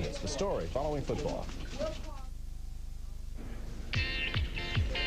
confidence. The story following football.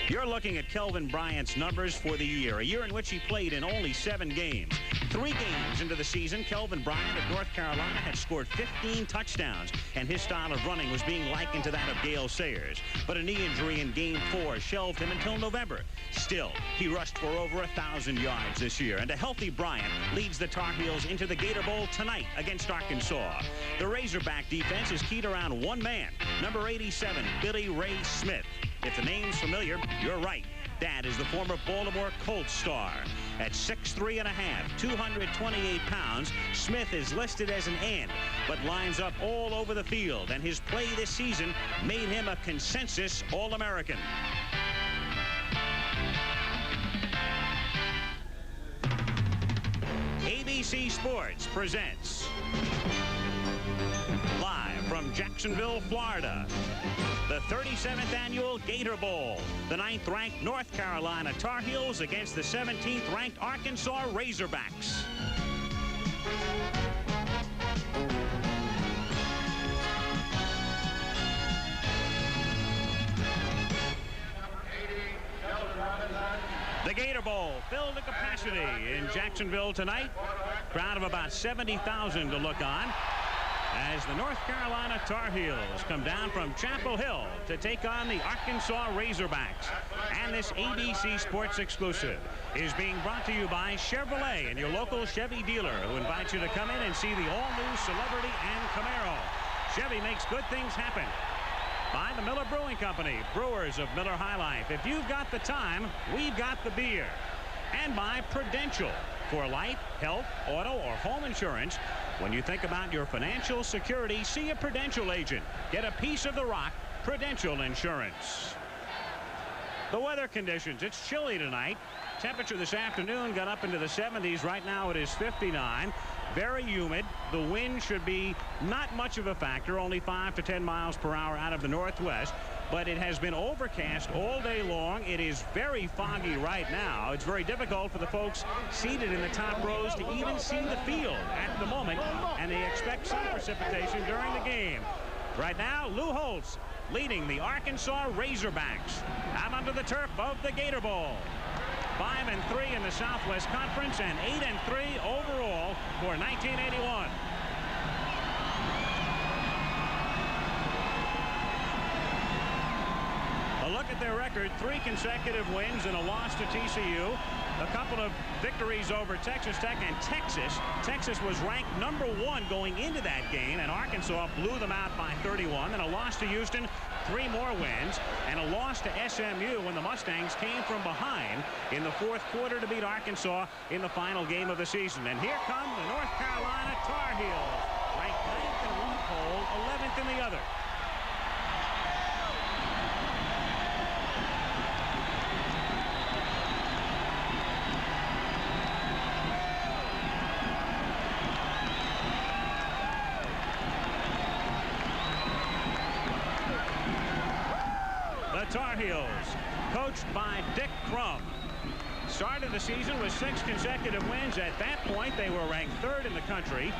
You're looking at Kelvin Bryant's numbers for the year, a year in which he played in only 7 games. 3 games into the season, Kelvin Bryant of North Carolina had scored 15 touchdowns, and his style of running was being likened to that of Gale Sayers. But a knee injury in Game 4 shelved him until November. Still, he rushed for over 1,000 yards this year, and a healthy Bryant leads the Tar Heels into the Gator Bowl tonight against Arkansas. The Razorback defense is keyed around one man, number 87, Billy Ray Smith. If the name's familiar, you're right. That is the former Baltimore Colts star. At 6'3½", 228 pounds, Smith is listed as an end, but lines up all over the field, and his play this season made him a consensus All-American. ABC Sports presents, live from Jacksonville, Florida, the 37th annual Gator Bowl. The 9th-ranked North Carolina Tar Heels against the 17th-ranked Arkansas Razorbacks. The Gator Bowl filled to capacity in Jacksonville tonight. Crowd of about 70,000 to look on, as the North Carolina Tar Heels come down from Chapel Hill to take on the Arkansas Razorbacks. And this ABC Sports exclusive is being brought to you by Chevrolet and your local Chevy dealer, who invites you to come in and see the all-new Celebrity and Camaro. Chevy makes good things happen. By the Miller Brewing Company, brewers of Miller High Life. If you've got the time, we've got the beer. And by Prudential. For life, health, auto, or home insurance, when you think about your financial security, see a Prudential agent. Get a piece of the rock, Prudential Insurance. The weather conditions. It's chilly tonight. Temperature this afternoon got up into the 70s. Right now it is 59. Very humid. The wind should be not much of a factor, only 5 to 10 miles per hour out of the northwest. But it has been overcast all day long. It is very foggy right now. It's very difficult for the folks seated in the top rows to even see the field at the moment, and they expect some precipitation during the game. Right now, Lou Holtz leading the Arkansas Razorbacks out onto the turf of the Gator Bowl. 5-3 in the Southwest Conference and 8-3 overall for 1981. A look at their record: 3 consecutive wins and a loss to TCU. A couple of victories over Texas Tech and Texas. Texas was ranked number 1 going into that game, and Arkansas blew them out by 31. And a loss to Houston, 3 more wins, and a loss to SMU when the Mustangs came from behind in the 4th quarter to beat Arkansas in the final game of the season. And here come the North Carolina Tar Heels, ranked 9th in one poll, 11th in the other. Tar Heels, coached by Dick Crum, started the season with 6 consecutive wins. At that point, they were ranked 3rd in the country.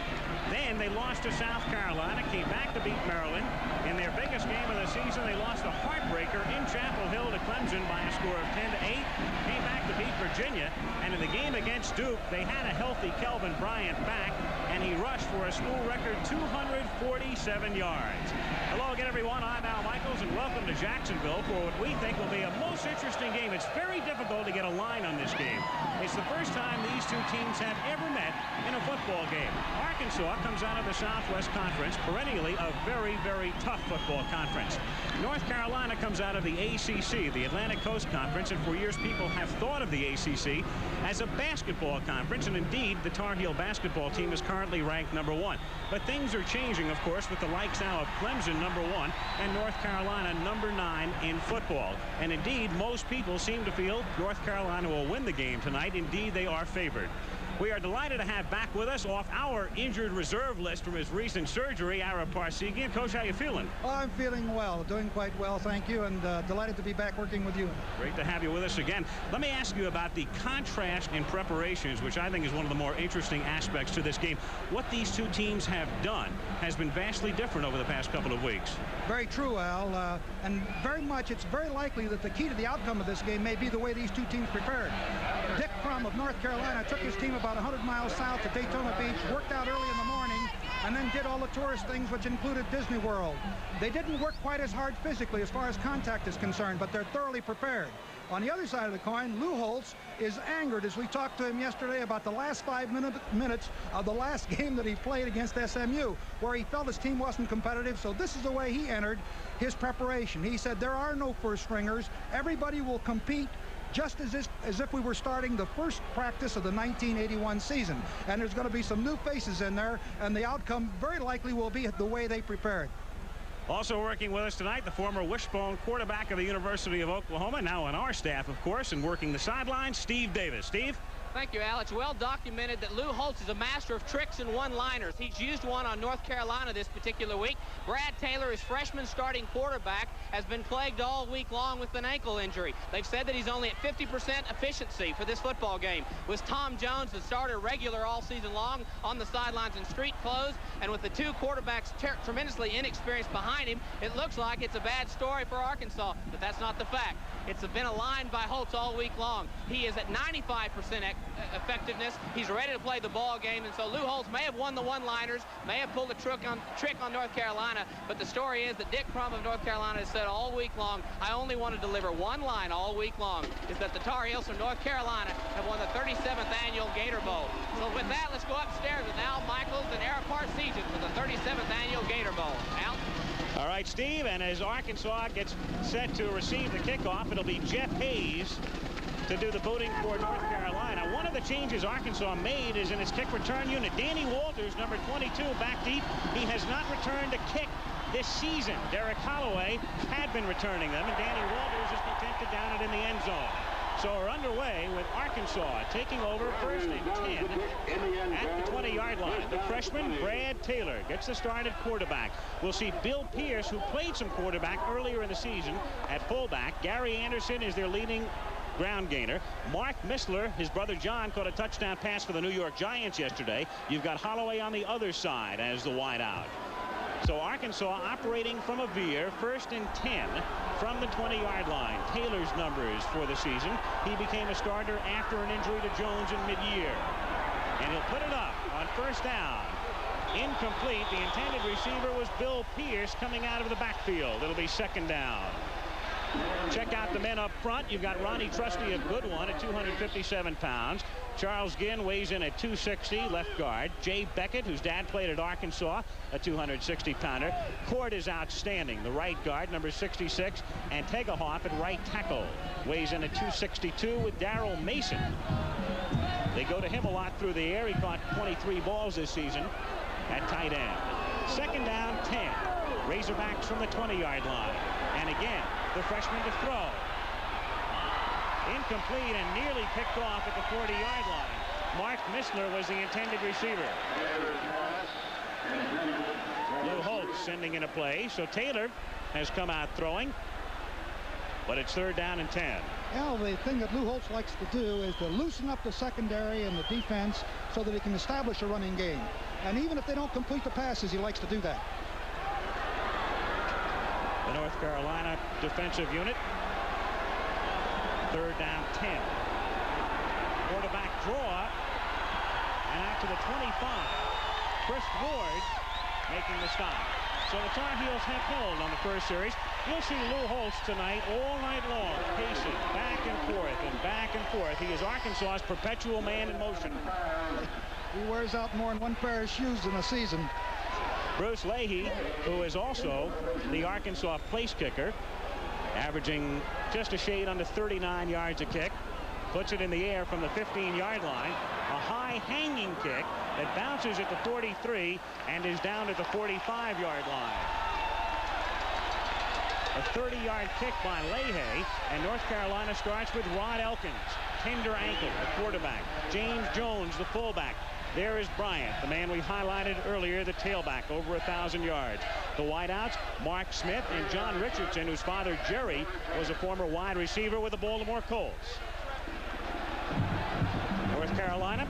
Then they lost to South Carolina, came back to beat Maryland. In their biggest game of the season, they lost a heartbreaker in Chapel Hill to Clemson by a score of 10-8. Came back to beat Virginia, and in the game against Duke, they had a healthy Kelvin Bryant back, and he rushed for a school record 247 yards. Hello again, everyone. I'm Al Michaels, and welcome to Jacksonville for what we think will be a most interesting game. It's very difficult to get a line on this game. It's the first time these two teams have ever met in a football game. Arkansas comes out of the Southwest Conference, perennially a very, very tough football conference. North Carolina comes out of the ACC, the Atlantic Coast Conference, and for years people have thought of the ACC as a basketball conference, and indeed the Tar Heel basketball team is currently ranked number 1. But things are changing, of course, with the likes now of Clemson number 1 and North Carolina number 9 in football. And indeed, most people seem to feel North Carolina will win the game tonight. Indeed, they are favored. We are delighted to have back with us off our injured reserve list from his recent surgery, Ara Parsegian. Coach, how you feeling? Oh, I'm feeling well, doing quite well, thank you, and delighted to be back working with you. Great to have you with us again. Let me ask you about the contrast in preparations, which I think is one of the more interesting aspects to this game. What these two teams have done has been vastly different over the past couple of weeks. Very true, Al, and it's very likely that the key to the outcome of this game may be the way these two teams prepared. Dick Crum of North Carolina took his team about 100 miles south to Daytona Beach, worked out early in the morning, and then did all the tourist things, which included Disney World. They didn't work quite as hard physically as far as contact is concerned, but they're thoroughly prepared. On the other side of the coin, Lou Holtz is angered as we talked to him yesterday about the last 5 minutes of the last game that he played against SMU, where he felt his team wasn't competitive. So this is the way he entered his preparation. He said there are no first stringers. Everybody will compete just as if we were starting the first practice of the 1981 season. And there's going to be some new faces in there, and the outcome very likely will be the way they prepared. Also working with us tonight, the former Wishbone quarterback of the University of Oklahoma, now on our staff, of course, and working the sidelines, Steve Davis. Steve? Thank you, Al. It's well documented that Lou Holtz is a master of tricks and one-liners. He's used one on North Carolina this particular week. Brad Taylor, his freshman starting quarterback, has been plagued all week long with an ankle injury. They've said that he's only at 50% efficiency for this football game. With Tom Jones, the starter regular all season long, on the sidelines in street clothes, and with the two quarterbacks tremendously inexperienced behind him, it looks like it's a bad story for Arkansas, but that's not the fact. It's been aligned by Holtz all week long. He is at 95% effectiveness. He's ready to play the ball game, and so Lou Holtz may have won the one-liners, may have pulled a trick on North Carolina, but the story is that Dick Crum of North Carolina has said all week long, I only want to deliver one line all week long, is that the Tar Heels from North Carolina have won the 37th annual Gator Bowl. So with that, let's go upstairs with Al Michaels and Ara Parsegian for the 37th annual Gator Bowl. Al? All right, Steve, and as Arkansas gets set to receive the kickoff, it'll be Jeff Hayes to do the booting for North Carolina. One of the changes Arkansas made is in its kick return unit. Danny Walters, number 22, back deep. He has not returned a kick this season. Derek Holloway had been returning them, and Danny Walters is content to down it in the end zone. So we're underway with Arkansas taking over first and 10 at the 20-yard line. The freshman, Brad Taylor, gets the start at quarterback. We'll see Bill Pierce, who played some quarterback earlier in the season, at fullback. Gary Anderson is their leading ground gainer. Mark Missler, his brother John, caught a touchdown pass for the New York Giants yesterday. You've got Holloway on the other side as the wideout. So Arkansas operating from a veer, first and 10 from the 20-yard line. Taylor's numbers for the season. He became a starter after an injury to Jones in mid-year. And he'll put it up on first down. Incomplete. The intended receiver was Bill Pierce coming out of the backfield. It'll be second down. Check out the men up front. You've got Ronnie Trusty, a good one, at 257 pounds. Charles Ginn weighs in at 260, left guard. Jay Beckett, whose dad played at Arkansas, a 260-pounder. Cord is outstanding, the right guard, number 66. And Tegahoff at right tackle, weighs in at 262 with Darrell Mason. They go to him a lot through the air. He caught 23 balls this season at tight end. Second down, 10. Razorbacks from the 20-yard line. And again, the freshman to throw. Incomplete and nearly picked off at the 40-yard line. Mark Missler was the intended receiver. Lou Holtz sending in a play. So Taylor has come out throwing. But it's third down and 10. Well, the thing that Lou Holtz likes to do is to loosen up the secondary and the defense so that he can establish a running game. And even if they don't complete the passes, he likes to do that. The North Carolina defensive unit. Third down, 10. Quarterback draw. And out to the 25. Chris Ward making the stop. So the Tar Heels have held on the first series. You'll see Lou Holtz tonight all night long, pacing back and forth and back and forth. He is Arkansas's perpetual man in motion. He wears out more than one pair of shoes in a season. Bruce Leahy, who is also the Arkansas place kicker, averaging just a shade under 39 yards a kick, puts it in the air from the 15-yard line. A high hanging kick that bounces at the 43 and is down at the 45-yard line. A 30-yard kick by Leahy, and North Carolina starts with Rod Elkins. tender ankle, the quarterback. James Jones, the fullback. There is Bryant, the man we highlighted earlier, the tailback, over 1,000 yards. The wideouts, Mark Smith and John Richardson, whose father, Jerry, was a former wide receiver with the Baltimore Colts. North Carolina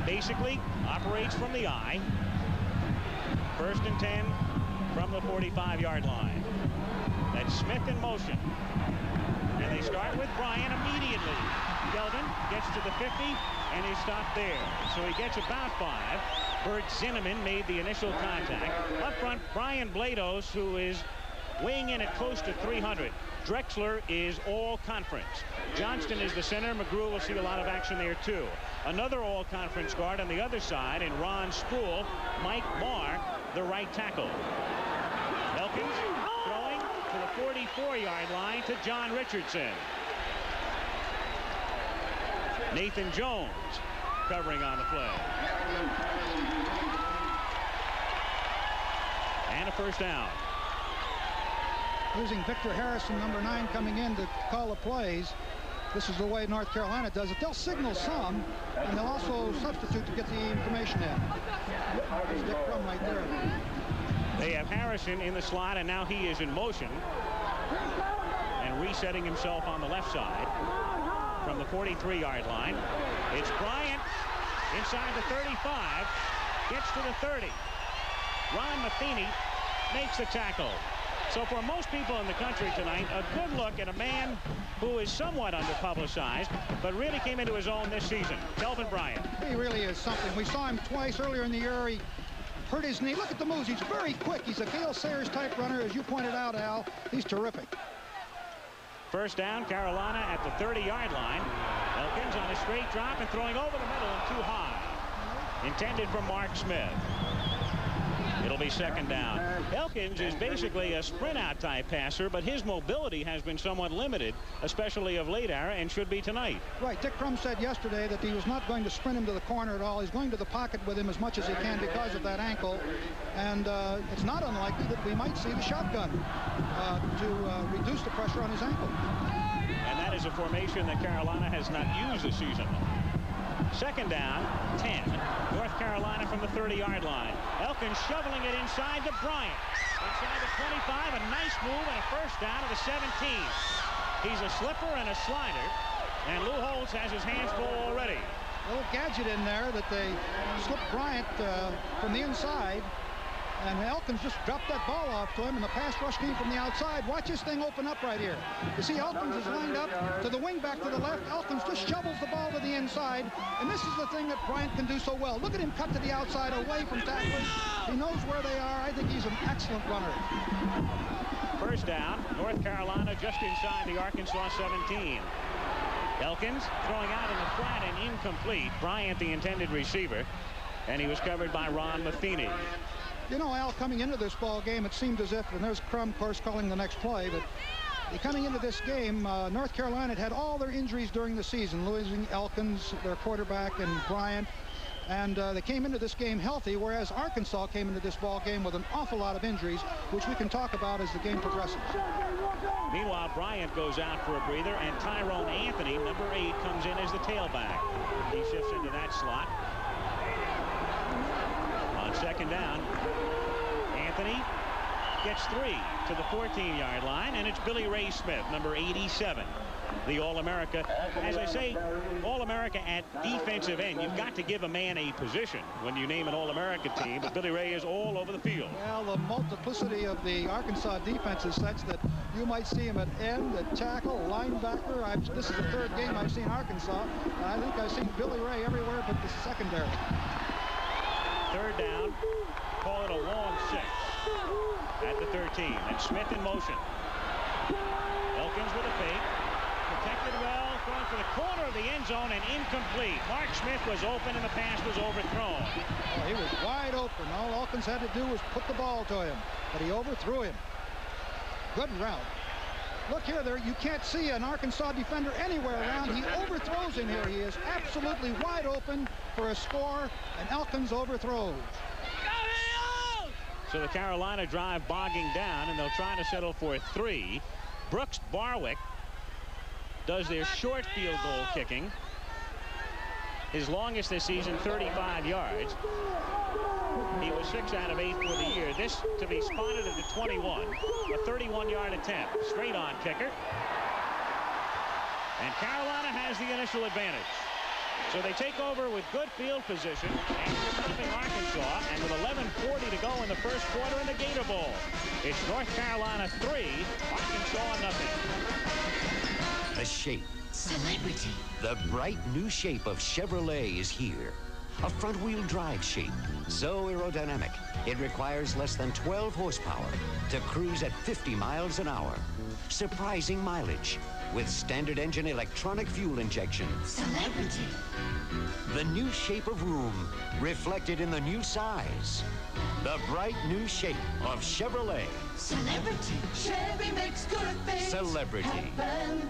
basically operates from the I. 1st and 10 from the 45-yard line. That's Smith in motion. And they start with Bryant immediately. Gelden gets to the 50 and he stopped there. So he gets about 5. Bert Zinnemann made the initial contact. Up front, Brian Blados, who is weighing in at close to 300. Drexler is all conference. Johnston is the center. McGrew will see a lot of action there too. Another all conference guard on the other side, and Ron Spool, Mike Marr, the right tackle. Elkins throwing to the 44-yard line to John Richardson. Nathan Jones covering on the play. And a first down. Using Victor Harrison, number 9, coming in to call the plays. This is the way North Carolina does it. They'll signal some, and they'll also substitute to get the information in. There's Dick Crum right there. They have Harrison in the slot, and now he is in motion and resetting himself on the left side from the 43-yard line. It's Bryant inside the 35, gets to the 30. Ron Matheny makes the tackle. So for most people in the country tonight, a good look at a man who is somewhat underpublicized, but really came into his own this season. Kelvin Bryant. He really is something. We saw him twice earlier in the year. He hurt his knee. Look at the moves. He's very quick. He's a Gale Sayers type runner, as you pointed out, Al. He's terrific. First down, Carolina at the 30-yard line. Elkins on a straight drop and throwing over the middle and too high. Intended for Mark Smith. It'll be second down. Elkins is basically a sprint-out type passer, but his mobility has been somewhat limited, especially of late, Ara, and should be tonight. Right. Dick Crum said yesterday that he was not going to sprint him to the corner at all. He's going to the pocket with him as much as he can because of that ankle. And it's not unlikely that we might see the shotgun to reduce the pressure on his ankle. And that is a formation that Carolina has not used this season. Second down, 10. North Carolina from the 30-yard line. Elkins shoveling it inside to Bryant. Inside the 25, a nice move and a first down to the 17. He's a slipper and a slider, and Lou Holtz has his hands full already. A little gadget in there that they slipped Bryant from the inside, and Elkins just dropped that ball off to him, and the pass rush came from the outside. Watch this thing open up right here. You see Elkins is lined up to the wing back to the left. Elkins just shovels the ball to the inside, and this is the thing that Bryant can do so well. Look at him cut to the outside away from tacklers. He knows where they are. I think he's an excellent runner. First down, North Carolina just inside the Arkansas 17. Elkins throwing out in the flat and incomplete. Bryant, the intended receiver, and he was covered by Ron Matheny. You know, Al, coming into this ball game, it seemed as if, and there's Crum, of course, calling the next play, but coming into this game, North Carolina had all their injuries during the season, losing Elkins, their quarterback, and Bryant, and they came into this game healthy, whereas Arkansas came into this ball game with an awful lot of injuries, which we can talk about as the game progresses. Meanwhile, Bryant goes out for a breather, and Tyrone Anthony, number 8, comes in as the tailback. He shifts into that slot. On second down, Anthony gets 3 to the 14-yard line, and it's Billy Ray Smith, number 87, the All-America. As I say, All-America at defensive end. You've got to give a man a position when you name an All-America team, but Billy Ray is all over the field. Well, the multiplicity of the Arkansas defense is such that you might see him at end, at tackle, linebacker. This is the third game I've seen Arkansas. I think I've seen Billy Ray everywhere but the secondary. Third down, call it a long 6 at the 13, and Smith in motion. Elkins with a fake, protected well, throwing for the corner of the end zone and incomplete. Mark Smith was open and the pass was overthrown. Oh, he was wide open. All Elkins had to do was put the ball to him, but he overthrew him. Good route. Look here, you can't see an Arkansas defender anywhere around. He overthrows in here. He is absolutely wide open for a score, and Elkins overthrows. So the Carolina drive bogging down, and they'll try to settle for 3. Brooks Barwick does their short field goal kicking. His longest this season, 35 yards. He was 6 out of 8 for the year. This to be spotted at the 21. A 31-yard attempt. Straight on kicker. And Carolina has the initial advantage. So they take over with good field position after stopping Arkansas, and with 11:40 to go in the first quarter in the Gator Bowl. It's North Carolina 3, Arkansas 0. The shape. Celebrity. The bright new shape of Chevrolet is here. A front-wheel drive shape, so aerodynamic, it requires less than 12 horsepower to cruise at 50 miles an hour. Surprising mileage with standard engine electronic fuel injection. Celebrity. The new shape of room reflected in the new size. The bright new shape of Chevrolet. Celebrity. Chevy makes good things Celebrity. Happen.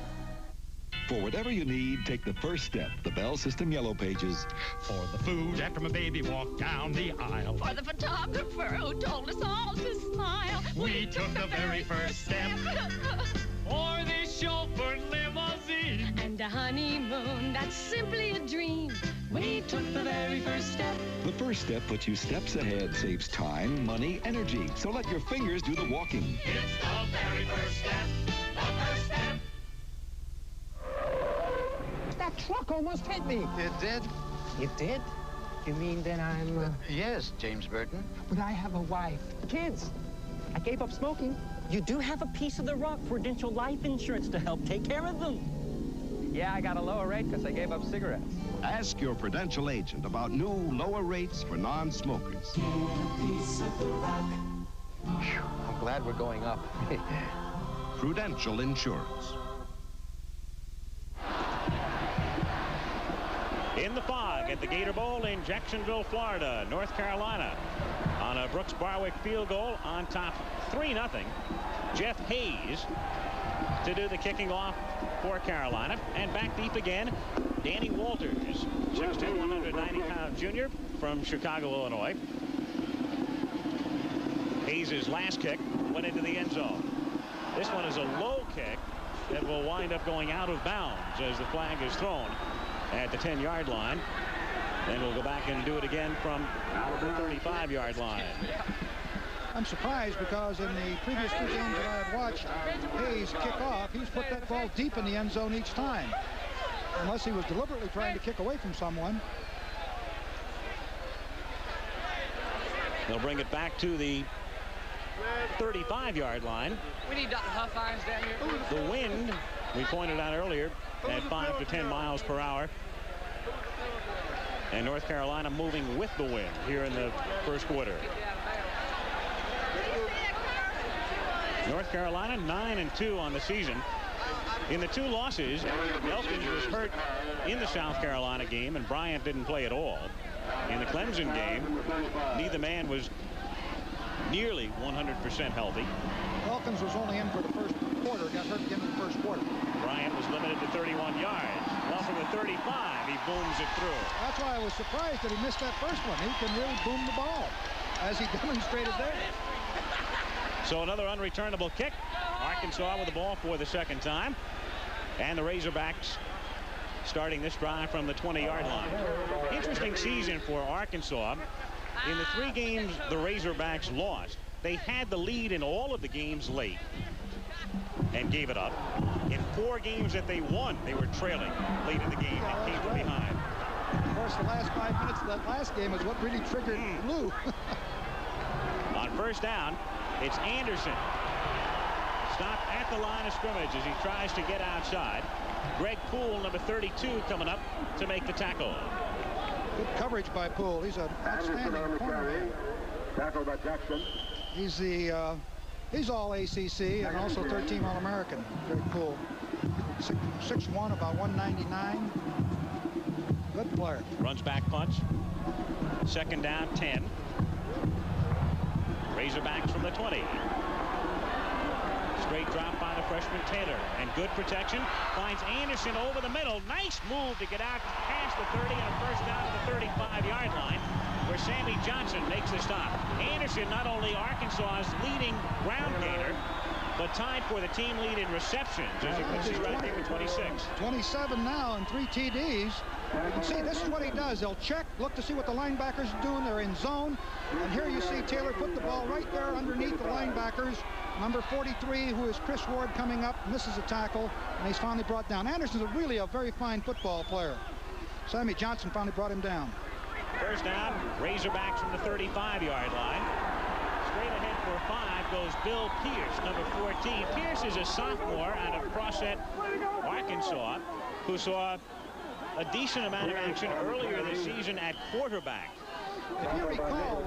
For whatever you need, take the first step. The Bell System Yellow Pages. For the food after my baby walked down the aisle. For the photographer who told us all to smile. We took the very first step. For this chauffeur limousine. And a honeymoon that's simply a dream. We took the very first step. The first step puts you steps ahead, saves time, money, energy. So let your fingers do the walking. It's the very first step. The first step. That truck almost hit me. It did? It did? You mean then I'm... Yes, James Burton. But I have a wife. Kids. I gave up smoking. You do have a piece of the rock Prudential Life Insurance to help take care of them. Yeah, I got a lower rate because I gave up cigarettes. Ask your Prudential agent about new lower rates for non-smokers. I'm glad we're going up. Prudential Insurance. In the fog at the Gator Bowl in Jacksonville, Florida, North Carolina on a Brooks Barwick field goal on top 3-0. Jeff Hayes to do the kicking off for Carolina, and back deep again, Danny Walters, 6'2", 190-pound junior from Chicago, Illinois. Hayes' last kick went into the end zone. This one is a low kick that will wind up going out of bounds as the flag is thrown at the 10-yard line. Then we'll go back and do it again from the 35-yard line. I'm surprised because in the previous 2 games that I had watched Hayes kick off, he's put that ball deep in the end zone each time. Unless he was deliberately trying to kick away from someone. They'll bring it back to the 35-yard line. We need Dr. Huff irons down here. The wind, we pointed out earlier, at 5 to 10 miles per hour. And North Carolina moving with the wind here in the first quarter. North Carolina 9-2 on the season. In the 2 losses, Elkins was hurt in the South Carolina game, and Bryant didn't play at all. In the Clemson game, neither man was nearly 100% healthy. Elkins was only in for the first quarter, got hurt again in the first quarter. Bryant was limited to 31 yards. Well, from the 35, he booms it through. That's why I was surprised that he missed that first one. He can really boom the ball, as he demonstrated there. So another unreturnable kick. Arkansas with the ball for the second time. And the Razorbacks starting this drive from the 20-yard line. Interesting season for Arkansas. In the 3 games the Razorbacks lost, they had the lead in all of the games late and gave it up. In 4 games that they won, they were trailing late in the game and came from behind. Of course, the last 5 minutes of that last game is what really triggered Lou. On first down, it's Anderson. Stopped at the line of scrimmage as he tries to get outside. Greg Poole, number 32, coming up to make the tackle. Good coverage by Poole. He's an outstanding corner. Tackled by Jackson. He's all ACC and also 13 All-American. Greg Poole. 6'1", about 199. Good player. Runs back punch. Second down, 10. Razorbacks from the 20. Straight drop by the freshman Taylor, and good protection. Finds Anderson over the middle. Nice move to get out past the 30 and a first down to the 35-yard line, where Sammy Johnson makes the stop. Anderson, not only Arkansas's leading ground gainer, but tied for the team lead in receptions, as you can see right there with 26. 27 now and 3 TDs. You can see this is what he does. They'll check, look to see what the linebackers are doing. They're in zone. And here you see Taylor put the ball right there underneath the linebackers. Number 43, who is Chris Ward, coming up, misses a tackle, and he's finally brought down. Anderson's really a very fine football player. Sammy Johnson finally brought him down. First down, Razorbacks from the 35-yard line. Straight ahead for 5 goes Bill Pierce, number 14. Pierce is a sophomore out of Crosset, Arkansas, who saw a decent amount of action earlier this season at quarterback. If you recall,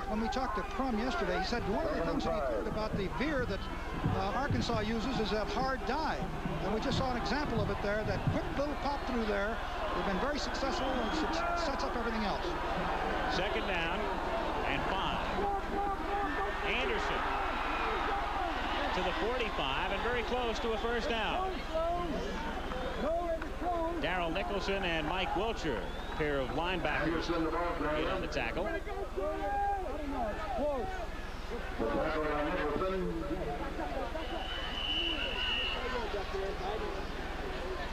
when we talked to Crum yesterday, he said one of the things that he learned about the veer that Arkansas uses is that hard dive. And we just saw an example of it there, that quick little pop through there. They've been very successful, and it sets up everything else. Second down and 5. Anderson to the 45 and very close to a first down. Darrell Nicholson and Mike Wilcher, pair of linebackers, get on the tackle.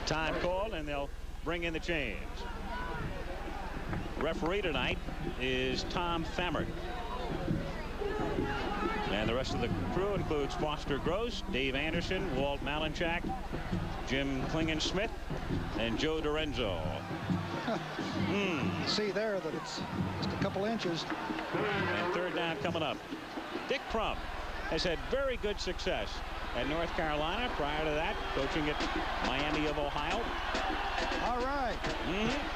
Time called, and they'll bring in the change. Referee tonight is Tom Thammert. And the rest of the crew includes Foster Gross, Dave Anderson, Walt Malinchak, Jim Klingon-Smith, and Joe Dorenzo. You see there that it's just a couple inches. And third down coming up. Dick Crum has had very good success at North Carolina. Prior to that, coaching at Miami of Ohio. All right.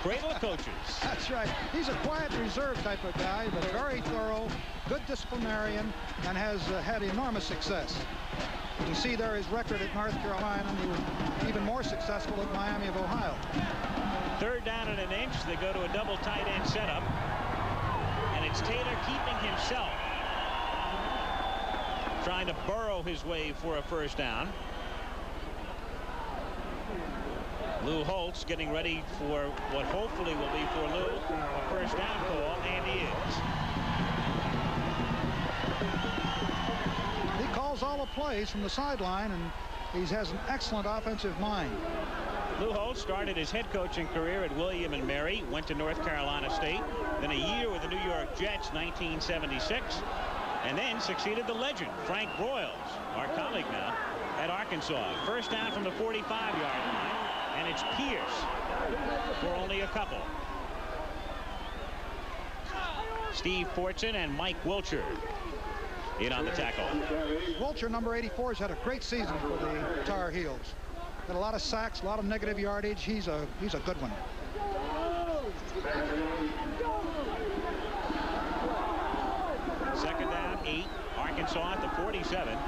Cradle of coaches. That's right. He's a quiet, reserved type of guy, but very thorough, good disciplinarian, and has had enormous success. You can see there his record at North Carolina, and he was even more successful at Miami of Ohio. Third down and an inch. They go to a double tight end setup, and it's Taylor keeping himself, trying to burrow his way for a first down. Lou Holtz getting ready for what hopefully will be for Lou a first down call, and he is. He calls all the plays from the sideline, and he has an excellent offensive mind. Lou Holtz started his head coaching career at William & Mary, went to North Carolina State, then a year with the New York Jets, 1976, and then succeeded the legend Frank Broyles, our colleague now, at Arkansas. First down from the 45-yard line, and it's Pierce for only a couple. Steve Fortson and Mike Wilcher in on the tackle. Wilcher, number 84, has had a great season for the Tar Heels. Got a lot of sacks, a lot of negative yardage. He's a good one. Second down, 8. Arkansas at the 47.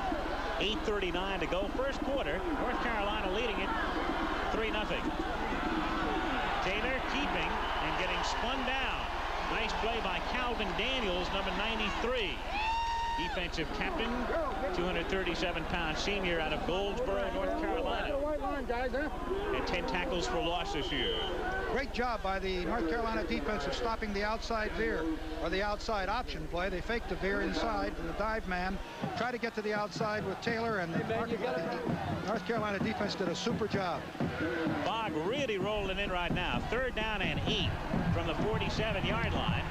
8:39 to go. First quarter. North Carolina leading it 3-0. Taylor keeping and getting spun down. Nice play by Calvin Daniels, number 93. Defensive captain, 237-pound senior out of Goldsboro, North Carolina. And 10 tackles for loss this year. Great job by the North Carolina defense of stopping the outside veer, or the outside option play. They faked the veer inside to the dive man, tried to get to the outside with Taylor, and the North Carolina defense did a super job. Bog really rolling in right now. Third down and 8 from the 47-yard line.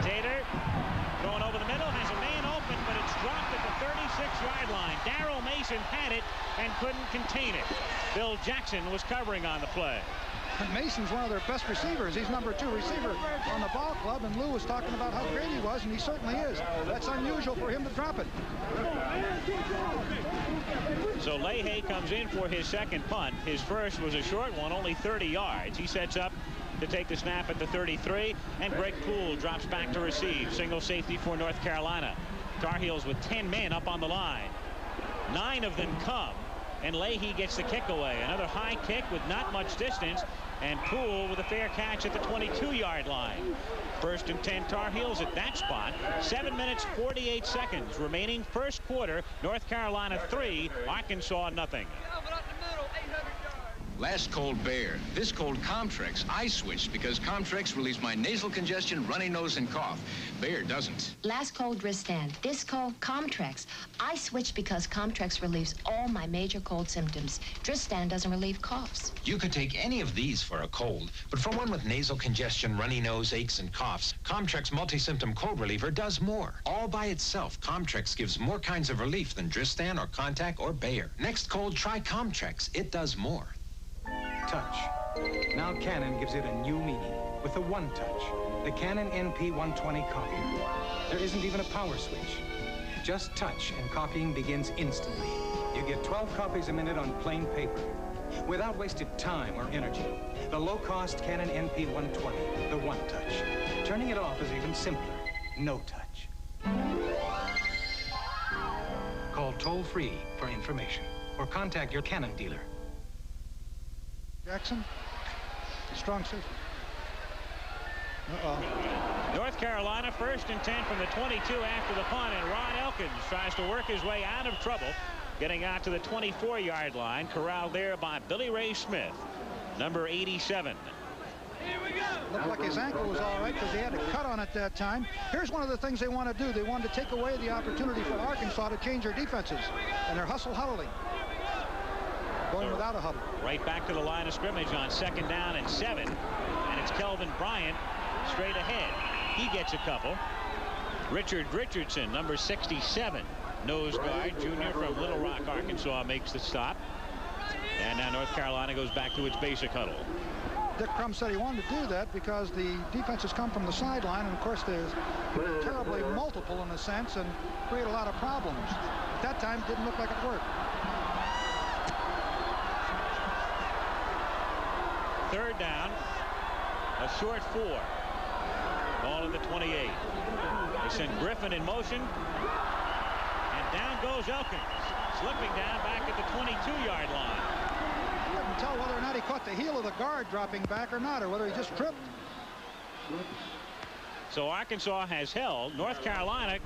Taylor going over the middle, has a man open, but it's dropped at the 36-yard line. Darrell Mason had it and couldn't contain it. Bill Jackson was covering on the play. Mason's one of their best receivers. He's number 2 receiver on the ball club, and Lou was talking about how great he was, and he certainly is. That's unusual for him to drop it. So Leahy comes in for his second punt. His first was a short one, only 30 yards. He sets up to take the snap at the 33, and Greg Poole drops back to receive. Single safety for North Carolina. Tar Heels with 10 men up on the line. 9 of them come, and Leahy gets the kick away. Another high kick with not much distance, and Poole with a fair catch at the 22-yard line. First and 10 Tar Heels at that spot. 7 minutes 48 seconds remaining. First quarter. North Carolina 3, Arkansas nothing. Last cold, Bayer. This cold, Comtrex. I switched because Comtrex relieves my nasal congestion, runny nose, and cough. Bayer doesn't. Last cold, Dristan. This cold, Comtrex. I switched because Comtrex relieves all my major cold symptoms. Dristan doesn't relieve coughs. You could take any of these for a cold, but for one with nasal congestion, runny nose, aches, and coughs, Comtrex multi-symptom cold reliever does more. All by itself, Comtrex gives more kinds of relief than Dristan or Contac or Bayer. Next cold, try Comtrex. It does more. Touch. Now Canon gives it a new meaning with the One Touch, the Canon NP120 copier. There isn't even a power switch. Just touch and copying begins instantly. You get 12 copies a minute on plain paper without wasted time or energy. The low-cost Canon NP120, the One Touch. Turning it off is even simpler. No touch. Call toll-free for information or contact your Canon dealer. Jackson, strong suit. North Carolina 1st and 10 from the 22 after the punt, and Ron Elkins tries to work his way out of trouble, getting out to the 24-yard line, corralled there by Billy Ray Smith, number 87. Looked like his ankle was all right because he had a cut on it that time. Here's one of the things they want to do. They wanted to take away the opportunity for Arkansas to change their defenses, and they're huddling. Going without a huddle. Right back to the line of scrimmage on 2nd down and 7. And it's Kelvin Bryant straight ahead. He gets a couple. Richard Richardson, number 67, nose guard, junior from Little Rock, Arkansas, makes the stop. And now North Carolina goes back to its basic huddle. Dick Crum said he wanted to do that because the defenses come from the sideline, and of course they're terribly multiple in a sense and create a lot of problems. At that time, it didn't look like it worked. 3rd down, a short 4. Ball at the 28. They send Griffin in motion, and down goes Elkins, slipping down back at the 22-yard line. You couldn't tell whether or not he caught the heel of the guard dropping back or not, or whether he just tripped. So Arkansas has held. North Carolina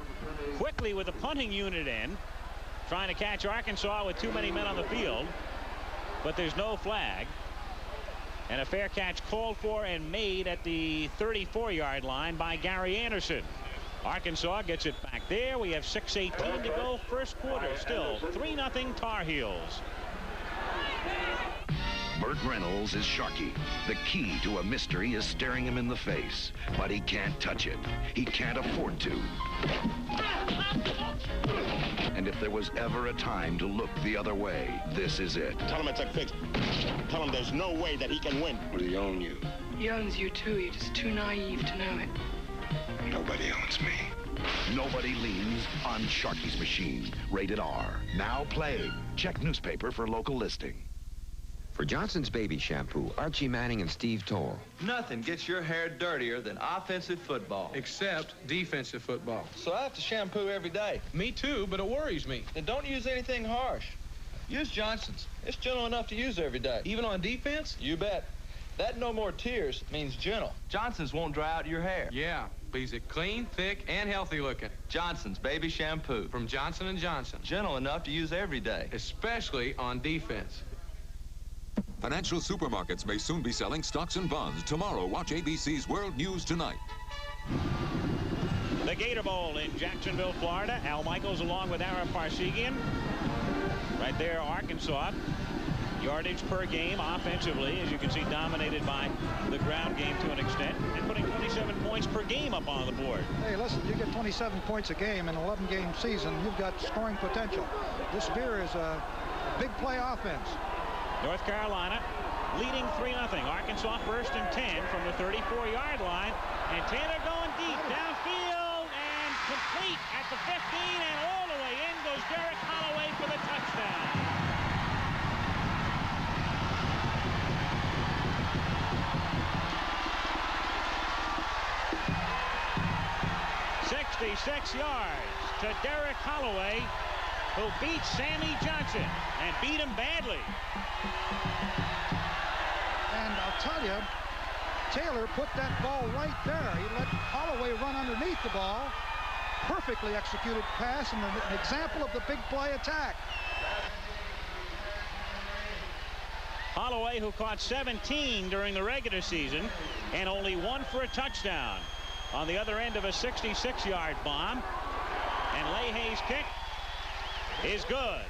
quickly with the punting unit in, trying to catch Arkansas with too many men on the field, but there's no flag. And a fair catch called for and made at the 34-yard line by Gary Anderson. Arkansas gets it back there. We have 6:18 to go, first quarter. Still 3-0 Tar Heels. Burt Reynolds is Sharky. The key to a mystery is staring him in the face, but he can't touch it. He can't afford to. And if there was ever a time to look the other way, this is it. Tell him it's a fix. Tell him there's no way that he can win. Will he own you? He owns you too. You're just too naive to know it. Nobody owns me. Nobody leans on Sharky's machine. Rated R. Now play. Check newspaper for local listing. For Johnson's Baby Shampoo, Archie Manning and Steve Toll. Nothing gets your hair dirtier than offensive football. Except defensive football. So I have to shampoo every day. Me too, but it worries me. Then don't use anything harsh. Use Johnson's. It's gentle enough to use every day. Even on defense? You bet. That no more tears means gentle. Johnson's won't dry out your hair. Yeah, leaves it clean, thick, and healthy looking. Johnson's Baby Shampoo. From Johnson & Johnson. Gentle enough to use every day. Especially on defense. Financial supermarkets may soon be selling stocks and bonds. Tomorrow, watch ABC's World News Tonight. The Gator Bowl in Jacksonville, Florida. Al Michaels along with Ara Parsegian. Right there, Arkansas. Yardage per game offensively, as you can see, dominated by the ground game to an extent, and putting 27 points per game up on the board. Hey, listen, you get 27 points a game in an 11-game season, you've got scoring potential. This beer is a big play offense. North Carolina leading 3-0. Arkansas 1st and 10 from the 34-yard line, and Taylor going deep downfield and complete at the 15, and all the way in goes Derek Holloway for the touchdown. 66 yards to Derek Holloway, who beat Sammy Johnson and beat him badly. And I'll tell you, Taylor put that ball right there. He let Holloway run underneath the ball. Perfectly executed pass and an example of the big play attack. Holloway, who caught 17 during the regular season and only 1 for a touchdown, on the other end of a 66-yard bomb. And Leahy's kick is good.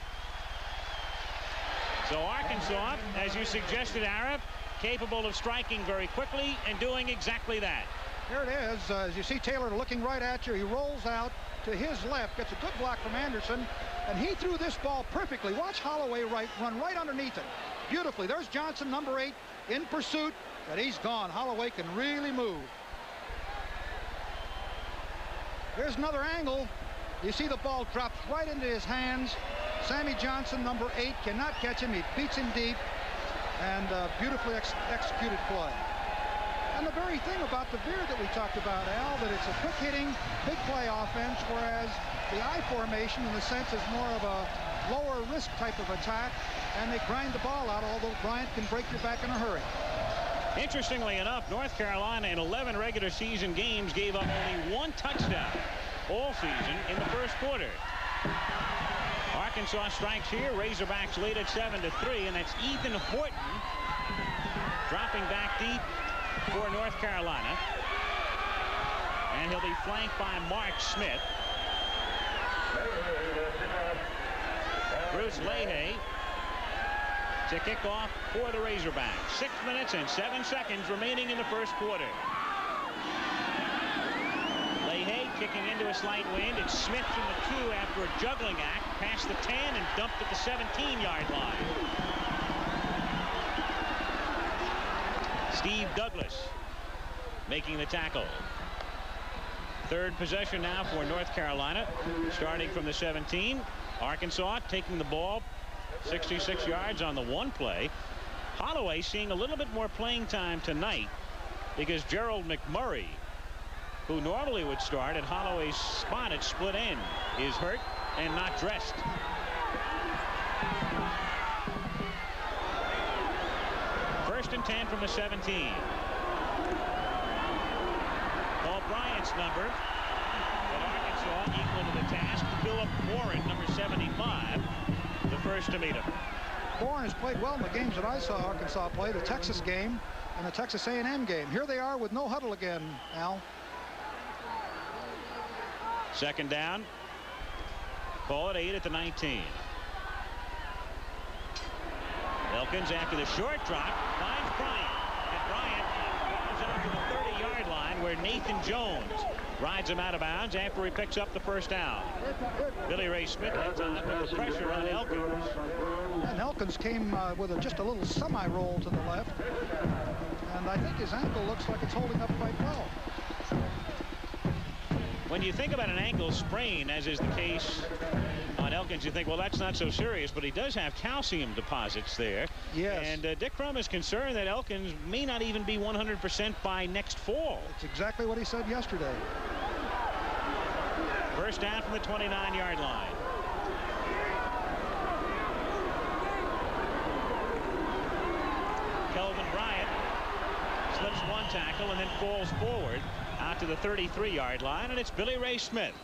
So Arkansas, as you suggested, Arab, capable of striking very quickly and doing exactly that. Here it is. As you see Taylor looking right at you, he rolls out to his left, gets a good block from Anderson, and he threw this ball perfectly. Watch Holloway run right underneath it beautifully. There's Johnson, number 8, in pursuit, but he's gone. Holloway can really move. Here's another angle. You see the ball drops right into his hands. Sammy Johnson, number 8, cannot catch him. He beats him deep, and beautifully executed play. And the very thing about the veer that we talked about, Al, that it's a quick-hitting, big-play offense, whereas the I formation, in the sense, is more of a lower-risk type of attack, and they grind the ball out, although Bryant can break your back in a hurry. Interestingly enough, North Carolina in 11 regular season games gave up only 1 touchdown all season in the first quarter. Arkansas strikes here. Razorbacks lead at 7-3, and that's Ethan Horton dropping back deep for North Carolina. And he'll be flanked by Mark Smith. Bruce Leahy to kick off for the Razorbacks. 6 minutes and 7 seconds remaining in the first quarter. Leahy kicking into a slight wind. It's Smith from the 2 after a juggling act past the 10 and dumped at the 17-yard line. Steve Douglas making the tackle. Third possession now for North Carolina, starting from the 17. Arkansas taking the ball 66 yards on the 1 play. Holloway seeing a little bit more playing time tonight because Gerald McMurray, who normally would start at Holloway's spot at split end, is hurt and not dressed. First and 10 from the 17. Paul Bryant's number, but Arkansas equal to the task. Philip Warren, number 75, the first to meet him. Warren has played well in the games that I saw Arkansas play, the Texas game and the Texas A&M game. Here they are with no huddle again, Al. Second down. Ball at 8 at the 19. Elkins, after the short drop, finds Bryant. And Bryant goes out to the 30-yard line where Nathan Jones rides him out of bounds after he picks up the first down. Billy Ray Smith at the time put the pressure on Elkins. And Elkins came with just a little semi-roll to the left. And I think his ankle looks like it's holding up quite well. When you think about an ankle sprain, as is the case on Elkins, you think, well, that's not so serious, but he does have calcium deposits there. Yes. And Dick Crum is concerned that Elkins may not even be 100% by next fall. That's exactly what he said yesterday. First down from the 29-yard line. Kelvin Bryant slips 1 tackle and then falls forward out to the 33-yard line, and it's Billy Ray Smith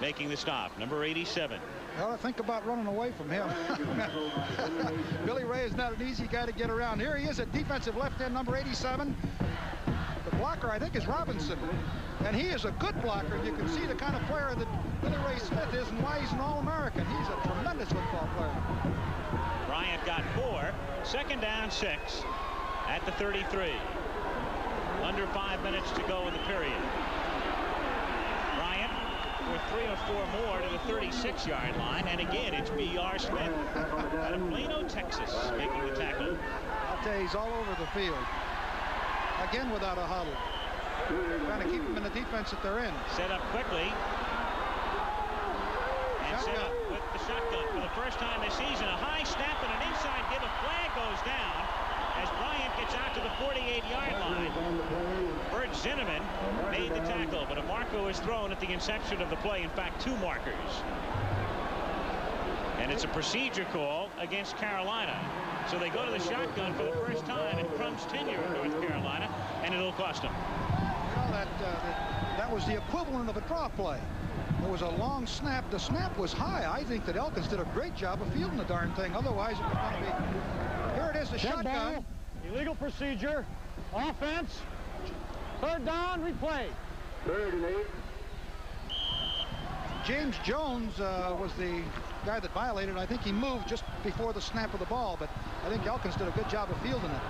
making the stop, number 87. Well, I think about running away from him. Billy Ray is not an easy guy to get around. Here he is at defensive left end, number 87. The blocker, I think, is Robinson, and he is a good blocker. You can see the kind of player that Billy Ray Smith is and why he's an All-American. He's a tremendous football player. Bryant got 4. Second down, 6 at the 33. Under 5 minutes to go in the period. Bryant for 3 or 4 more to the 36-yard line, and again it's B.R. Smith out of Plano, Texas, making the tackle. I'll tell you, he's all over the field. Again without a huddle. Trying to keep them in the defense that they're in. Set up quickly. And set up with the shotgun for the first time this season. A high snap and an inside give. A flag goes down as Bryant gets out to the 48-yard line. Bert Zinneman made the tackle, but a marker was thrown at the inception of the play. In fact, 2 markers. And it's a procedure call against Carolina. So they go to the shotgun for the first time in Crum's tenure in North Carolina, and it'll cost them. You know, that was the equivalent of a draw play. There was a long snap. The snap was high. I think that Elkins did a great job of fielding the darn thing. Otherwise, it was going to be... Here it is tries the Dead shotgun. ball. Illegal procedure. Offense. Third down, replay. 3rd and 8. James Jones was the guy that violated. I think he moved just before the snap of the ball, but I think Elkins did a good job of fielding it.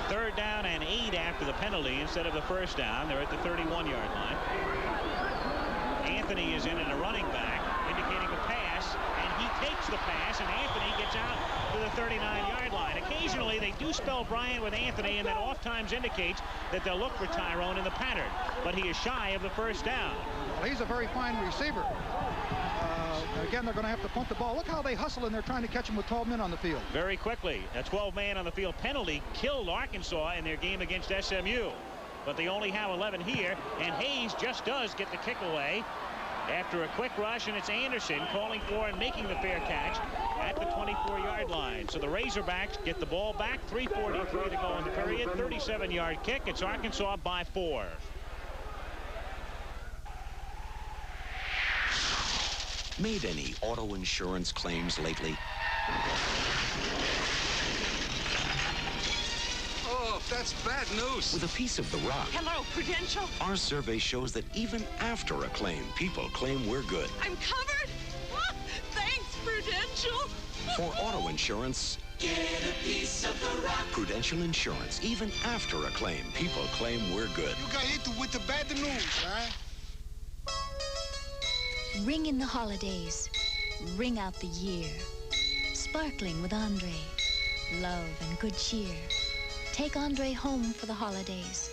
3rd down and 8 after the penalty instead of the 1st down. They're at the 31-yard line. Anthony is in and a running back, indicating a pass, and he takes the pass, and Anthony gets out to the 39-yard line. Occasionally, they do spell Bryant with Anthony, and that oftentimes indicates that they'll look for Tyrone in the pattern, but he is shy of the 1st down. Well, he's a very fine receiver. Again, they're going to have to punt the ball. Look how they hustle, and they're trying to catch him with 12 men on the field. Very quickly, a 12-man on the field penalty killed Arkansas in their game against SMU. But they only have 11 here, and Hayes just does get the kick away after a quick rush, and it's Anderson calling for and making the fair catch at the 24-yard line. So the Razorbacks get the ball back. 3:43 to go in the period. 37-yard kick. It's Arkansas by 4. Made any auto insurance claims lately? Oh, that's bad news. With a piece of the rock, Hello, Prudential. our survey shows that even after a claim, people claim we're good. I'm covered. Thanks, Prudential. For auto insurance, Get a piece of the rock. Prudential Insurance, even after a claim, people claim we're good. You got hit with the bad news, right? Ring in the holidays. Ring out the year. Sparkling with Andre. Love and good cheer. Take Andre home for the holidays.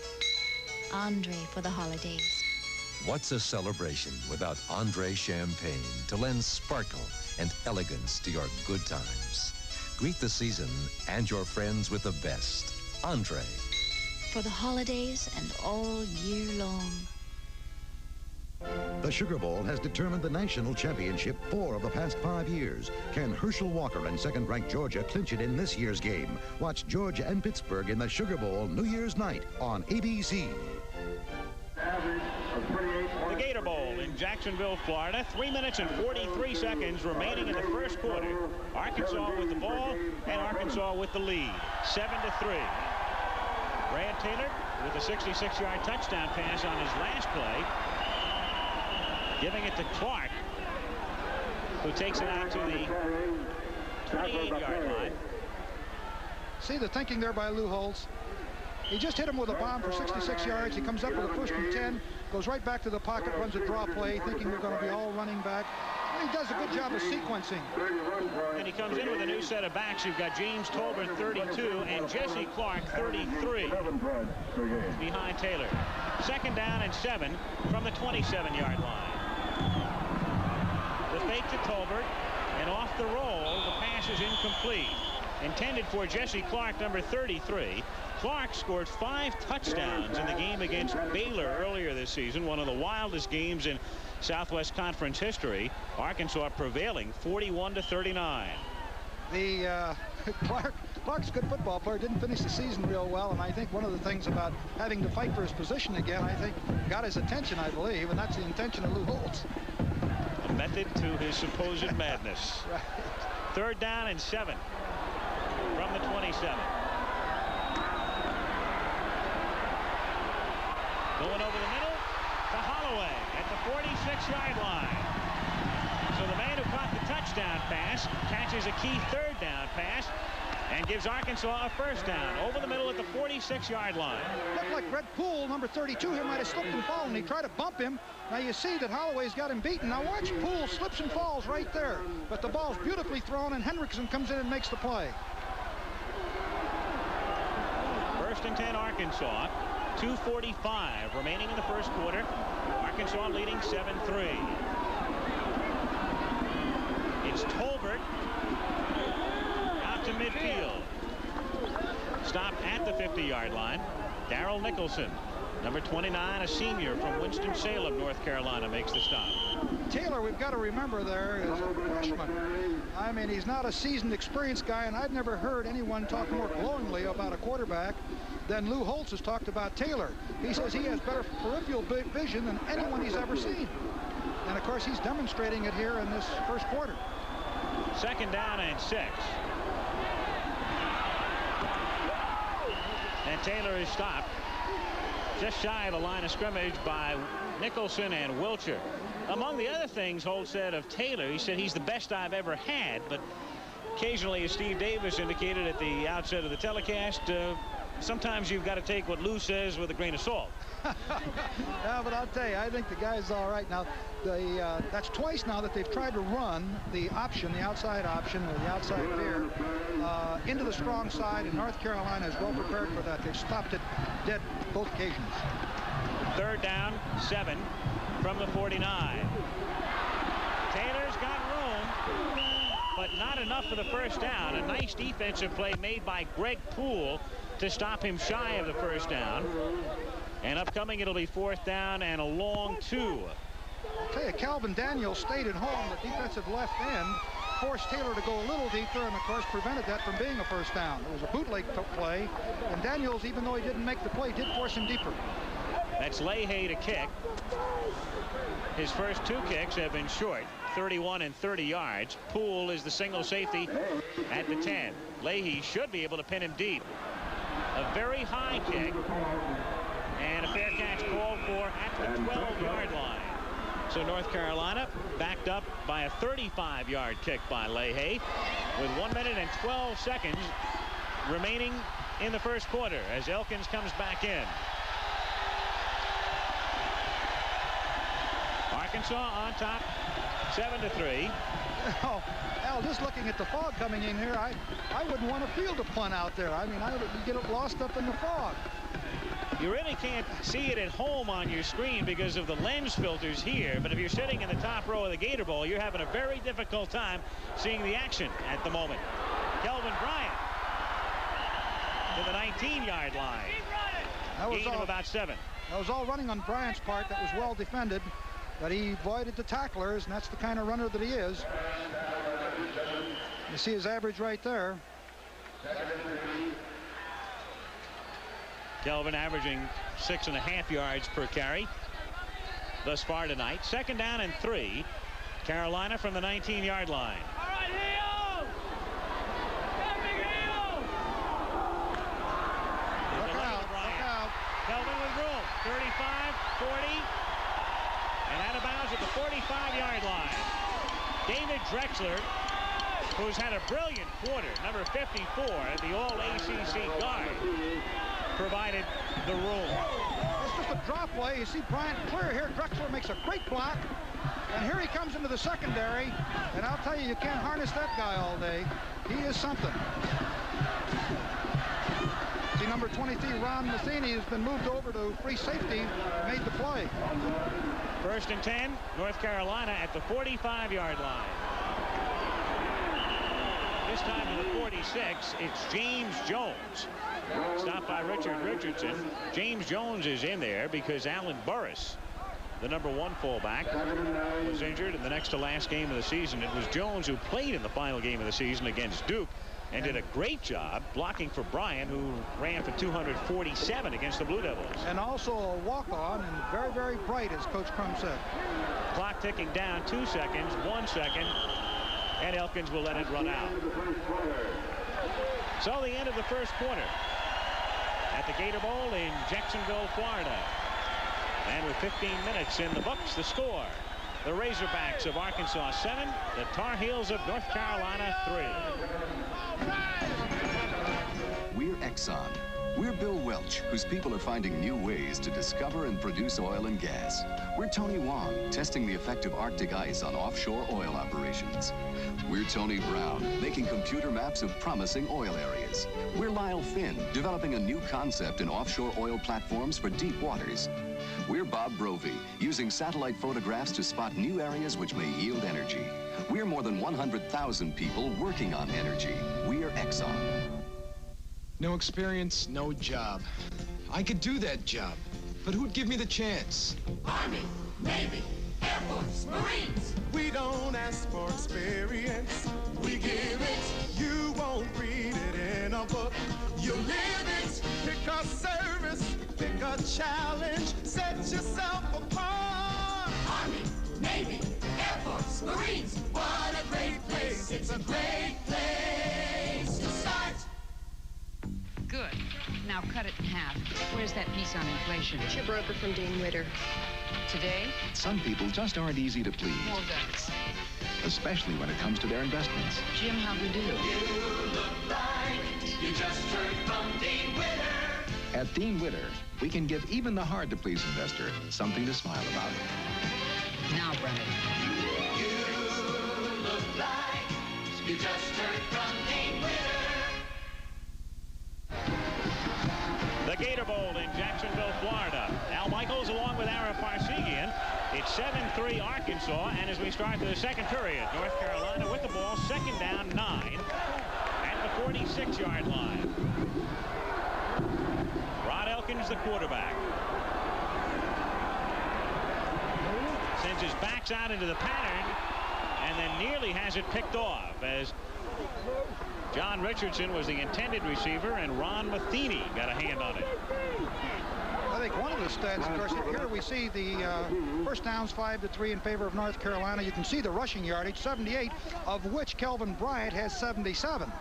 Andre for the holidays. What's a celebration without Andre champagne to lend sparkle and elegance to your good times? Greet the season and your friends with the best. Andre. For the holidays and all year long. The Sugar Bowl has determined the national championship 4 of the past 5 years. Can Herschel Walker and second-ranked Georgia clinch it in this year's game? Watch Georgia and Pittsburgh in the Sugar Bowl New Year's night on ABC. The Gator Bowl in Jacksonville, Florida. 3 minutes and 43 seconds remaining in the first quarter. Arkansas with the ball and Arkansas with the lead. 7-3. Brad Taylor with a 66-yard touchdown pass on his last play. Giving it to Clark, who takes it out to the 28-yard line. See the thinking there by Lou Holtz. He just hit him with a bomb for 66 yards. He comes up with a 1st and 10, goes right back to the pocket, runs a draw play, thinking they're going to be all running back. And he does a good job of sequencing. And he comes in with a new set of backs. You've got James Tolbert, 32, and Jesse Clark, 33, behind Taylor. 2nd down and 7 from the 27-yard line. The fake to Tolbert, and off the roll, the pass is incomplete. Intended for Jesse Clark, number 33. Clark scored 5 touchdowns in the game against Baylor earlier this season, one of the wildest games in Southwest Conference history. Arkansas prevailing 41-39. Clark's a good football player, didn't finish the season real well, and I think one of the things about having to fight for his position again, I think, got his attention, I believe, and that's the intention of Lou Holtz. A method to his supposed madness. Right. 3rd down and 7 from the 27. Going over the middle to Holloway at the 46-yard line. So the man who caught the touchdown pass catches a key 3rd down pass and gives Arkansas a 1st down over the middle at the 46-yard line. Looked like Red Poole, number 32, here might have slipped and fallen. He tried to bump him. Now you see that Holloway's got him beaten. Now watch Poole slips and falls right there. But the ball's beautifully thrown, and Hendrickson comes in and makes the play. 1st and 10 Arkansas. 2:45 remaining in the first quarter. Arkansas leading 7-3. It's Tolbert out to midfield. Stopped at the 50-yard line. Darrell Nicholson, number 29, a senior from Winston-Salem, North Carolina, makes the stop. Taylor, we've got to remember there, is a freshman. I mean, he's not a seasoned, experienced guy, and I've never heard anyone talk more glowingly about a quarterback than Lou Holtz has talked about Taylor. He says he has better peripheral vision than anyone he's ever seen. And, of course, he's demonstrating it here in this first quarter. 2nd down and 6. And Taylor is stopped just shy of the line of scrimmage by Nicholson and Wilcher. Among the other things Holt said of Taylor, he said he's the best I've ever had, but occasionally, as Steve Davis indicated at the outset of the telecast, sometimes you've got to take what Lou says with a grain of salt. Yeah, but I'll tell you, I think the guy's all right. Now, that's twice now that they've tried to run the option, the outside option, or the outside veer, into the strong side, and North Carolina is well prepared for that. They've stopped it dead both occasions. 3rd down, 7 from the 49. Taylor's got room, but not enough for the first down. A nice defensive play made by Greg Poole to stop him shy of the first down. And upcoming, it'll be 4th down and a long 2. I'll tell you, Calvin Daniels stayed at home. The defensive left end forced Taylor to go a little deeper and, of course, prevented that from being a first down. It was a bootleg play, and Daniels, even though he didn't make the play, did force him deeper. That's Leahy to kick. His first 2 kicks have been short, 31 and 30 yards. Poole is the single safety at the 10. Leahy should be able to pin him deep. A very high kick, and a fair catch called for at the 12-yard line. So North Carolina backed up by a 35-yard kick by Leahy with 1 minute and 12 seconds remaining in the first quarter as Elkins comes back in. Arkansas on top, 7-3. Oh, Al, just looking at the fog coming in here, I wouldn't want to field a punt out there. I mean, I would get lost up in the fog. You really can't see it at home on your screen because of the lens filters here, but if you're sitting in the top row of the Gator Bowl, you're having a very difficult time seeing the action at the moment. Kelvin Bryant to the 19-yard line. Gain of about 7. That was all running on Bryant's part. That was well defended, but he avoided the tacklers, and that's the kind of runner that he is. You see his average right there. Kelvin averaging 6.5 yards per carry thus far tonight. 2nd down and 3. Carolina from the 19-yard line. All right, heel! Look out. Kelvin with room. 35, 40, and out of bounds at the 45-yard line. David Drexler, who's had a brilliant quarter, number 54, the All-ACC guard, provided the room. It's just a drop play. You see Bryant clear here. Drexler makes a great block, and here he comes into the secondary, and I'll tell you, you can't harness that guy all day. He is something. See, number 23, Ron Matheny, has been moved over to free safety, made the play. 1st and 10, North Carolina at the 45-yard line. This time to the 46, it's James Jones. Stopped by Richard Richardson. James Jones is in there because Alan Burris, the number 1 fullback, was injured in the next to last game of the season. It was Jones who played in the final game of the season against Duke and did a great job blocking for Bryant, who ran for 247 against the Blue Devils. And also a walk-on, and very, very bright, as Coach Crum said. Clock ticking down, 2 seconds, 1 second, and Elkins will let it run out. So the end of the first quarter at the Gator Bowl in Jacksonville, Florida. And with 15 minutes in the books, the score: the Razorbacks of Arkansas 7, the Tar Heels of North Carolina 3. We're Exxon. We're Bill Welch, whose people are finding new ways to discover and produce oil and gas. We're Tony Wong, testing the effect of Arctic ice on offshore oil operations. We're Tony Brown, making computer maps of promising oil areas. We're Lyle Finn, developing a new concept in offshore oil platforms for deep waters. We're Bob Brovey, using satellite photographs to spot new areas which may yield energy. We're more than 100,000 people working on energy. We're Exxon. No experience, no job. I could do that job, but who'd give me the chance? Army, Navy, Air Force, Marines. We don't ask for experience. We give it. You won't read it in a book. You live it. Pick a service, pick a challenge, set yourself apart. Army, Navy, Air Force, Marines. What a great place. It's a great place to start. Good. Now cut it advice on inflation. It's your broker from Dean Witter. Today? Some people just aren't easy to please, More guns. especially when it comes to their investments. Jim, how'd we do? You look like you just heard from Dean Witter. At Dean Witter, we can give even the hard-to-please investor something to smile about. Now, Brennan. You look like you just heard from Dean Witter. The Gator Bowl in Jacksonville, Florida. Al Michaels along with Ara Parsegian. It's 7-3 Arkansas, and as we start the second period, North Carolina with the ball, second down 9 at the 46-yard line. Rod Elkins, the quarterback. Sends his backs out into the pattern, and then nearly has it picked off as John Richardson was the intended receiver, and Ron Matheny got a hand on it. I think one of the stats, of course, here we see the first downs 5-3 in favor of North Carolina. You can see the rushing yardage, 78, of which Kelvin Bryant has 77.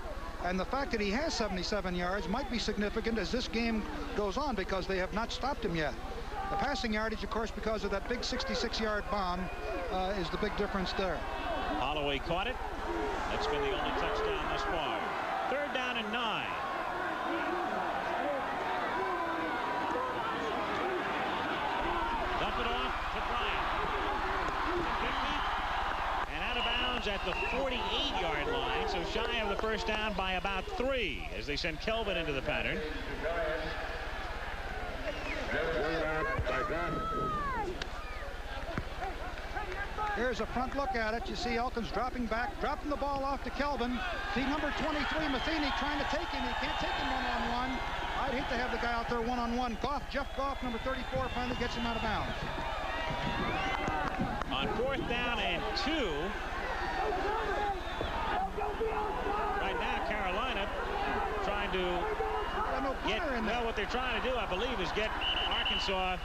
And the fact that he has 77 yards might be significant as this game goes on because they have not stopped him yet. The passing yardage, of course, because of that big 66-yard bomb, is the big difference there. Holloway caught it. That's been the only touchdown thus far. Third down and 9. Dump it off to Bryant. 50, and out of bounds at the 48-yard line, so shy of the first down by about 3 as they send Kelvin into the pattern. Here's a front look at it. You see Elkins dropping back, dropping the ball off to Kelvin. See number 23, Matheny, trying to take him. He can't take him one-on-one. I'd hate to have the guy out there one-on-one. Jeff Goff, number 34, finally gets him out of bounds. On fourth down and 2. Right now, Carolina trying to get, well, what they're trying to do, I believe, is get Arkansas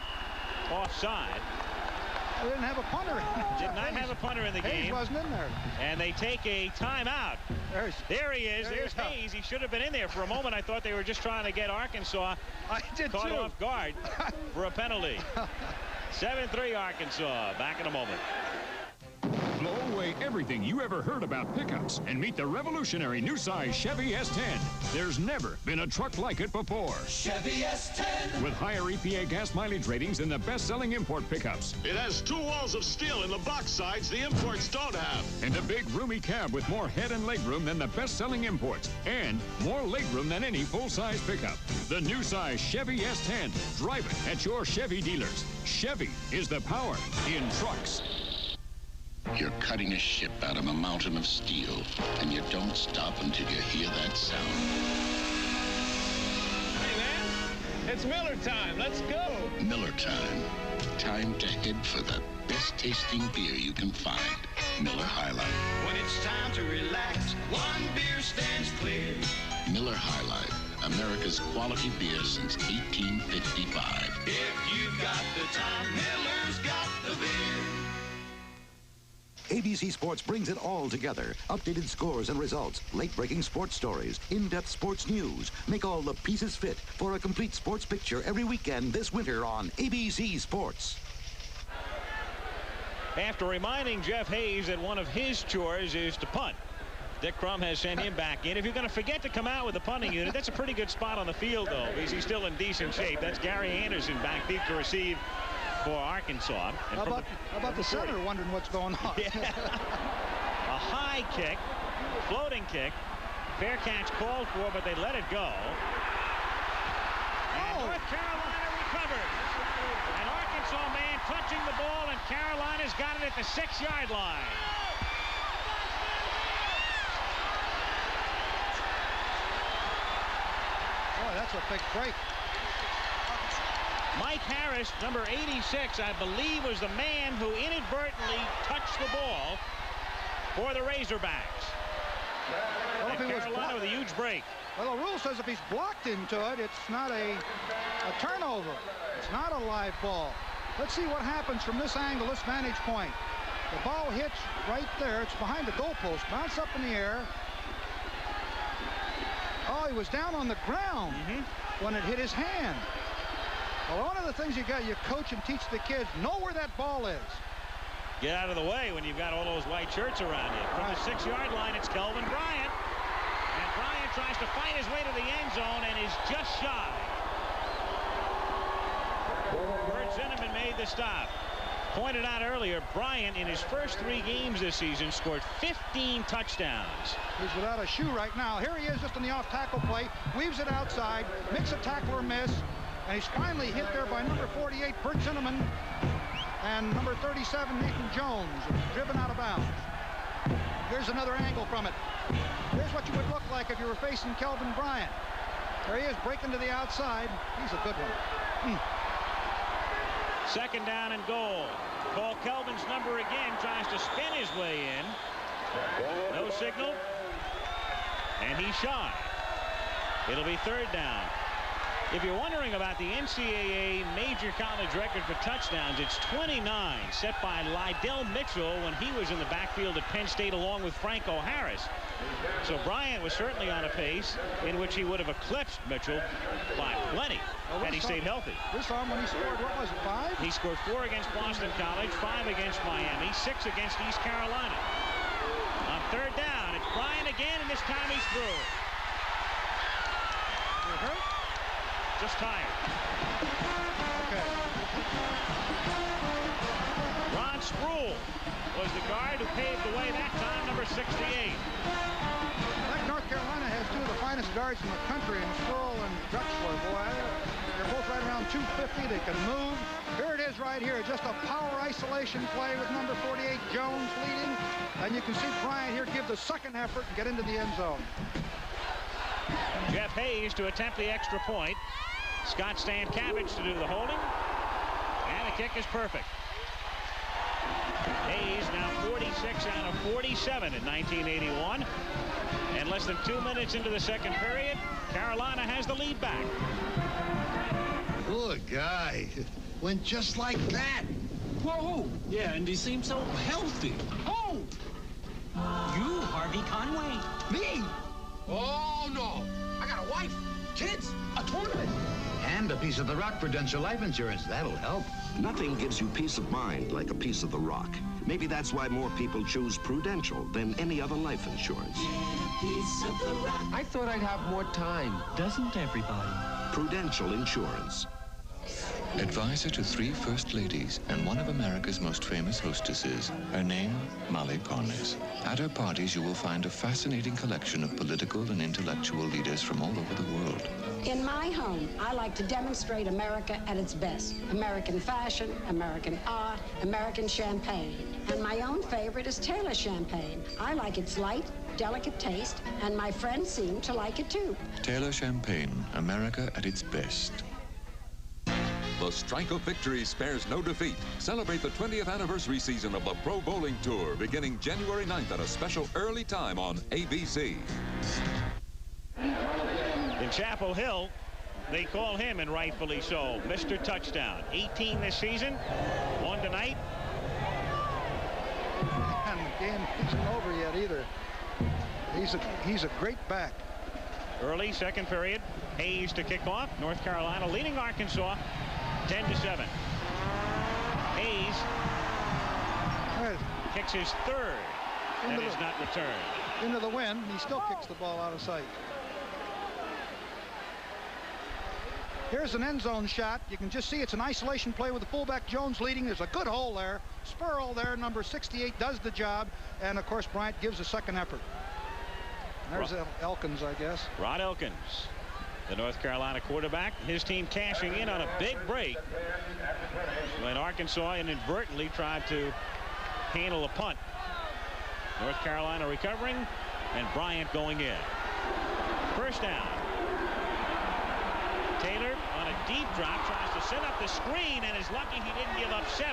offside. They didn't have a punter in there. Did not have a punter in the game. Hayes wasn't in there. And they take a timeout. There he is. There's Hayes. He should have been in there. For a moment, I thought they were just trying to get Arkansas caught off guard for a penalty. 7-3 Arkansas. Back in a moment. Blow away everything you ever heard about pickups and meet the revolutionary new size Chevy S10. There's never been a truck like it before. Chevy S10. With higher EPA gas mileage ratings than the best-selling import pickups. It has 2 walls of steel in the box sides the imports don't have. And a big roomy cab with more head and leg room than the best-selling imports. And more leg room than any full-size pickup. The new size Chevy S10. Drive it at your Chevy dealers. Chevy is the power in trucks. You're cutting a ship out of a mountain of steel, and you don't stop until you hear that sound. Hey, man, it's Miller time. Let's go. Miller time. Time to head for the best-tasting beer you can find. Miller High Life. When it's time to relax, one beer stands clear. Miller High Life, America's quality beer since 1855. If you've got the time, Miller's got the beer. ABC Sports brings it all together. Updated scores and results, late-breaking sports stories, in-depth sports news. Make all the pieces fit for a complete sports picture every weekend this winter on ABC Sports. After reminding Jeff Hayes that one of his chores is to punt, Dick Crum has sent him back in. If you're going to forget to come out with the punting unit, that's a pretty good spot on the field, though, because he's still in decent shape. That's Gary Anderson back deep to receive for Arkansas. And How about the center wondering what's going on? Yeah. A high kick, floating kick. Fair catch called for, but they let it go. And North Carolina recovers. An Arkansas man touching the ball, and Carolina's got it at the 6-yard line. Boy, that's a big break. Mike Harris, number 86, I believe, was the man who inadvertently touched the ball for the Razorbacks. Well, and Carolina with a huge break. Well, the rule says if he's blocked into it, it's not a turnover. It's not a live ball. Let's see what happens from this angle, this vantage point. The ball hits right there. It's behind the goalpost. Bounce up in the air. Oh, he was down on the ground when it hit his hand. Well, one of the things you coach and teach the kids, know where that ball is. Get out of the way when you've got all those white shirts around you. From the 6-yard line, it's Kelvin Bryant. And Bryant tries to fight his way to the end zone and is just shy. Bert Zinnemann made the stop. Pointed out earlier, Bryant in his first 3 games this season scored 15 touchdowns. He's without a shoe right now. Here he is just on the off-tackle play. Weaves it outside, makes a tackle or miss. And he's finally hit there by number 48, Bert Zinnemann, and number 37, Nathan Jones, driven out of bounds. Here's another angle from it. Here's what you would look like if you were facing Kelvin Bryant. There he is, breaking to the outside. He's a good one. Second down and goal. Paul Kelvin's number again, tries to spin his way in. No signal. And he's shy. It'll be third down. If you're wondering about the NCAA major college record for touchdowns, it's 29, set by Lydell Mitchell when he was in the backfield at Penn State along with Franco Harris. So Bryant was certainly on a pace in which he would have eclipsed Mitchell by plenty had he stayed healthy. We saw him when he scored, what was it, 5? He scored 4 against Boston College, 5 against Miami, 6 against East Carolina. On third down, it's Bryant again, and this time he's through. You hurt? Just tired. Okay. Ron Sproul was the guard who paved the way that time, number 68. Like North Carolina has 2 of the finest guards in the country, and Sproul and Drexler, boy, they're both right around 250. They can move. Here it is right here, just a power isolation play with number 48, Jones, leading. And you can see Bryant here give the second effort and get into the end zone. Jeff Hayes to attempt the extra point. Scott Stankiewicz to do the holding. And the kick is perfect. Hayes now 46 out of 47 in 1981. And less than 2 minutes into the second period, Carolina has the lead back. Good guy. Went just like that. Whoa! Yeah, and he seemed so healthy. Oh! You, Harvey Conway. Me? Oh, no. I got a wife, kids, a tournament. And a piece of the Rock Prudential Life Insurance. That'll help. Nothing gives you peace of mind like a piece of the Rock. Maybe that's why more people choose Prudential than any other life insurance. Piece of the Rock. I thought I'd have more time. Doesn't everybody? Prudential Insurance. Advisor to 3 First Ladies and one of America's most famous hostesses. Her name, Molly Parnes. At her parties, you will find a fascinating collection of political and intellectual leaders from all over the world. In my home, I like to demonstrate America at its best. American fashion, American art, American champagne. And my own favorite is Taylor champagne. I like its light, delicate taste, and my friends seem to like it too. Taylor Champagne, America at its best. The strike of victory spares no defeat. Celebrate the 20th anniversary season of the Pro Bowling Tour beginning January 9th at a special early time on ABC. In Chapel Hill, they call him, and rightfully so, Mr. Touchdown. 18 this season, 1 tonight. And the game isn't over yet either. He's a great back. Early second period, Hayes to kick off. North Carolina leading Arkansas 10-7. Hayes kicks his third. That is not returned. Into the wind. He still kicks the ball out of sight. Here's an end zone shot. You can just see it's an isolation play with the fullback Jones leading. There's a good hole there. Spur hole there. Number 68 does the job. And, of course, Bryant gives a second effort. There's Elkins, I guess. Rod Elkins, the North Carolina quarterback. His team cashing in on a big break when Arkansas inadvertently tried to handle a punt. North Carolina recovering, and Bryant going in. First down. Taylor on a deep drop tries to set up the screen and is lucky he didn't give up 7.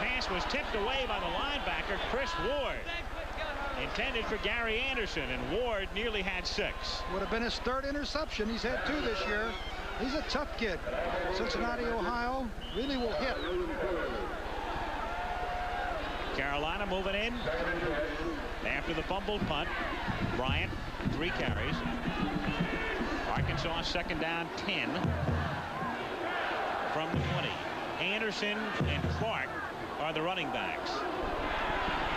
Pass was tipped away by the linebacker, Chris Ward. Intended for Gary Anderson, and Ward nearly had 6. Would have been his 3rd interception. He's had 2 this year. He's a tough kid. Cincinnati, Ohio, really will hit. Carolina moving in after the fumbled punt. Bryant, 3 carries. Arkansas second down 10. from the 20. Anderson and Clark are the running backs.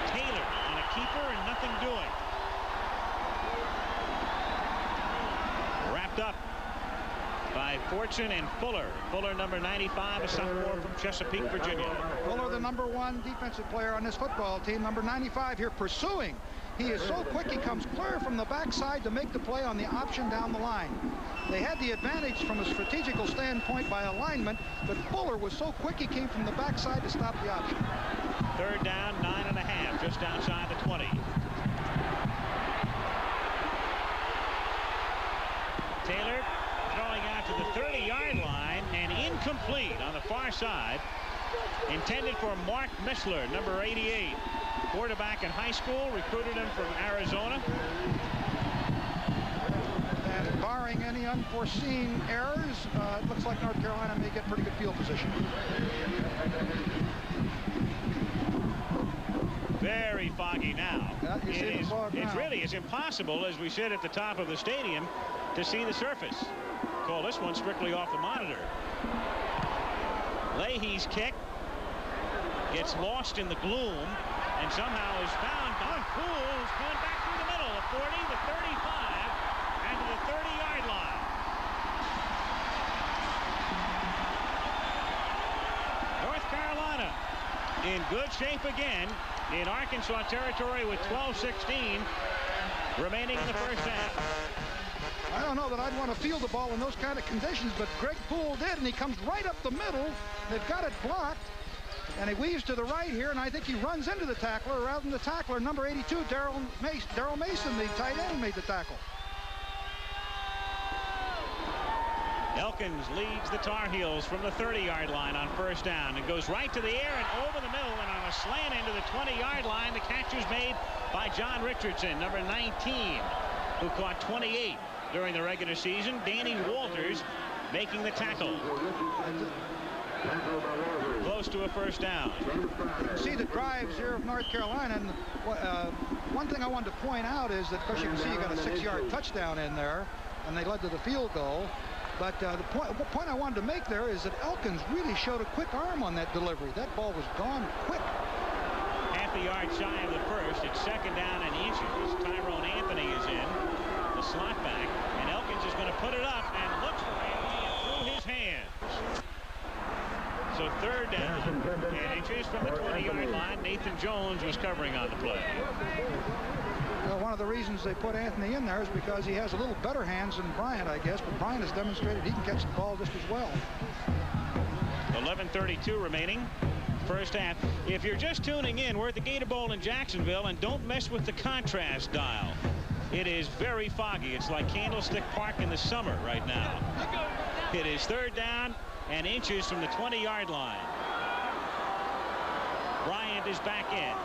Taylor on a keeper and nothing doing. Wrapped up by Fortune and Fuller. Fuller, number 95, a sophomore from Chesapeake, Virginia. Fuller, the #1 defensive player on this football team. Number 95 here pursuing. He is so quick, he comes clear from the backside to make the play on the option down the line. They had the advantage from a strategical standpoint by alignment, but Fuller was so quick, he came from the backside to stop the option. Third down, 9.5, just outside the 20. Taylor throwing out to the 30-yard line and incomplete on the far side. Intended for Mark Missler, number 88. Quarterback in high school, recruited him from Arizona. And barring any unforeseen errors, it looks like North Carolina may get pretty good field position. Very foggy now. It really is impossible, as we said at the top of the stadium, to see the surface. Call this one strictly off the monitor. Leahy's kick gets lost in the gloom and somehow is found by Poole, who's coming back through the middle, the 40, the 35, and to the 30-yard line. North Carolina in good shape again in Arkansas territory with 12:16 remaining in the first half. I don't know that I'd want to field the ball in those kind of conditions, but Greg Poole did, and he comes right up the middle. They've got it blocked, and he weaves to the right here, and I think he runs into the tackler rather than the tackler. Number 82, Darrell Mason, the tight end, made the tackle. Elkins leads the Tar Heels from the 30-yard line on first down and goes right to the air and over the middle and on a slant into the 20-yard line. The catch is made by John Richardson, number 19, who caught 28 during the regular season. Danny Walters making the tackle. Close to a first down. See the drives here of North Carolina, and one thing I wanted to point out is that, of course, you can see you got a 6-yard touchdown in there, and they led to the field goal. But the point I wanted to make there is that Elkins really showed a quick arm on that delivery. That ball was gone quick. Half a yard shy of the first. It's second down and inches. Tyrone Anthony is in, the slot back, and Elkins is going to put it up and looks for Anthony through his hands. So third down and inches from the 20-yard line. Nathan Jones was covering on the play. Well, one of the reasons they put Anthony in there is because he has a little better hands than Bryant, I guess, but Bryant has demonstrated he can catch the ball just as well. 11:32 remaining. First half. If you're just tuning in, we're at the Gator Bowl in Jacksonville, and don't mess with the contrast dial. It is very foggy. It's like Candlestick Park in the summer right now. It is third down and inches from the 20-yard line. Bryant is back in.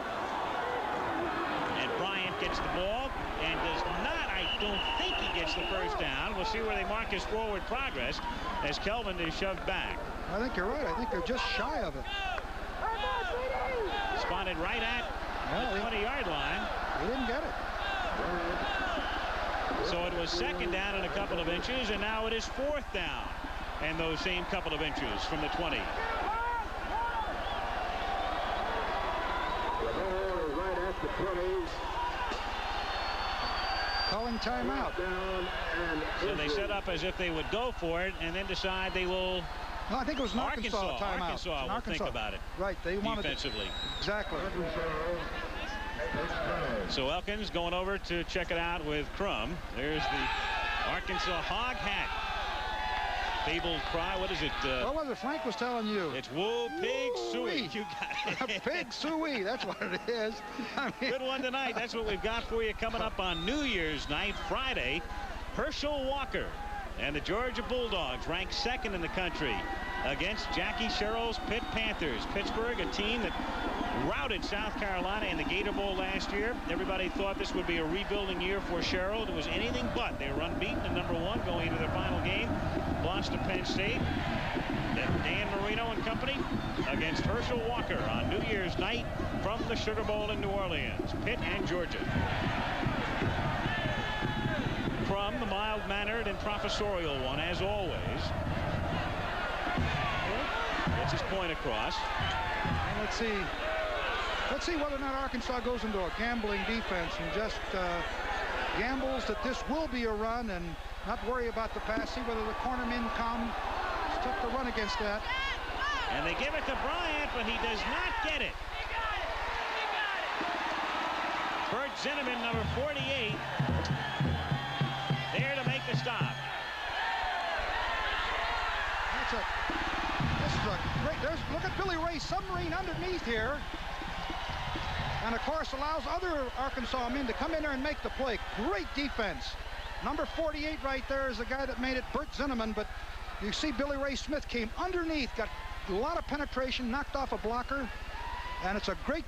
And Bryant gets the ball and does not, I don't think he gets the first down. We'll see where they mark his forward progress as Kelvin is shoved back. I think you're right. I think they're just shy of it. Spotted right at the 20-yard line. He didn't get it. So it was second down and a couple of inches, and now it is fourth down and those same couple of inches from the 20. Right at the 20s. Calling timeout. So they set up as if they would go for it and then decide they will. No, I think it was an Arkansas timeout. Arkansas will think about it. Right, they wanted defensively. Exactly. So Elkins going over to check it out with Crum. There's the Arkansas hog hat. Fabled cry. What is it? What was it Frank was telling you? It's whoa pig suey. You got it. Pig suey. That's what it is. I mean, good one tonight. That's what we've got for you coming up on New Year's night, Friday. Herschel Walker and the Georgia Bulldogs ranked second in the country against Jackie Sherrill's Pitt Panthers. Pittsburgh, a team that routed South Carolina in the Gator Bowl last year. Everybody thought this would be a rebuilding year for Sherrill. It was anything but. They were unbeaten at #1 going into their final game. Lost to Penn State. Then Dan Marino and company against Herschel Walker on New Year's night from the Sugar Bowl in New Orleans. Pitt and Georgia. Crum, the mild-mannered and professorial one, as always. Gets his point across. And let's see whether or not Arkansas goes into a gambling defense and just gambles that this will be a run and not worry about the pass. See whether the cornermen come. It's tough to run against that. And they give it to Bryant, but he does not get it. Bert Zinnemann, number 48, there to make the stop. This is a great. Look at Billy Ray's submarine underneath here. And of course allows other Arkansas men to come in there and make the play. Great defense. Number 48 right there is the guy that made it, Bert Zinnemann. But you see Billy Ray Smith came underneath, got a lot of penetration, knocked off a blocker. And it's a great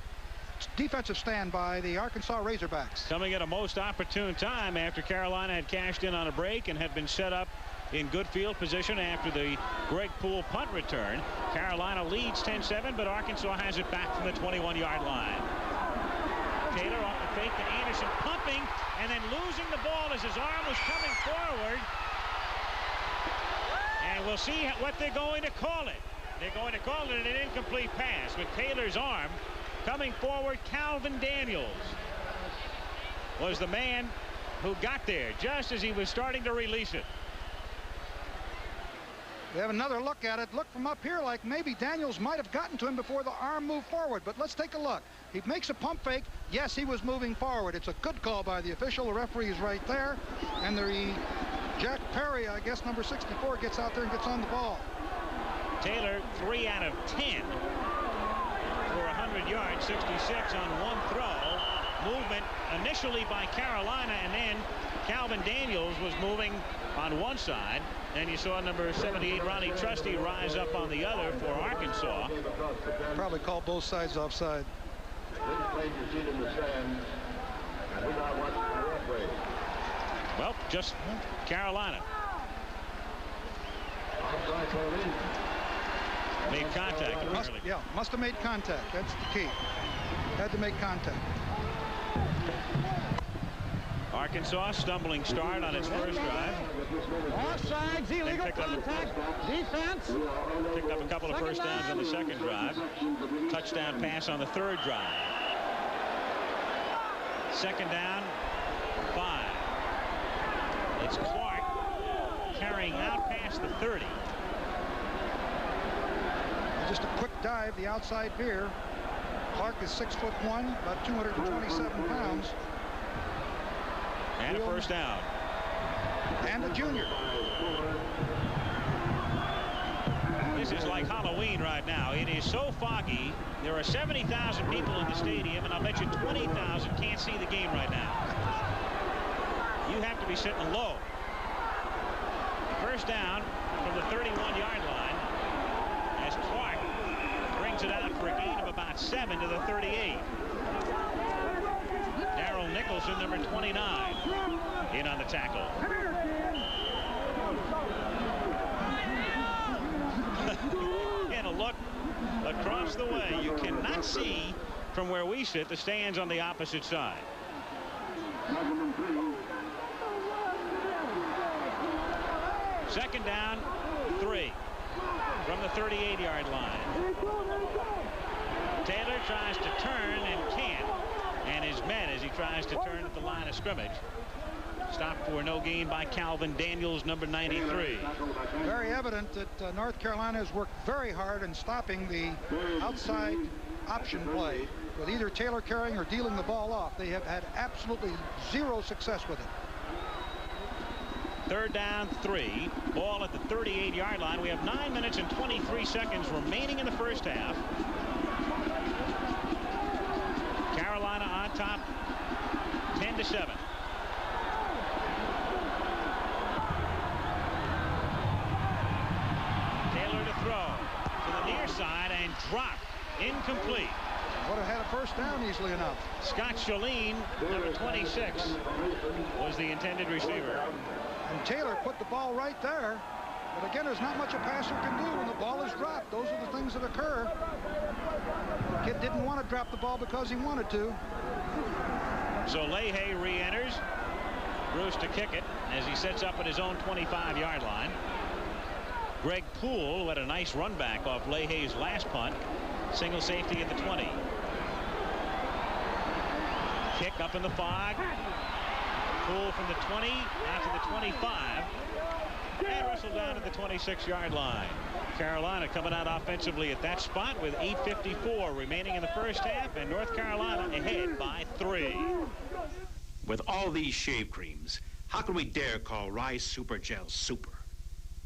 defensive stand by the Arkansas Razorbacks. Coming at a most opportune time after Carolina had cashed in on a break and had been set up in good field position after the Greg Poole punt return. Carolina leads 10-7, but Arkansas has it back from the 21-yard line. Taylor off the fake to Anderson, pumping and then losing the ball as his arm was coming forward. And we'll see what they're going to call it. They're going to call it an incomplete pass with Taylor's arm coming forward. Calvin Daniels was the man who got there just as he was starting to release it. We have another look at it. Look from up here like maybe Daniels might have gotten to him before the arm moved forward. But let's take a look. He makes a pump fake. Yes, he was moving forward. It's a good call by the official. The referee is right there. And Jack Perry, I guess number 64, gets out there and gets on the ball. Taylor 3 out of 10 for 100 yards, 66 on one throw. Movement initially by Carolina, and then Calvin Daniels was moving on one side, and you saw number 78 Ronnie Trusty rise up on the other for Arkansas. Probably called both sides offside. Well, just Carolina made contact. Must have made contact. That's the key. Had to make contact. Arkansas stumbling start on its first drive. Offsides, illegal contact, defense. Picked up a couple of first downs on the second drive. Touchdown pass on the third drive. Second down, 5. It's Clark carrying out past the 30. Just a quick dive, the outside veer. Clark is 6'1", about 227 pounds. And a first down. And a junior. This is like Halloween right now. It is so foggy. There are 70,000 people in the stadium, and I'll bet you 20,000 can't see the game right now. You have to be sitting low. First down from the 31-yard line as Clark brings it out for a gain of about 7 to the 38. Darrell Nicholson, number 29, in on the tackle. And a look across the way. You cannot see from where we sit the stands on the opposite side. Second down, 3 from the 38-yard line. Taylor tries to turn and can't, and is met as he tries to turn at the line of scrimmage. Stopped for no gain by Calvin Daniels, number 93. Very evident that North Carolina has worked very hard in stopping the outside option play with either Taylor carrying or dealing the ball off. They have had absolutely zero success with it. Third down, 3. Ball at the 38-yard line. We have 9 minutes and 23 seconds remaining in the first half. Carolina on top, 10-7. Taylor to throw to the near side and drop. Incomplete. Would have had a first down easily enough. Scott Shaleen, number 26, was the intended receiver. And Taylor put the ball right there. But again, there's not much a passer can do when the ball is dropped. Those are the things that occur. The kid didn't want to drop the ball because he wanted to. So Leahy re-enters. Bruce to kick it as he sets up at his own 25-yard line. Greg Poole, who had a nice run back off Leahy's last punt. Single safety at the 20. Kick up in the fog. Poole from the 20 out to the 25. And wrestled down to the 26-yard line. Carolina coming out offensively at that spot with 8:54 remaining in the first half, and North Carolina ahead by 3. With all these shave creams, how can we dare call Rise Super Gel Super?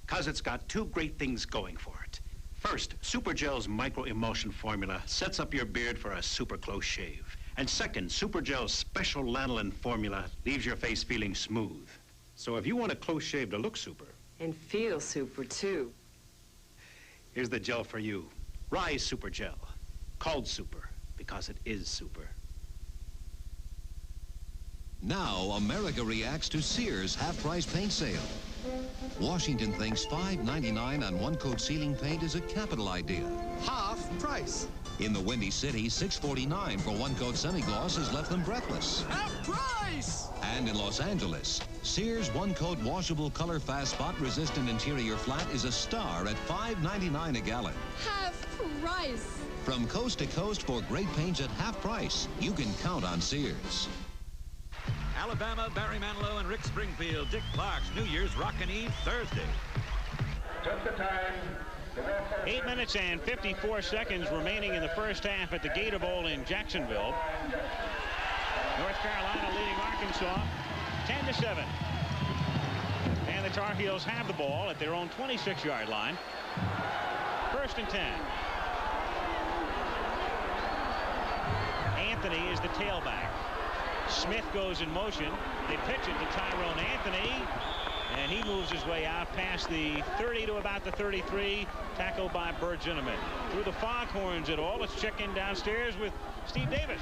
Because it's got two great things going for it. First, Super Gel's micro-emulsion formula sets up your beard for a super close shave. And second, Super Gel's special lanolin formula leaves your face feeling smooth. So if you want a close shave to look super... And feel super, too. Here's the gel for you. Rise Super Gel. Called super because it is super. Now, America reacts to Sears half-price paint sale. Washington thinks $5.99 on one-coat ceiling paint is a capital idea. Half price. In the Windy City, $6.49 for one-coat semi-gloss has left them breathless. Half price! And in Los Angeles, Sears one-coat washable color fast spot resistant interior flat is a star at $5.99 a gallon. Half price. From coast to coast for great paints at half price, you can count on Sears. Alabama, Barry Manilow, and Rick Springfield, Dick Clark's New Year's Rockin' Eve Thursday. Took the time. 8 minutes and 54 seconds remaining in the first half at the Gator Bowl in Jacksonville. North Carolina leading Arkansas 10-7. And the Tar Heels have the ball at their own 26-yard line. 1st and 10. Anthony is the tailback. Smith goes in motion. They pitch it to Tyrone Anthony, and he moves his way out past the 30 to about the 33, tackled by Bert Zinnemann. Through the foghorns at all, let's check in downstairs with Steve Davis.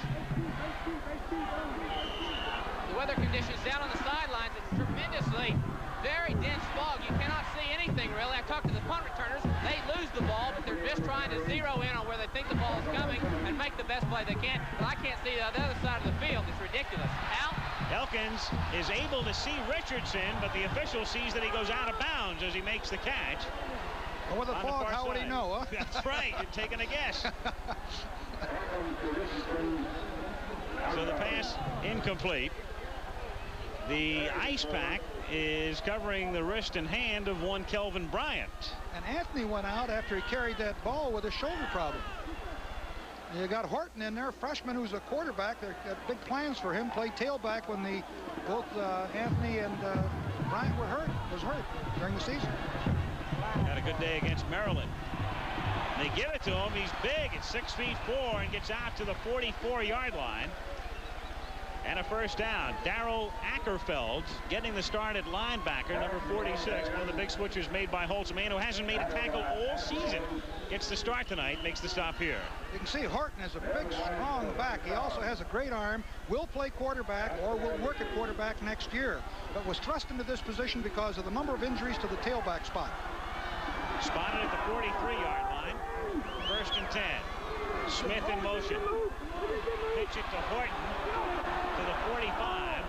The weather conditions down on the sidelines, it's tremendously very dense fog. You cannot see anything really. I talked to the punt returners. They lose the ball, but they're just trying to zero in on where they think the ball is coming and make the best play they can. But I can't see the other side of the field. It's ridiculous. Al? Elkins is able to see Richardson, but the official sees that he goes out of bounds as he makes the catch. Well, with the fog, how would he know, huh? That's right. You're taking a guess. So the pass incomplete. The ice pack is covering the wrist and hand of one Kelvin Bryant. And Anthony went out after he carried that ball with a shoulder problem. You got Horton in there, freshman who's a quarterback. They've got big plans for him. Played tailback when both Anthony and Bryant was hurt during the season. Had a good day against Maryland. They give it to him. He's big at 6'4" and gets out to the 44-yard line. And a first down. Darrell Ackerfeld getting the start at linebacker, number 46. One of the big switchers made by Holtz, a man who hasn't made a tackle all season. Gets the start tonight, makes the stop here. You can see Horton is a big, strong back. He also has a great arm, will play quarterback or will work at quarterback next year, but was thrust into this position because of the number of injuries to the tailback spot. Spotted at the 43-yard line. 1st and 10. Smith in motion. Pitch it to Horton to the 45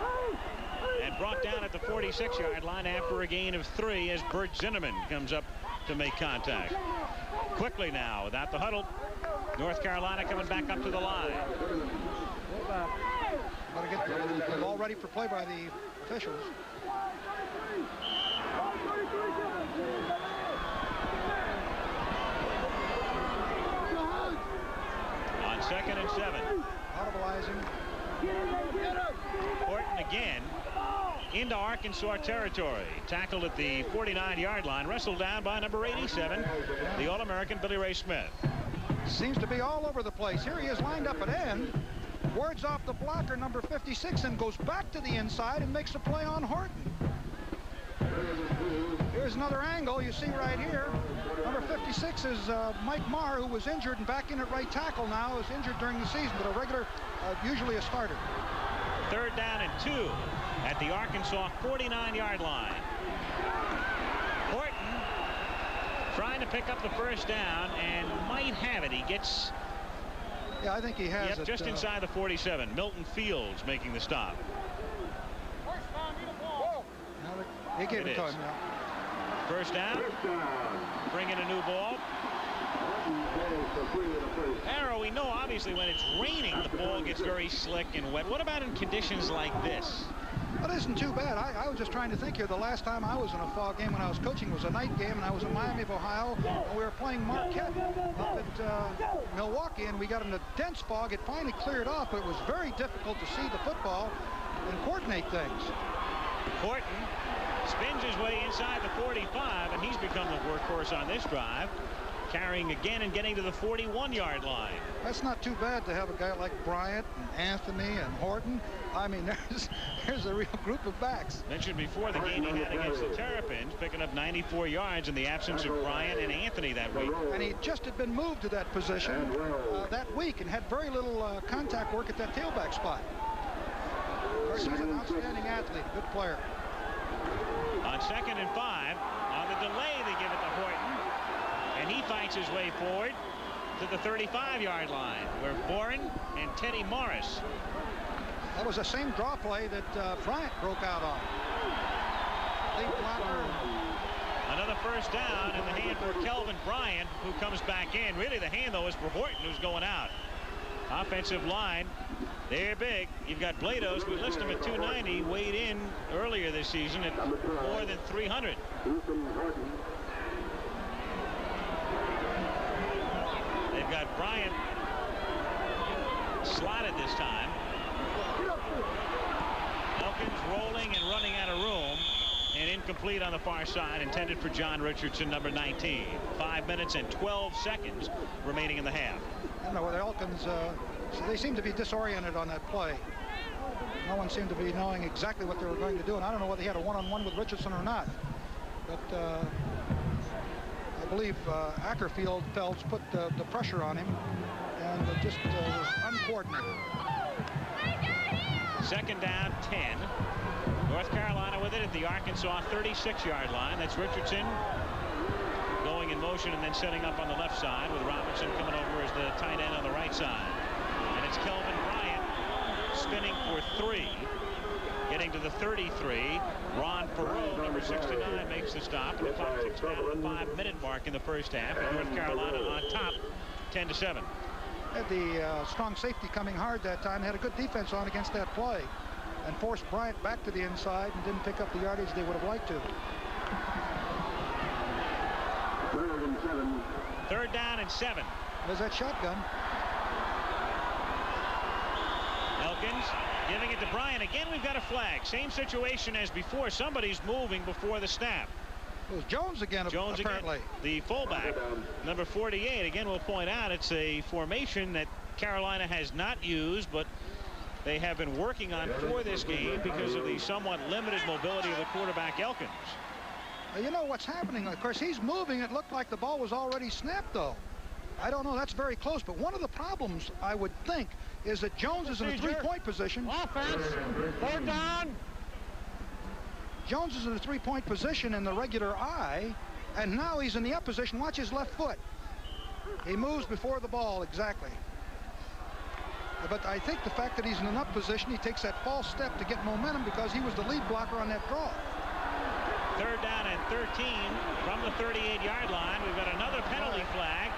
and brought down at the 46-yard line after a gain of 3 as Bert Zinnemann comes up to make contact. Quickly now, without the huddle, North Carolina coming back up to the line. Got to get the ball ready for play by the officials. On 2nd and 7. Audibilizing. Horton again into Arkansas territory. Tackled at the 49-yard line. Wrestled down by number 87, the All-American Billy Ray Smith. Seems to be all over the place. Here he is lined up at end. Wards off the blocker, number 56, and goes back to the inside and makes a play on Horton. Here's another angle you see right here. Number 56 is Mike Marr, who was injured and back in at right tackle now, is injured during the season, but a regular, usually a starter. 3rd down and 2 at the Arkansas 49-yard line. Horton trying to pick up the first down and might have it. He gets... Yeah, I think he has it. Just inside the 47. Milton Fields making the stop. He gave it to him now. First down. Bring in a new ball. Arrow, we know obviously when it's raining, the ball gets very slick and wet. What about in conditions like this? Well, it isn't too bad. I was just trying to think here. The last time I was in a fog game when I was coaching was a night game, and I was in Miami of Ohio, and we were playing Marquette up at Milwaukee, and we got in a dense fog. It finally cleared off, but it was very difficult to see the football and coordinate things. Horton spins his way inside the 45, and he's become the workhorse on this drive, carrying again and getting to the 41-yard line. That's not too bad to have a guy like Bryant and Anthony and Horton. I mean, there's a real group of backs. Mentioned before the game he had against the Terrapins, picking up 94 yards in the absence of Bryant and Anthony that week. And he just had been moved to that position that week and had very little contact work at that tailback spot. Of course, he's an outstanding athlete, good player. On 2nd and 5, on the delay they give it to Horton, and he fights his way forward to the 35-yard line, where Boren and Teddy Morris. That was the same draw play that Bryant broke out on. Lead blocker. Another first down in the hand for Kelvin Bryant, who comes back in. Really, the hand, though, is for Horton, who's going out. Offensive line, they're big. You've got Blados. We list him at 290, weighed in earlier this season at more than 300. They've got Bryant slotted this time. Elkins rolling and running out of room, and incomplete on the far side, intended for John Richardson, number 19. 5 minutes and 12 seconds remaining in the half. I don't know whether Elkins, they seem to be disoriented on that play. No one seemed to be knowing exactly what they were going to do, and I don't know whether he had a one-on-one with Richardson or not. But I believe Ackerfield put the pressure on him, and it just was uncoordinated. 2nd down, 10. North Carolina with it at the Arkansas 36-yard line. That's Richardson going in motion and then setting up on the left side, with Robinson coming over as the tight end on the right side. And it's Kelvin Bryant spinning for 3. Getting to the 33. Ron Perot, number 69, makes the stop. And the clock ticks down to the 5-minute mark in the first half. And North Carolina on top, 10-7. Had the strong safety coming hard that time. They had a good defense on against that play and forced Bryant back to the inside and didn't pick up the yardage they would have liked to. 3rd down and 7. There's that shotgun. Elkins giving it to Bryant. Again, we've got a flag. Same situation as before. Somebody's moving before the snap. It was Jones again, apparently. Again, the fullback, number 48. Again, we'll point out it's a formation that Carolina has not used, but they have been working on for this game because of the somewhat limited mobility of the quarterback, Elkins. You know what's happening? Of course, he's moving. It looked like the ball was already snapped, though. I don't know. That's very close. But one of the problems, I would think, is that Jones is in a three-point position. Offense. 3rd down. Jones is in a three-point position in the regular eye, and now he's in the up position. Watch his left foot. He moves before the ball, exactly. But I think the fact that he's in an up position, he takes that false step to get momentum because he was the lead blocker on that draw. 3rd down and 13 from the 38-yard line. We've got another penalty flag,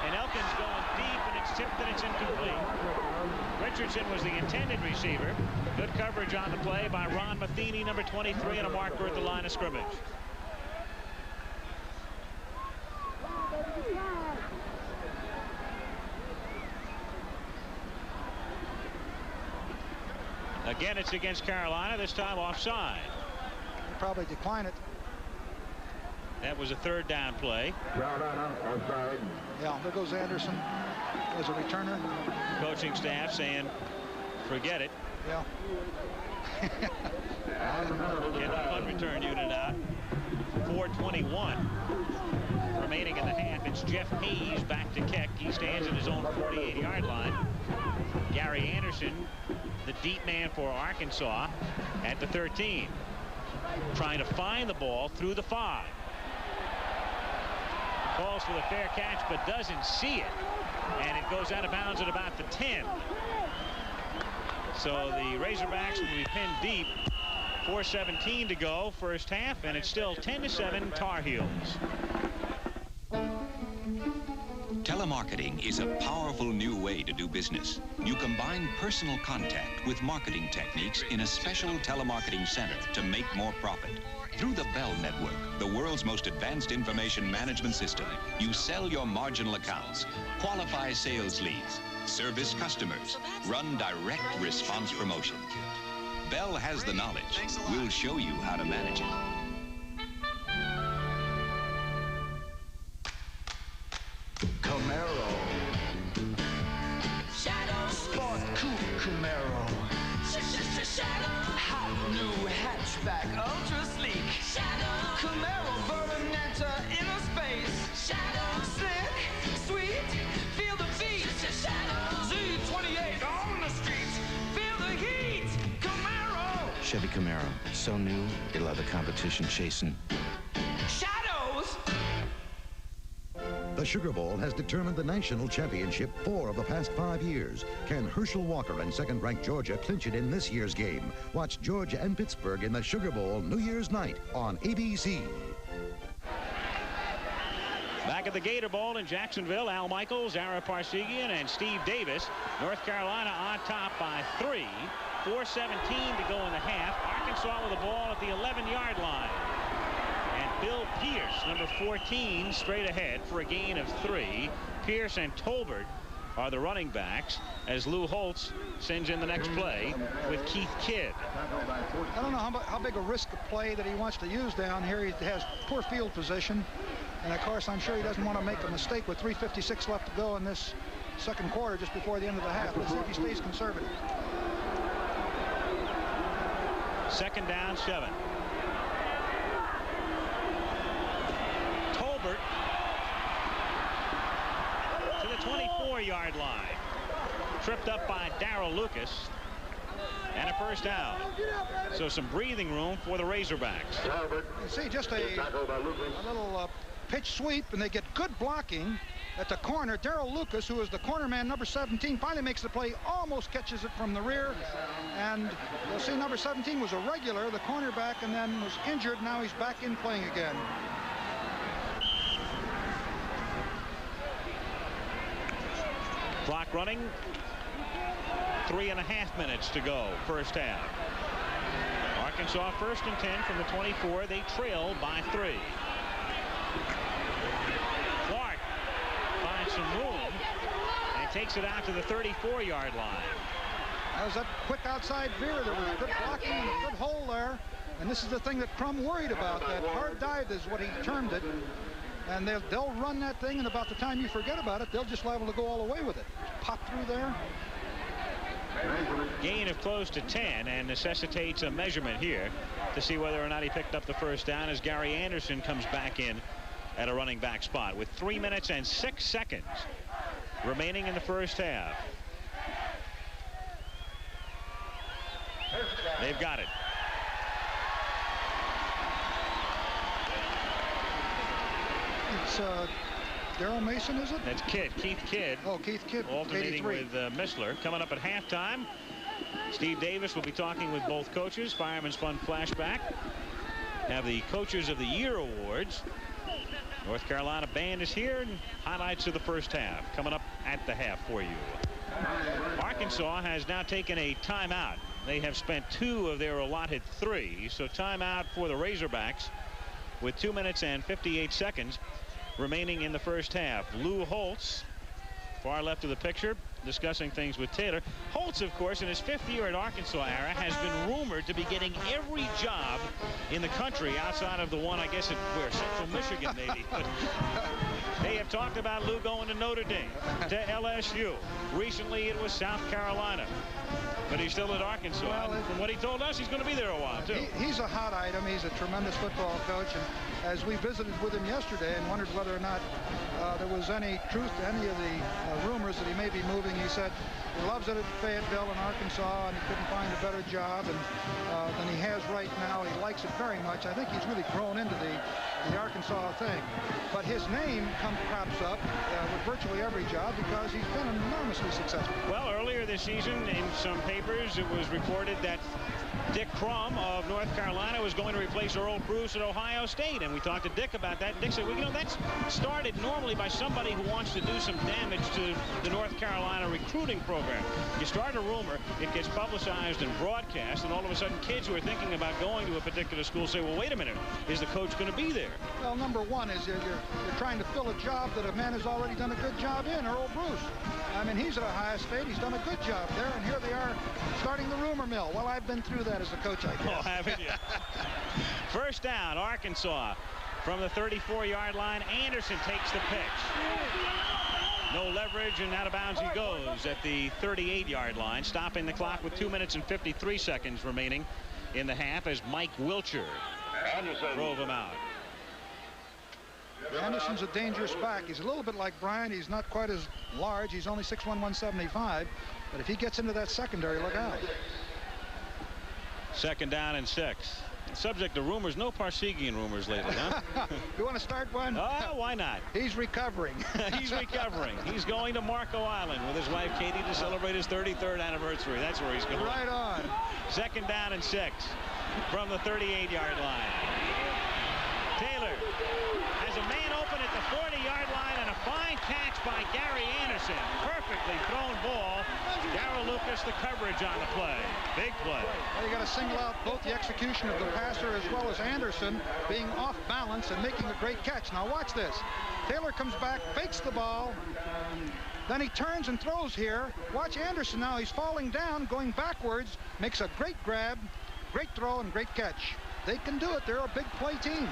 and Elkins going deep, and it's tipped and it's incomplete. Richardson was the intended receiver. Good coverage on the play by Ron Matheny, number 23, and a marker at the line of scrimmage. Again, it's against Carolina, this time offside. He'll probably decline it. That was a 3rd down play. Yeah, there goes Anderson as a returner. Coaching staff saying, forget it. Yeah. Get the punt return unit out. 4:21 remaining in the half. It's Jeff Hayes back to kick. He stands at his own 48-yard line. Gary Anderson, the deep man for Arkansas, at the 13. Trying to find the ball through the 5. Calls for the fair catch, but doesn't see it. And it goes out of bounds at about the 10. So the Razorbacks will be pinned deep 4:17 to go, first half, and it's still 10-7 Tar Heels. Telemarketing is a powerful new way to do business. You combine personal contact with marketing techniques in a special telemarketing center to make more profit. Through the Bell Network, the world's most advanced information management system, you sell your marginal accounts, qualify sales leads, service customers, run direct response promotion. Bell has the knowledge. We'll show you how to manage it. Camaro. Shadow. Sport coupe Camaro. Shadow. Hot new hatchback, ultra sleek. Shadow. Camaro Veronetta inner space. Shadow. Slick, sweet, feel the beat. Shadow. Z28 on the streets, feel the heat. Camaro. Chevy Camaro, so new, it'll have the competition chasing. Shadows. The Sugar Bowl has determined the national championship 4 of the past 5 years. Can Herschel Walker and second-ranked Georgia clinch it in this year's game? Watch Georgia and Pittsburgh in the Sugar Bowl New Year's night on ABC. Back at the Gator Bowl in Jacksonville, Al Michaels, Ara Parsegian, and Steve Davis. North Carolina on top by 3. 4:17 to go in the half. Arkansas with the ball at the 11-yard line. Bill Pierce, number 14, straight ahead for a gain of 3. Pierce and Tolbert are the running backs as Lou Holtz sends in the next play with Keith Kidd. I don't know how big a risk of play that he wants to use down here. He has poor field position. And, of course, I'm sure he doesn't want to make a mistake with 3:56 left to go in this second quarter just before the end of the half. Let's see if he stays conservative. Second down, 7. To the 24-yard line. Tripped up by Darrell Lucas. And a first down. So some breathing room for the Razorbacks. You see just a little pitch sweep, and they get good blocking at the corner. Darrell Lucas, who is the corner man, number 17, finally makes the play, almost catches it from the rear. And you'll see number 17 was a regular, the cornerback, and then was injured. Now he's back in playing again. Clock running. 3.5 minutes to go, first half. Arkansas 1st and 10 from the 24. They trail by 3. Clark finds some room and takes it out to the 34-yard line. That was that quick outside veer. There was good blocking and a good hole there. And this is the thing that Crum worried about. That hard dive is what he termed it. And they'll run that thing, and about the time you forget about it, they'll just liable to go all the way with it. Pop through there. Gain of close to 10, and necessitates a measurement here to see whether or not he picked up the first down as Gary Anderson comes back in at a running back spot with 3 minutes and 6 seconds remaining in the first half. They've got it. It's Daryl Mason, is it? That's Kidd, Keith Kidd. Oh, Keith Kidd. Alternating 83. with Missler. Coming up at halftime, Steve Davis will be talking with both coaches. Fireman's Fund flashback. Have the Coaches of the Year awards. North Carolina band is here, and highlights of the first half coming up at the half for you. Arkansas has now taken a timeout. They have spent 2 of their allotted 3, so timeout for the Razorbacks with 2 minutes and 58 seconds remaining in the first half. Lou Holtz, far left of the picture, discussing things with Taylor. Holtz, of course, in his 5th year at Arkansas, Ara, has been rumored to be getting every job in the country outside of the one, I guess, at where? Central Michigan, maybe. But they have talked about Lou going to Notre Dame, to LSU. Recently, it was South Carolina. But he's still at Arkansas. Well, from what he told us, he's going to be there a while, too. He's a hot item. He's a tremendous football coach. And as we visited with him yesterday and wondered whether or not there was any truth to any of the rumors that he may be moving, he said he loves it at Fayetteville in Arkansas, and he couldn't find a better job than he has right now. He likes it very much. I think he's really grown into the the Arkansas thing. But his name crops up with virtually every job because he's been enormously successful. Well, earlier this season, in some papers, it was reported that Dick Crum of North Carolina was going to replace Earl Bruce at Ohio State, and we talked to Dick about that. Dick said, well, you know, that's started normally by somebody who wants to do some damage to the North Carolina recruiting program. You start a rumor, it gets publicized and broadcast, and all of a sudden kids who are thinking about going to a particular school say, well, wait a minute, is the coach going to be there? Well, number one is you're trying to fill a job that a man has already done a good job in, Earl Bruce. I mean, he's at Ohio State. He's done a good job there, and here they are starting the rumor mill. Well, I've been through that as a coach, I guess. Oh, haven't you? First down, Arkansas from the 34-yard line. Anderson takes the pitch. No leverage, and out of bounds he goes at the 38-yard line, stopping the clock with 2 minutes and 53 seconds remaining in the half as Mike Wilcher drove him out. Anderson's a dangerous back. He's a little bit like Bryant. He's not quite as large. He's only 6'1", 175. But if he gets into that secondary, look out. Second down and 6. Subject to rumors. No Parsegian rumors lately, huh? You want to start one? Oh, why not? He's recovering. He's recovering. He's going to Marco Island with his wife Katie to celebrate his 33rd anniversary. That's where he's going. Right on. Second down and 6 from the 38-yard line. Taylor has a man open at the 40-yard line, and a fine catch by Gary Anderson. Perfectly thrown ball. Darrell Lucas the coverage on the play. Big play. Well, you got to single out both the execution of the passer as well as Anderson being off balance and making a great catch. Now watch this. Taylor comes back, fakes the ball, then he turns and throws here. Watch Anderson now. He's falling down, going backwards, makes a great grab, great throw, and great catch. They can do it. They're a big play team.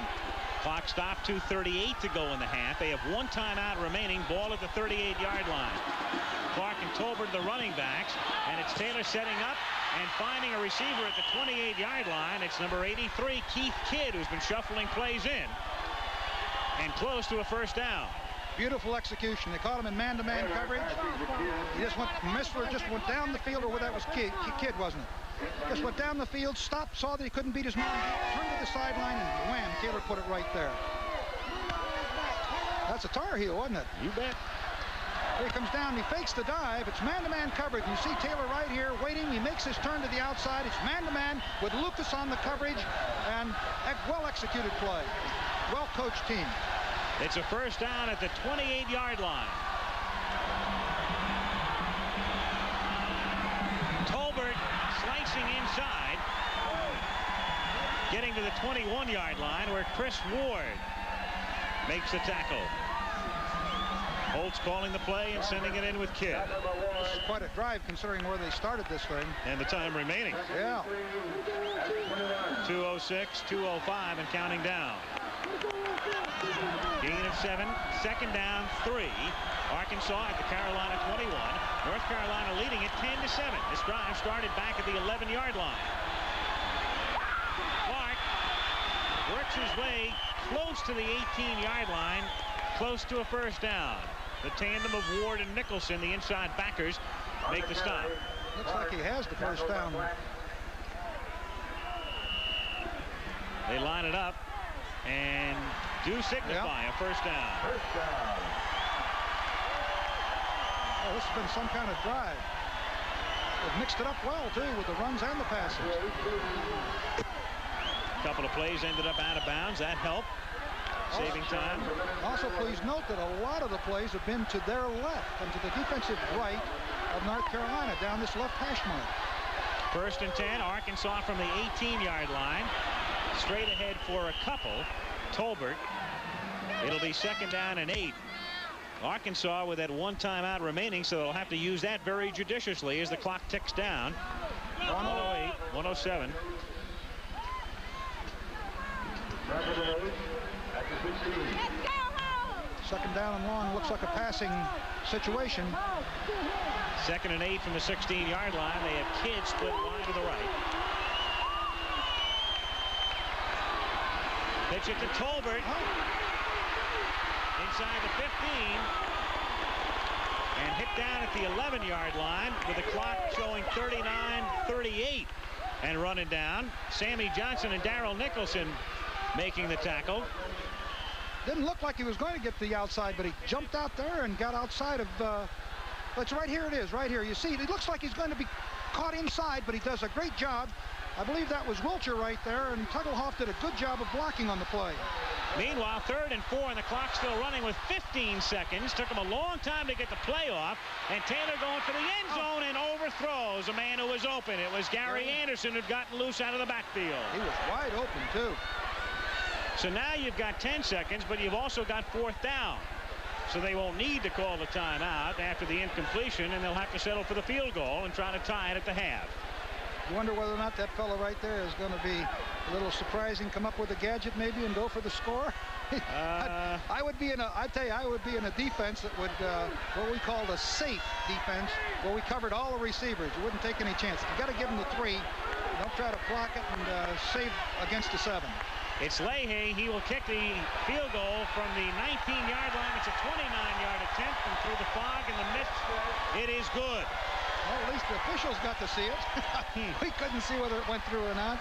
Clock stopped, 2:38 to go in the half. They have one timeout remaining. Ball at the 38-yard line. Clark and Tolbert the running backs, and it's Taylor setting up and finding a receiver at the 28-yard line. It's number 83, Keith Kidd, who's been shuffling plays in and close to a first down. Beautiful execution. They caught him in man-to-man coverage. He just went, Missler just went down the field, or where that was Kidd, wasn't it? Just went down the field, stopped, saw that he couldn't beat his man, turned to the sideline, and wham, Taylor put it right there. That's a Tar Heel, wasn't it? You bet. Here he comes down, he fakes the dive. It's man-to-man coverage. You see Taylor right here waiting. He makes his turn to the outside. It's man-to-man with Lucas on the coverage, and well-executed play. Well-coached team. It's a first down at the 28-yard line. Tolbert slicing inside, getting to the 21-yard line where Chris Ward makes the tackle. Holtz calling the play and sending it in with Kidd. This is quite a drive considering where they started this thing. And the time remaining. Yeah. 2:06, 2:05 and counting down. Gain of 7, second down, 3. Arkansas at the Carolina 21. North Carolina leading it 10-7. This drive started back at the 11-yard line. Clark works his way close to the 18-yard line, close to a first down. The tandem of Ward and Nicholson, the inside backers, make the stop. Looks like he has the first down. They line it up and do signify a first down. Oh, this has been some kind of drive. They've mixed it up well, too, with the runs and the passes. A couple of plays ended up out of bounds. That helped. Saving time. Also, please note that a lot of the plays have been to their left and to the defensive right of North Carolina, down this left hash mark. First and 10, Arkansas from the 18-yard line. Straight ahead for a couple. Tolbert. It'll be second down and 8. Arkansas with that one timeout remaining, so they'll have to use that very judiciously as the clock ticks down. 108, 107. Second down and long, looks like a passing situation. Second and 8 from the 16-yard line. They have Kidd split wide to the right. Pitch it to Tolbert. Inside the 15. And hit down at the 11-yard line with the clock showing 39-38. And running down, Sammy Johnson and Darrell Nicholson making the tackle. Didn't look like he was going to get to the outside, but he jumped out there and got outside of, it's right here it is, right here. You see, it looks like he's going to be caught inside, but he does a great job. I believe that was Wilcher right there, and Tugglehoff did a good job of blocking on the play. Meanwhile, 3rd and 4, and the clock still running with 15 seconds. Took him a long time to get the play off, and Taylor going for the end zone and overthrows a man who was open. It was Gary Anderson who'd gotten loose out of the backfield. He was wide open, too. So now you've got 10 seconds, but you've also got 4th down. So they won't need to call the timeout after the incompletion, and they'll have to settle for the field goal and try to tie it at the half. You wonder whether or not that fellow right there is going to be a little surprising, come up with a gadget maybe and go for the score. I would be in a, I tell you, I would be in a defense that would, what we called a safe defense, where we covered all the receivers. You wouldn't take any chance. You got to give them the 3. Don't try to block it and save against the 7. It's Leahy. He will kick the field goal from the 19-yard line. It's a 29-yard attempt, and through the fog and the mist, it is good. Well, at least the officials got to see it. We couldn't see whether it went through or not.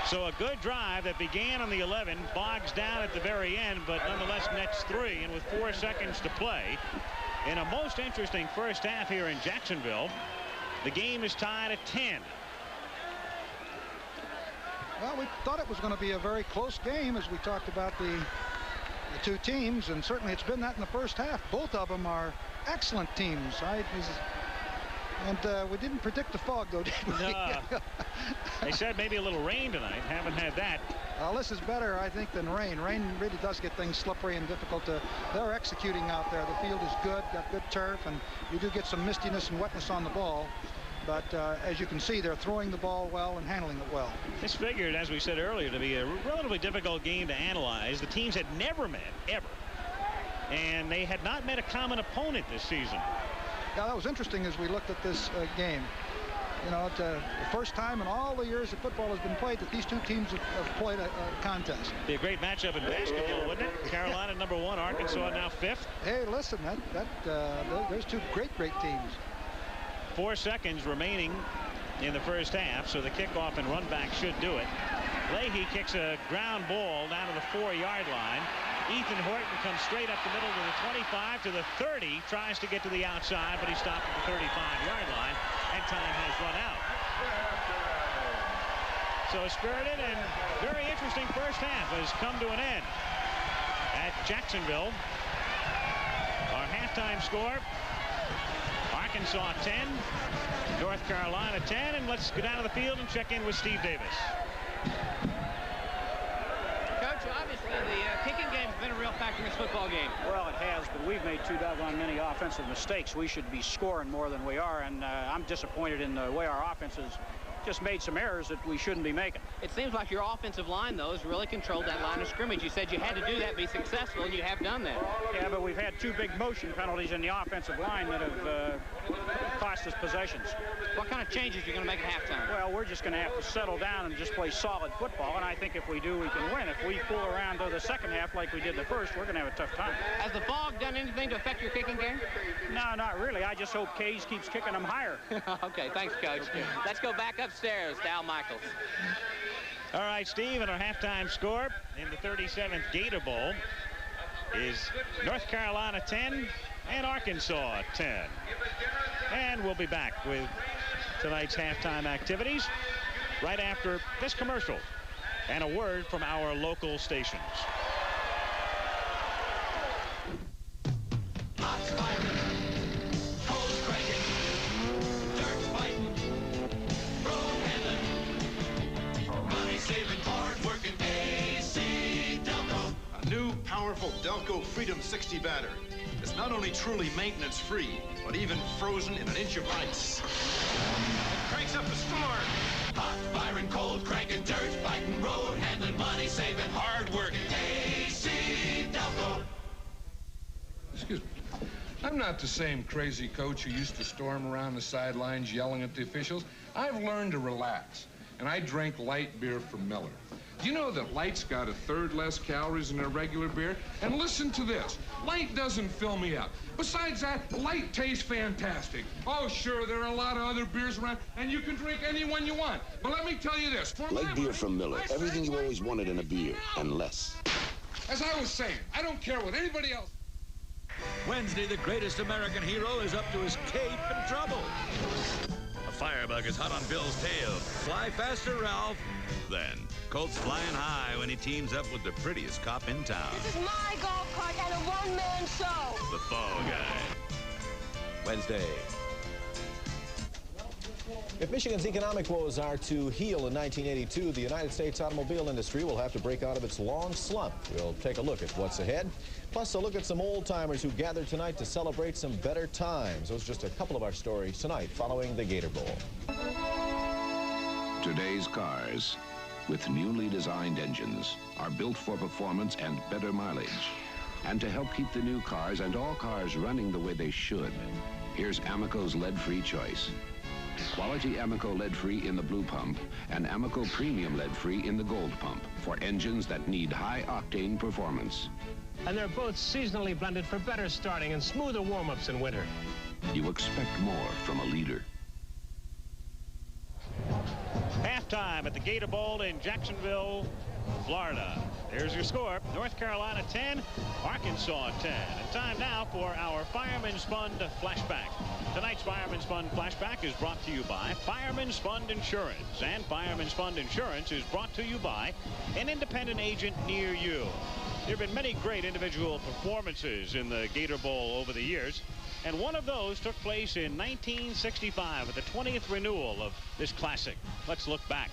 So a good drive that began on the 11 bogs down at the very end, but nonetheless nets 3, and with 4 seconds to play, in a most interesting first half here in Jacksonville, the game is tied at 10. Well, we thought it was going to be a very close game as we talked about the two teams, and certainly it's been that in the first half. Both of them are excellent teams. We didn't predict the fog, though, did we? No. They said maybe a little rain tonight. Haven't had that. Well, this is better, I think, than rain. Rain really does get things slippery and difficult to. They're executing out there. The field is good, got good turf, and you do get some mistiness and wetness on the ball. But as you can see, they're throwing the ball well and handling it well. This figured, as we said earlier, to be a relatively difficult game to analyze. The teams had never met, ever. And they had not met a common opponent this season. Yeah, that was interesting as we looked at this game. You know, the first time in all the years that football has been played that these two teams have played a contest. Be a great matchup in basketball, wouldn't it? Carolina #1, Arkansas now 5th. Hey, listen, there's two great teams. 4 seconds remaining in the first half, so the kickoff and run back should do it. Leahy kicks a ground ball down to the 4-yard line. Ethan Horton comes straight up the middle to the 25 to the 30, tries to get to the outside, but he stopped at the 35-yard line, and time has run out. So a spirited and very interesting first half has come to an end at Jacksonville. Our halftime score: Arkansas 10, North Carolina 10, and let's go down to the field and check in with Steve Davis. Coach, obviously the kicking game has been a real factor in this football game. Well, it has, but we've made too doggone many offensive mistakes. We should be scoring more than we are, and I'm disappointed in the way our offense has just made some errors that we shouldn't be making. It seems like your offensive line, though, has really controlled that line of scrimmage. You said you had to do that, be successful, and you have done that. Yeah, but we've had 2 big motion penalties in the offensive line that have cost us possessions. What kind of changes are you going to make at halftime? Well, we're just going to have to settle down and just play solid football, and I think if we do, we can win. If we fool around to the second half like we did the first, we're going to have a tough time. Has the fog done anything to affect your kicking game? No, not really. I just hope Kays keeps kicking them higher. Okay, thanks, Coach. Okay. Let's go back upstairs to Al Michaels. All right, Steve, and our halftime score in the 37th Gator Bowl is North Carolina 10 and Arkansas 10. And we'll be back with tonight's halftime activities right after this commercial and a word from our local stations. Powerful Delco Freedom 60 batter. It's not only truly maintenance free, but even frozen in an inch of ice. It cranks up the storm. Hot, firing, cold, cranking, dirt, fighting, road handling, money saving, hard working. AC Delco. Excuse me. I'm not the same crazy coach who used to storm around the sidelines yelling at the officials. I've learned to relax, and I drink light beer from Miller. Do you know that Light's got 1/3 less calories than a regular beer? And listen to this. Light doesn't fill me up. Besides that, Light tastes fantastic. Oh, sure, there are a lot of other beers around, and you can drink any one you want. But let me tell you this. Light beer from Miller. Everything you always wanted in a beer, and less. As I was saying, I don't care what anybody else... Wednesday, the greatest American hero is up to his cape in trouble. A firebug is hot on Bill's tail. Fly faster, Ralph. Then, Colt's flying high when he teams up with the prettiest cop in town. This is my golf cart and a one-man show. The Fall Guy. Wednesday. If Michigan's economic woes are to heal in 1982, the United States automobile industry will have to break out of its long slump. We'll take a look at what's ahead, plus a look at some old-timers who gathered tonight to celebrate some better times. Those are just a couple of our stories tonight following the Gator Bowl. Today's cars, with newly designed engines, are built for performance and better mileage. And to help keep the new cars and all cars running the way they should, here's Amoco's lead-free choice. Quality Amoco lead-free in the blue pump and Amoco premium lead-free in the gold pump for engines that need high-octane performance. And they're both seasonally blended for better starting and smoother warm-ups in winter. You expect more from a leader. Halftime at the Gator Bowl in Jacksonville, Florida. Here's your score. North Carolina 10, Arkansas 10. And time now for our Fireman's Fund flashback. Tonight's Fireman's Fund flashback is brought to you by Fireman's Fund Insurance. And Fireman's Fund Insurance is brought to you by an independent agent near you. There have been many great individual performances in the Gator Bowl over the years. And one of those took place in 1965 at the 20th renewal of this classic. Let's look back.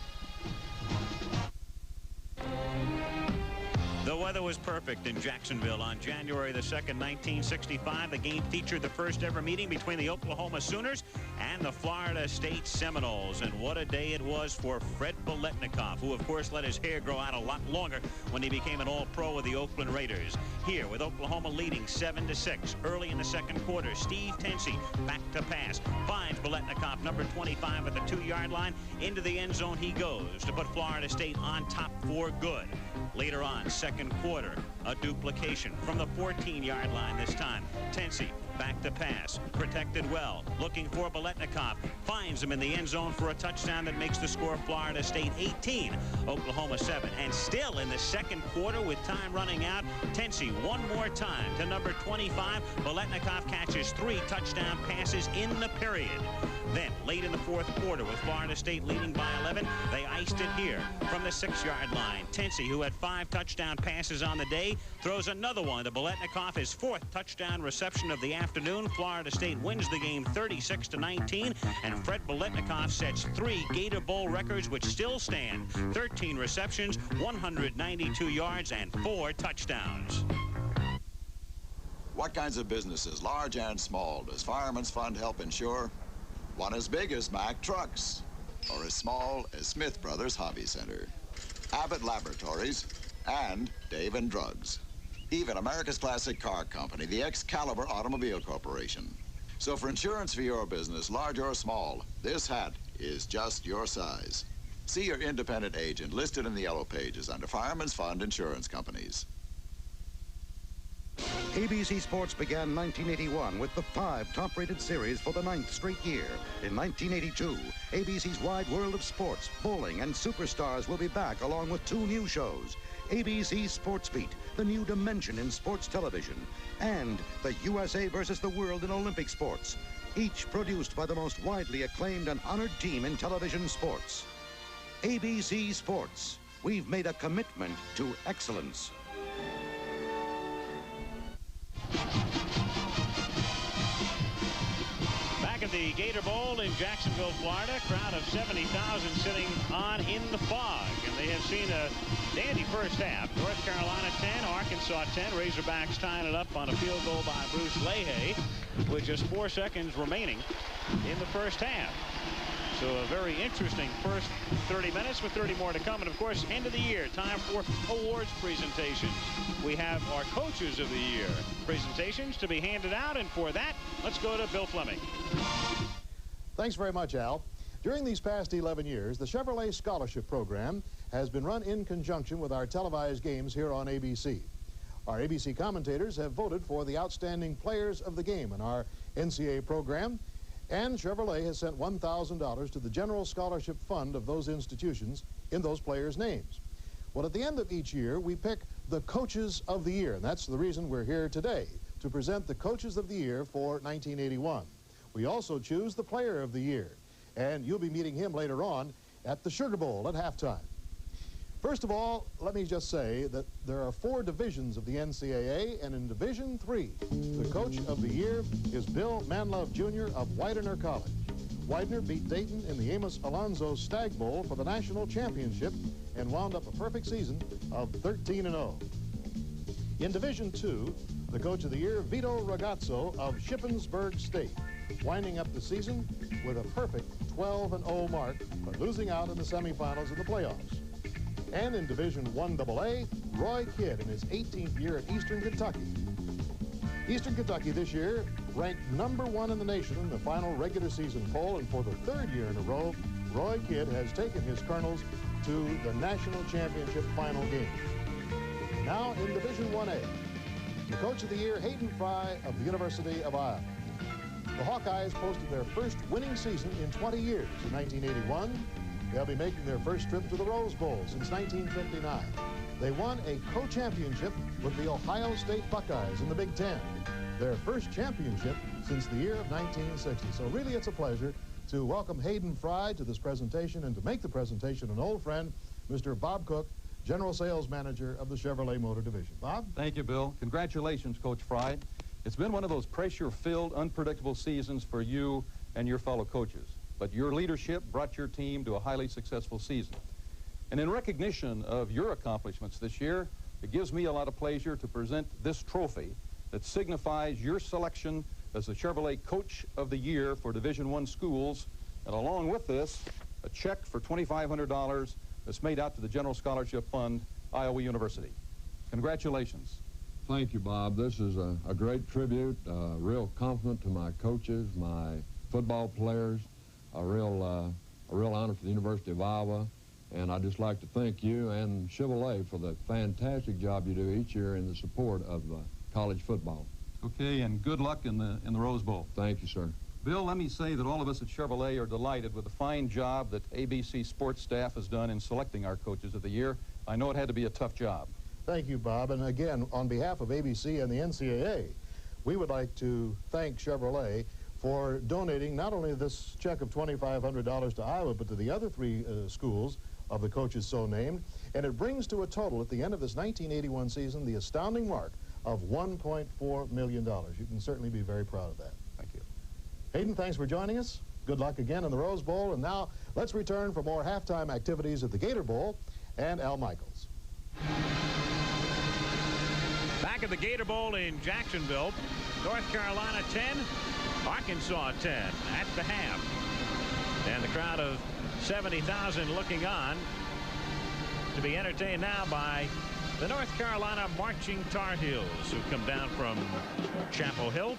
The weather was perfect in Jacksonville on January the 2nd, 1965. The game featured the first ever meeting between the Oklahoma Sooners and the Florida State Seminoles. And what a day it was for Fred Biletnikoff, who of course let his hair grow out a lot longer when he became an All-Pro with the Oakland Raiders. Here with Oklahoma leading 7-6 early in the second quarter, Steve Tensey back to pass, finds Biletnikoff, number 25 at the 2-yard line. Into the end zone he goes to put Florida State on top for good. Later on, second quarter, a duplication from the 14-yard line this time. Tensey back to pass, protected well, looking for Biletnikoff, finds him in the end zone for a touchdown that makes the score Florida State 18, Oklahoma 7. And still in the second quarter with time running out, Tensey one more time to number 25. Biletnikoff catches 3 touchdown passes in the period. Then, late in the fourth quarter, with Florida State leading by 11, they iced it here from the 6-yard line. Tensey, who had 5 touchdown passes on the day, throws another one to Biletnikoff, his 4th touchdown reception of the afternoon. Florida State wins the game 36-19, and Fred Biletnikoff sets 3 Gator Bowl records, which still stand: 13 receptions, 192 yards, and 4 touchdowns. What kinds of businesses, large and small, does Fireman's Fund help insure? One as big as Mack Trucks, or as small as Smith Brothers Hobby Center, Abbott Laboratories, and Dave & Drugs. Even America's classic car company, the Excalibur Automobile Corporation. So for insurance for your business, large or small, this hat is just your size. See your independent agent listed in the yellow pages under Fireman's Fund Insurance Companies. ABC Sports began 1981 with the 5 top-rated series for the 9th straight year. In 1982, ABC's Wide World of Sports, Bowling, and Superstars will be back along with 2 new shows. ABC Sports Beat, the new dimension in sports television, and the USA versus the World in Olympic sports, each produced by the most widely acclaimed and honored team in television sports. ABC Sports, we've made a commitment to excellence. Back at the Gator Bowl in Jacksonville, Florida, crowd of 70,000 sitting on in the fog. And they have seen a dandy first half. North Carolina 10, Arkansas 10. Razorbacks tying it up on a field goal by Bruce Leahy with just 4 seconds remaining in the first half. So a very interesting first 30 minutes with 30 more to come. And, of course, end of the year, time for awards presentations. We have our Coaches of the Year presentations to be handed out. And for that, let's go to Bill Fleming. Thanks very much, Al. During these past 11 years, the Chevrolet Scholarship Program has been run in conjunction with our televised games here on ABC. Our ABC commentators have voted for the outstanding players of the game in our NCAA program, and Chevrolet has sent $1,000 to the General Scholarship Fund of those institutions in those players' names. Well, at the end of each year, we pick the Coaches of the Year, and that's the reason we're here today, to present the Coaches of the Year for 1981. We also choose the Player of the Year, and you'll be meeting him later on at the Sugar Bowl at halftime. First of all, let me just say that there are 4 divisions of the NCAA, and in Division 3, the Coach of the Year is Bill Manlove Jr. of Widener College. Widener beat Dayton in the Amos Alonzo Stag Bowl for the national championship and wound up a perfect season of 13-0. In Division 2, the Coach of the Year, Vito Ragazzo of Shippensburg State, winding up the season with a perfect 12-0 mark, but losing out in the semifinals of the playoffs. And in Division 1AA, Roy Kidd in his 18th year at Eastern Kentucky. Eastern Kentucky this year ranked #1 in the nation in the final regular season poll, and for the 3rd year in a row, Roy Kidd has taken his Colonels to the national championship final game. Now in Division 1A, the Coach of the Year, Hayden Fry of the University of Iowa. The Hawkeyes posted their first winning season in 20 years in 1981. They'll be making their first trip to the Rose Bowl since 1959. They won a co-championship with the Ohio State Buckeyes in the Big Ten, their first championship since the year of 1960. So really it's a pleasure to welcome Hayden Fry to this presentation, and to make the presentation an old friend, Mr. Bob Cook, General Sales Manager of the Chevrolet Motor Division. Bob? Thank you, Bill. Congratulations, Coach Fry. It's been one of those pressure-filled, unpredictable seasons for you and your fellow coaches. But your leadership brought your team to a highly successful season. And in recognition of your accomplishments this year, it gives me a lot of pleasure to present this trophy that signifies your selection as the Chevrolet Coach of the Year for Division I schools, and along with this, a check for $2,500 that's made out to the General Scholarship Fund, Iowa University. Congratulations. Thank you, Bob. This is a great tribute, a real compliment to my coaches, my football players, a real honor for the University of Iowa, and I'd just like to thank you and Chevrolet for the fantastic job you do each year in the support of college football. Okay, and good luck in the Rose Bowl. Thank you, sir. Bill, let me say that all of us at Chevrolet are delighted with the fine job that ABC sports staff has done in selecting our Coaches of the Year. I know it had to be a tough job. Thank you, Bob. And again, on behalf of ABC and the NCAA, we would like to thank Chevrolet for donating not only this check of $2,500 to Iowa, but to the other 3 schools of the coaches so named. And it brings to a total at the end of this 1981 season the astounding mark of $1.4 million. You can certainly be very proud of that. Thank you. Hayden, thanks for joining us. Good luck again in the Rose Bowl. And now let's return for more halftime activities at the Gator Bowl and Al Michaels. Back at the Gator Bowl in Jacksonville, North Carolina 10, Arkansas 10 at the half. And the crowd of 70,000 looking on to be entertained now by the North Carolina Marching Tar Heels, who come down from Chapel Hill.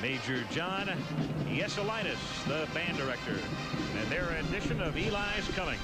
Major John Yesulitis, the band director, and their rendition of Eli's Coming.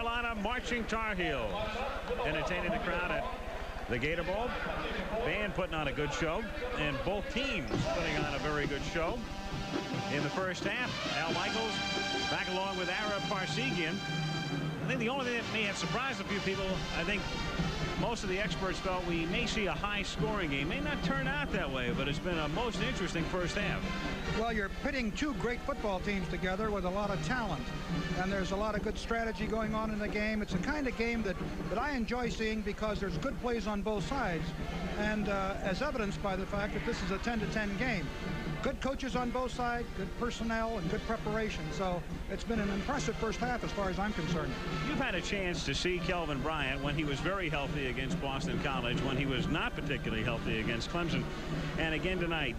Carolina marching Tar Heels, entertaining the crowd at the Gator Bowl. Band putting on a good show, and both teams putting on a very good show. In the first half, Al Michaels back along with Ara Parsegian. I think the only thing that may have surprised a few people, I think most of the experts felt we may see a high-scoring game. May not turn out that way, but it's been a most interesting first half. Well, you're pitting two great football teams together with a lot of talent, and there's a lot of good strategy going on in the game. It's a kind of game that I enjoy seeing because there's good plays on both sides, and as evidenced by the fact that this is a 10-10 game. Good coaches on both sides, good personnel, and good preparation. So it's been an impressive first half as far as I'm concerned. You've had a chance to see Kelvin Bryant when he was very healthy against Boston College, when he was not particularly healthy against Clemson. And again tonight,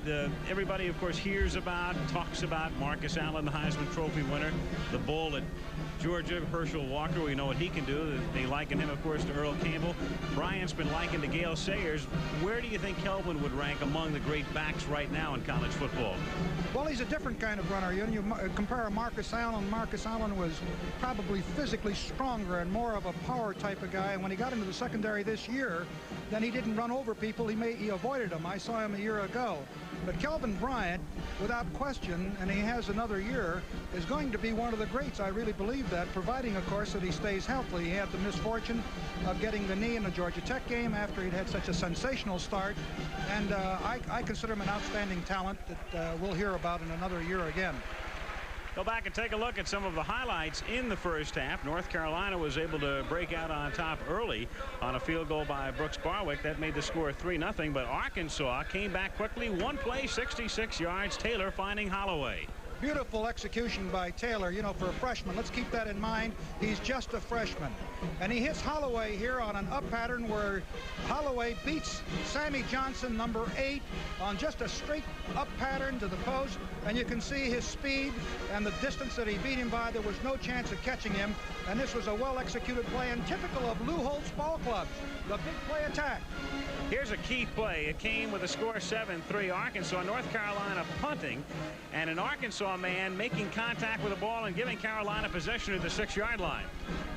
everybody, of course, hears about, talks about Marcus Allen, the Heisman Trophy winner, the bull at Georgia, Herschel Walker. We know what he can do. They liken him, of course, to Earl Campbell. Bryant's been likened to Gale Sayers. Where do you think Kelvin would rank among the great backs right now in college football? Well, he's a different kind of runner. You compare Marcus Allen. Marcus Allen was probably physically stronger and more of a power type of guy. And when he got into the secondary this year, then he didn't run over people. He avoided them. I saw him a year ago. But Kelvin Bryant, without question, and he has another year, is going to be one of the greats. I really believe that, providing, of course, that he stays healthy. He had the misfortune of getting the knee in the Georgia Tech game after he'd had such a sensational start. And I consider him an outstanding talent that we'll hear about in another year again. Go back and take a look at some of the highlights in the first half. North Carolina was able to break out on top early on a field goal by Brooks Barwick. That made the score 3-0. But Arkansas came back quickly. One play, 66 yards. Taylor finding Holloway. Beautiful execution by Taylor. You know, for a freshman, let's keep that in mind. He's just a freshman. And he hits Holloway here on an up pattern where Holloway beats Sammy Johnson, number 8, on just a straight up pattern to the post. And you can see his speed and the distance that he beat him by. There was no chance of catching him. And this was a well-executed play and typical of Lou Holtz ball clubs. The big play attack. Here's a key play. It came with a score 7-3. Arkansas, North Carolina punting, and an Arkansas man making contact with the ball and giving Carolina possession at the 6-yard line.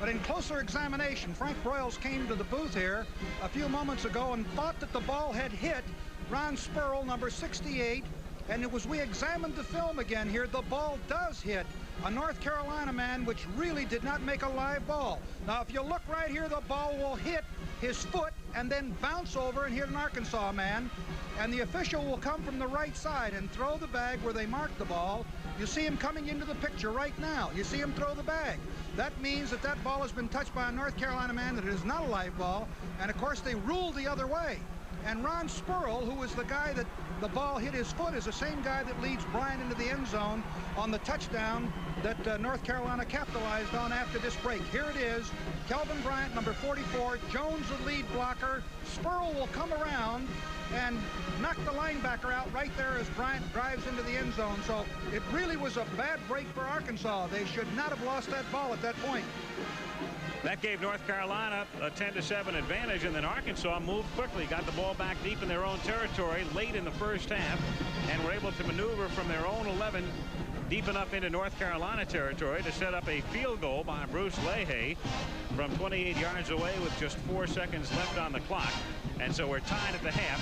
But in closer examination, Frank Broyles came to the booth here a few moments ago and thought that the ball had hit Ron Spurl, number 68. And it was, we examined the film again here, the ball does hit a North Carolina man, which really did not make a live ball. Now, if you look right here, the ball will hit his foot and then bounce over and hit an Arkansas man. And the official will come from the right side and throw the bag where they marked the ball. You see him coming into the picture right now. You see him throw the bag. That means that that ball has been touched by a North Carolina man, that it is not a live ball. And, of course, they ruled the other way. And Ron Spurl, who was the guy that the ball hit his foot, is the same guy that leads Bryant into the end zone on the touchdown that North Carolina capitalized on after this break. Here it is. Kelvin Bryant, number 44. Jones, the lead blocker. Spurl will come around and knock the linebacker out right there as Bryant drives into the end zone. So it really was a bad break for Arkansas. They should not have lost that ball at that point. That gave North Carolina a 10-7 advantage, and then Arkansas moved quickly, got the ball back deep in their own territory late in the first half, and were able to maneuver from their own 11 deep enough into North Carolina territory to set up a field goal by Bruce Leahy from 28 yards away with just 4 seconds left on the clock. And so we're tied at the half.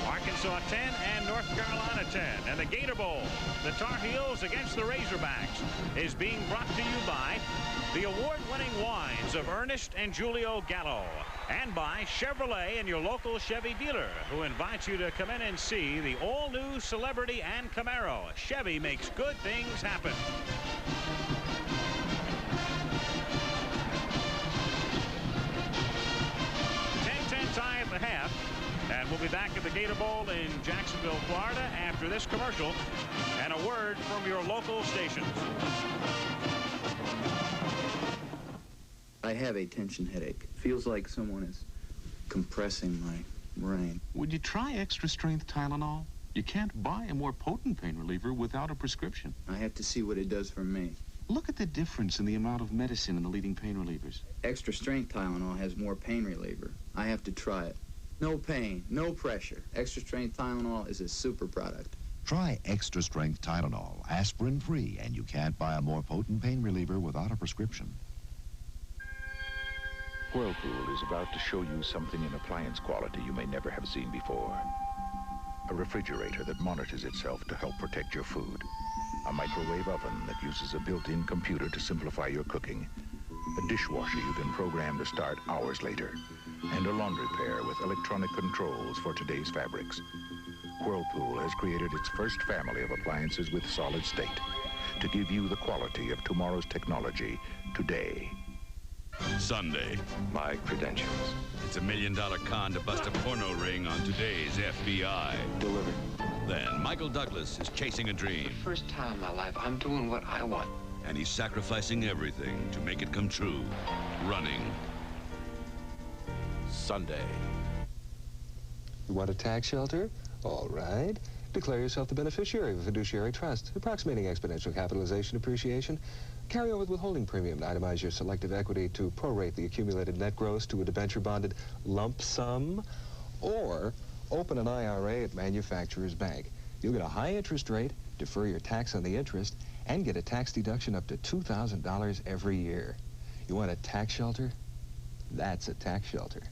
Arkansas 10 and North Carolina 10. And the Gator Bowl, the Tar Heels against the Razorbacks, is being brought to you by the award-winning wines of Ernest and Julio Gallo, and by Chevrolet and your local Chevy dealer, who invites you to come in and see the all-new Celebrity and Camaro. Chevy makes good things happen. 10-10 tie at the half. And we'll be back at the Gator Bowl in Jacksonville, Florida, after this commercial and a word from your local stations. I have a tension headache. Feels like someone is compressing my brain. Would you try extra strength Tylenol? You can't buy a more potent pain reliever without a prescription. I have to see what it does for me. Look at the difference in the amount of medicine in the leading pain relievers. Extra strength Tylenol has more pain reliever. I have to try it. No pain, no pressure. Extra strength Tylenol is a super product. Try extra strength Tylenol, aspirin free, and you can't buy a more potent pain reliever without a prescription. Whirlpool is about to show you something in appliance quality you may never have seen before. A refrigerator that monitors itself to help protect your food. A microwave oven that uses a built-in computer to simplify your cooking. A dishwasher you can program to start hours later. And a laundry pair with electronic controls for today's fabrics. Whirlpool has created its first family of appliances with solid state to give you the quality of tomorrow's technology today. Sunday. My credentials. It's $1 million con to bust a porno ring on today's FBI. Delivered. Then Michael Douglas is chasing a dream. First time in my life, I'm doing what I want. And he's sacrificing everything to make it come true. Running. Sunday. You want a tax shelter? All right. Declare yourself the beneficiary of a fiduciary trust, approximating exponential capitalization appreciation. Carry over the withholding premium to itemize your selective equity to prorate the accumulated net gross to a debenture-bonded lump sum. Or open an IRA at Manufacturers Bank. You'll get a high interest rate, defer your tax on the interest, and get a tax deduction up to $2,000 every year. You want a tax shelter? That's a tax shelter.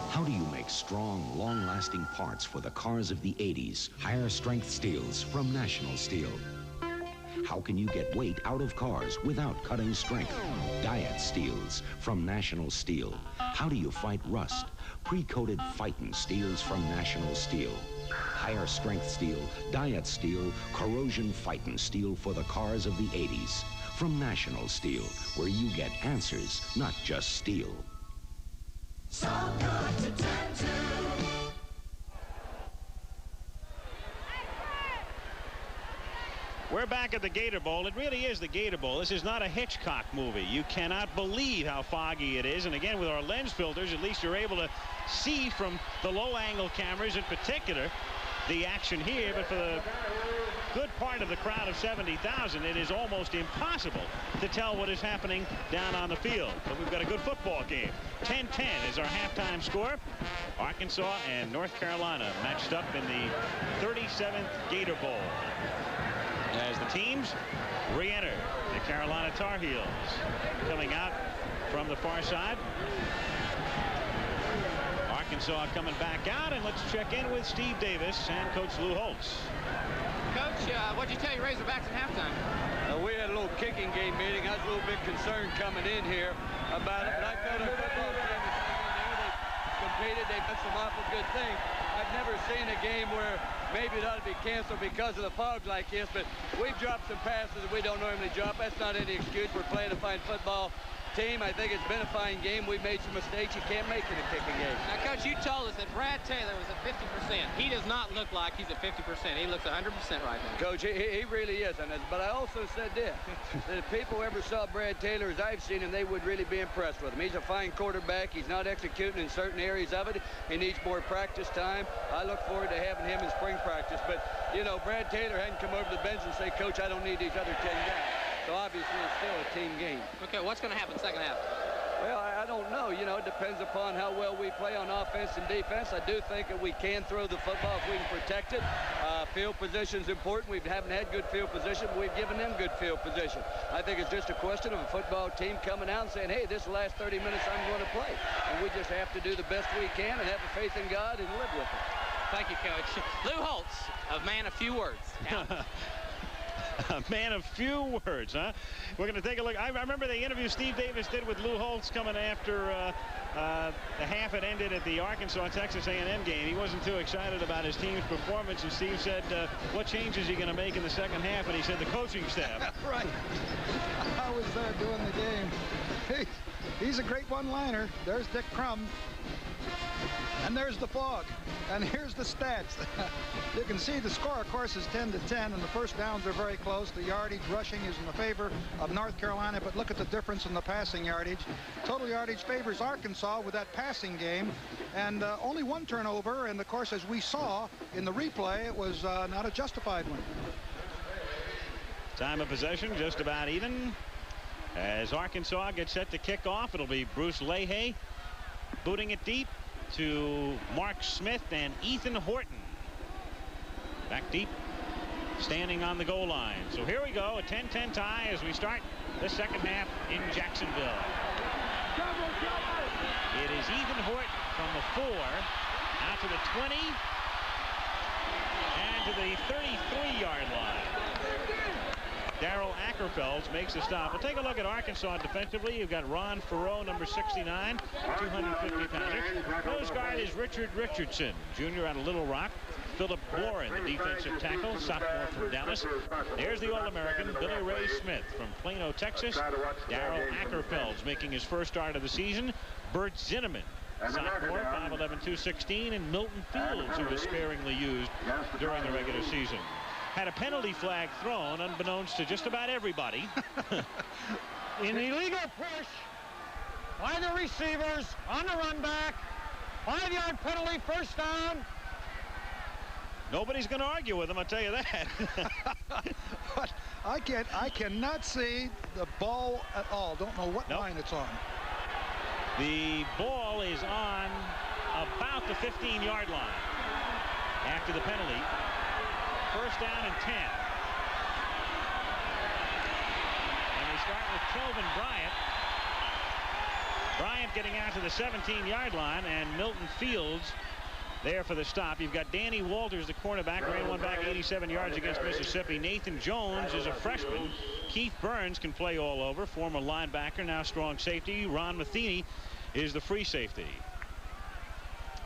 How do you make strong, long-lasting parts for the cars of the 80s? Higher strength steels from National Steel. How can you get weight out of cars without cutting strength? Diet steels from National Steel. How do you fight rust? Pre-coated fighting steels from National Steel. Higher strength steel, diet steel, corrosion fighting steel for the cars of the 80s. From National Steel, where you get answers, not just steel. So good to turn to. We're back at the Gator Bowl. It really is the Gator Bowl. This is not a Hitchcock movie. You cannot believe how foggy it is. And again, with our lens filters, at least you're able to see from the low-angle cameras in particular the action here. But for the good part of the crowd of 70,000, it is almost impossible to tell what is happening down on the field. But we've got a good football game. 10-10 is our halftime score. Arkansas and North Carolina matched up in the 37th Gator Bowl. As the teams re-enter, the Carolina Tar Heels coming out from the far side. Arkansas coming back out, and let's check in with Steve Davis and Coach Lou Holtz. Coach, what'd you tell your Razorbacks at halftime? We had a little kicking game meeting. I was a little bit concerned coming in here about it, but I thought our football team was hanging in there. They competed. They've done some awful good things. I've never seen a game where maybe it ought to be canceled because of the fog like this, but we've dropped some passes that we don't normally drop. That's not any excuse. We're playing a fine football team. I think it's been a fine game. We've made some mistakes you can't make in a kicking game. Now, Coach, you told us that Brad Taylor was at 50%. He does not look like he's at 50%. He looks 100% right now. Coach, he really is. But I also said this, that if people ever saw Brad Taylor as I've seen him, they would really be impressed with him. He's a fine quarterback. He's not executing in certain areas of it. He needs more practice time. I look forward to having him in spring practice. But, you know, Brad Taylor hadn't come over to the bench and say, Coach, I don't need these other 10 guys. So obviously it's still a team game. Okay, what's going to happen second half? Well, I don't know. You know, it depends upon how well we play on offense and defense. I do think that we can throw the football if we can protect it. Field position is important. We haven't had good field position, but we've given them good field position. I think it's just a question of a football team coming out and saying, hey, this is the last 30 minutes I'm going to play. And we just have to do the best we can and have a faith in God and live with it. Thank you, Coach. Lou Holtz, a man of few words. A man of few words, huh? We're going to take a look. I remember the interview Steve Davis did with Lou Holtz coming after the half had ended at the Arkansas-Texas A&M game. He wasn't too excited about his team's performance, and Steve said, what changes are you going to make in the second half? And he said, the coaching staff. Right. I was there doing the game. He's a great one-liner. There's Dick Crum. And there's the fog. And here's the stats. You can see the score, of course, is 10-10, and the first downs are very close. The yardage rushing is in the favor of North Carolina, but look at the difference in the passing yardage. Total yardage favors Arkansas with that passing game, and only one turnover, and of course, as we saw in the replay, it was not a justified one. Time of possession just about even. As Arkansas gets set to kick off, it'll be Bruce Leahy booting it deep to Mark Smith and Ethan Horton. Back deep, standing on the goal line. So here we go, a 10-10 tie as we start the second half in Jacksonville. It is Ethan Horton from the 4 out to the 20 and to the 33-yard line. Darrell Ackerfeld makes the stop. We'll take a look at Arkansas defensively. You've got Ron Farrow, number 69, 250-pounder. Nose guard is Richard Richardson, junior out of Little Rock. Philip Boren, the defensive tackle, sophomore from Dallas. There's the All-American, Billy Ray Smith from Plano, Texas. Darrell Ackerfeld's making his first start of the season. Bert Zinnemann, sophomore, 5'11", 216, and Milton Fields, who was sparingly used during the regular season. Had a penalty flag thrown, unbeknownst to just about everybody. An illegal push by the receivers on the run back. 5-yard penalty, first down. Nobody's going to argue with him, I'll tell you that. But I cannot see the ball at all. Don't know what line it's on. The ball is on about the 15-yard line after the penalty. First down and 10. And we start with Kelvin Bryant. Bryant getting out to the 17-yard line, and Milton Fields there for the stop. You've got Danny Walters, the cornerback, ran one back 87 yards against Mississippi. Nathan Jones is a freshman. Keith Burns can play all over, former linebacker, now strong safety. Ron Matheny is the free safety.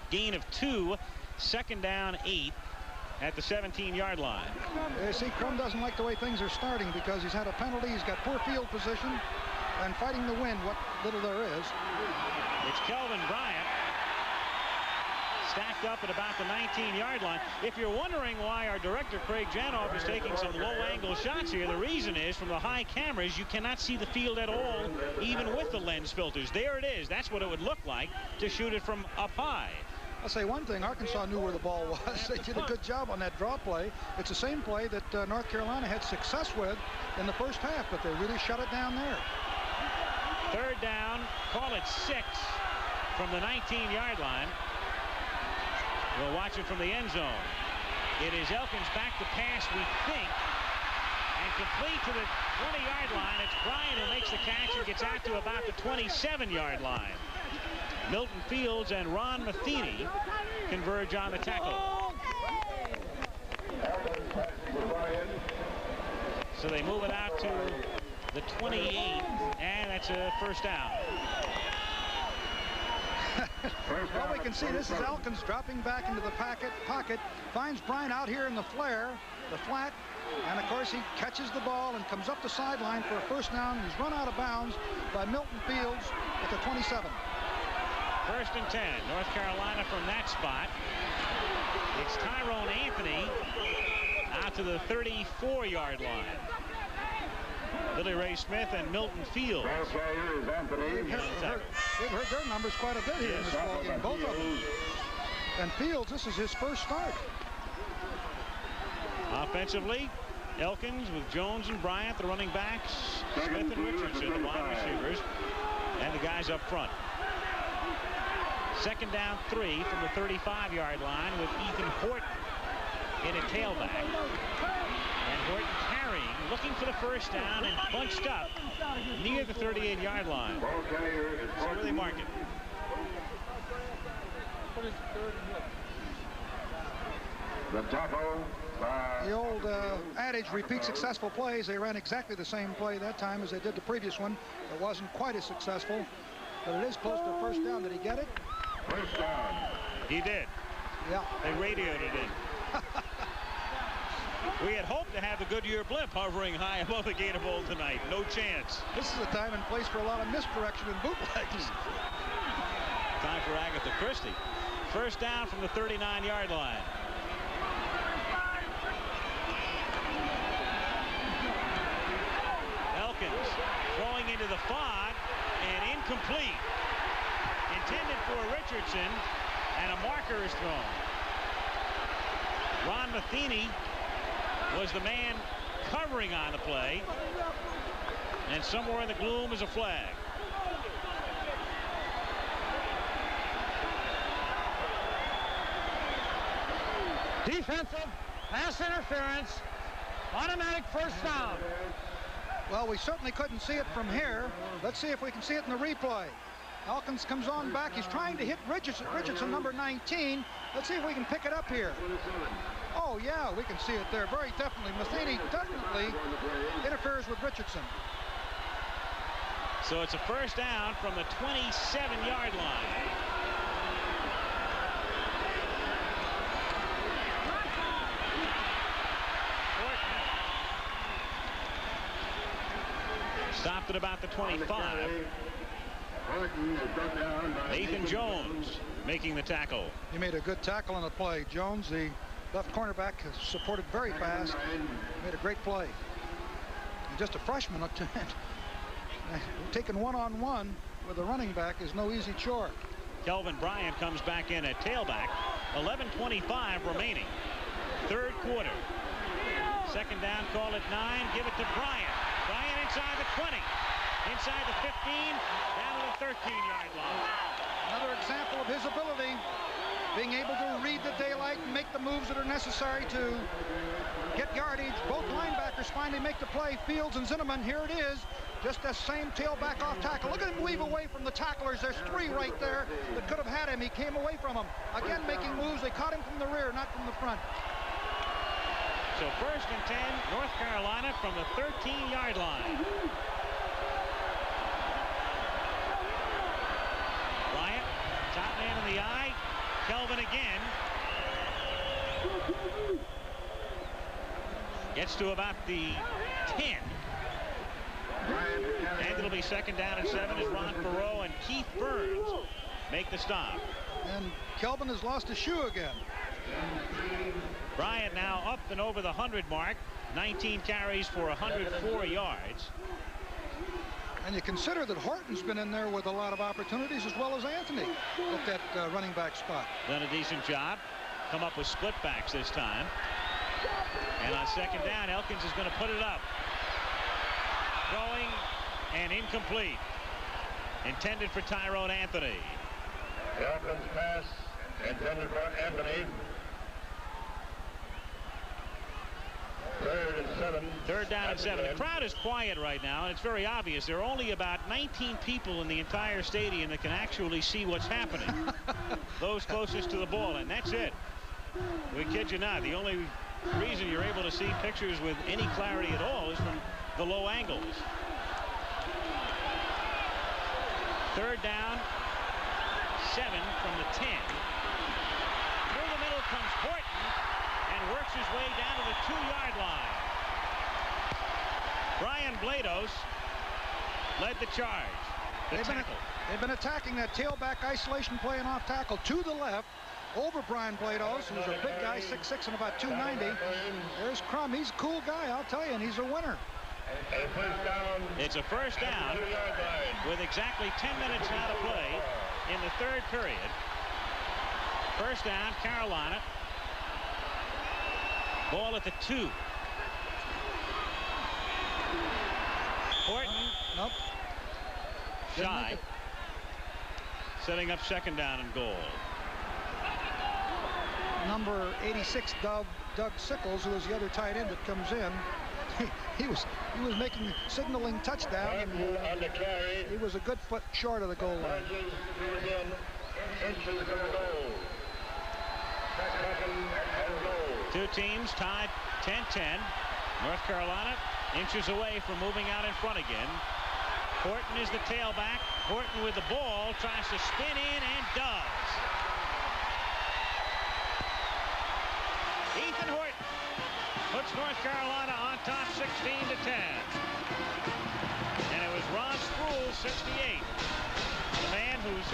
Gain of 2, second down 8 at the 17-yard line. See, Crum doesn't like the way things are starting because he's had a penalty, he's got poor field position, and fighting the wind, what little there is. It's Kelvin Bryant, stacked up at about the 19-yard line. If you're wondering why our director, Craig Janoff, is taking some low-angle shots here, the reason is from the high cameras, you cannot see the field at all, even with the lens filters. There it is. That's what it would look like to shoot it from up high. I'll say one thing, Arkansas knew where the ball was. They did a good job on that draw play. It's the same play that North Carolina had success with in the first half, but they really shut it down there. Third down, call it 6 from the 19-yard line. We'll watch it from the end zone. It is Elkins back to pass, we think, and complete to the 20-yard line. It's Bryant who makes the catch and gets out to about the 27-yard line. Milton Fields and Ron Matheny converge on the tackle. So they move it out to the 28, and that's a first down. Well, we can see this is Elkins dropping back into the pocket, finds Bryant out here in the flat, and of course he catches the ball and comes up the sideline for a first down. He's run out of bounds by Milton Fields at the 27. First and 10, North Carolina from that spot. It's Tyrone Anthony out to the 34-yard line. Billy Ray Smith and Milton Fields. They've heard their numbers quite a bit here in this ball game, both of them. And Fields, this is his first start. Offensively, Elkins with Jones and Bryant, the running backs, Smith and Richardson, the wide receivers, and the guys up front. Second down 3 from the 35-yard line with Ethan Horton in a tailback. And Horton carrying, looking for the first down, and bunched up near the 38-yard line. So where they mark it. The old adage, repeat successful plays. They ran exactly the same play that time as they did the previous one. It wasn't quite as successful, but it is close to a first down. Did he get it? First down. He did. Yeah. They radioed it in. We had hoped to have the Goodyear blimp hovering high above the Gator Bowl tonight. No chance. This is a time and place for a lot of misdirection and bootlegs. Time for Agatha Christie. First down from the 39-yard line. Elkins throwing into the fog and incomplete. Intended for Richardson, and a marker is thrown. Ron Matheny was the man covering on the play, and somewhere in the gloom is a flag. Defensive pass interference, automatic first down. Well, we certainly couldn't see it from here. Let's see if we can see it in the replay. Elkins comes on back. He's trying to hit Richardson, number 19. Let's see if we can pick it up here. Oh, yeah, we can see it there. Very definitely. Matheny definitely interferes with Richardson. So it's a first down from the 27-yard line. Stopped at about the 25. Nathan Jones making the tackle. He made a good tackle on the play. Jones, the left cornerback, supported very fast. Made a great play. And just a freshman, taking one-on-one with a running back is no easy chore. Kelvin Bryant comes back in at tailback. 11:25 remaining. Third quarter. Second down, call it 9. Give it to Bryant. Bryant inside the 20. Inside the 15, down to the 13-yard line. Another example of his ability, being able to read the daylight and make the moves that are necessary to get yardage. Both linebackers finally make the play. Fields and Zinnemann, here it is. Just that same tailback off tackle. Look at him weave away from the tacklers. There's 3 right there that could have had him. He came away from them. Again, making moves. They caught him from the rear, not from the front. So first and 10, North Carolina from the 13-yard line. Bryant, top man in the eye. Kelvin again. Gets to about the 10. And it'll be second down and 7 as Ron Perot and Keith Burns make the stop. And Kelvin has lost a shoe again. Bryant now up and over the 100 mark. 19 carries for 104 yards. And you consider that Horton's been in there with a lot of opportunities, as well as Anthony at that running back spot. Done a decent job. Come up with split backs this time. And on second down, Elkins is going to put it up. Throwing and incomplete. Intended for Tyrone Anthony. Elkins pass intended for Anthony. Third and 7. Third down and 7. The crowd is quiet right now, and it's very obvious. There are only about 19 people in the entire stadium that can actually see what's happening. Those closest to the ball, and that's it. We kid you not. The only reason you're able to see pictures with any clarity at all is from the low angles. Third down, 7 from the 10. Through the middle comes Horton. And works his way down to the 2-yard line. Brian Blados led the charge. They've been attacking that tailback isolation play and off tackle to the left over Brian Blados, who's a big guy, 6'6" and about 290. There's Crum. He's a cool guy, I'll tell you, and he's a winner. It's a first down with exactly 10 minutes now to play in the third period. First down, Carolina. Ball at the 2. Horton. Nope. Shy. Setting up second down and goal. Number 86, Doug Sickles, who is the other tight end that comes in. He was making signaling touchdown. And he was a good foot short of the goal line. Two teams tied 10-10. North Carolina inches away from moving out in front again. Horton is the tailback. Horton with the ball tries to spin in and does. Ethan Horton puts North Carolina on top 16-10. And it was Ron Sproul, 68. The man whose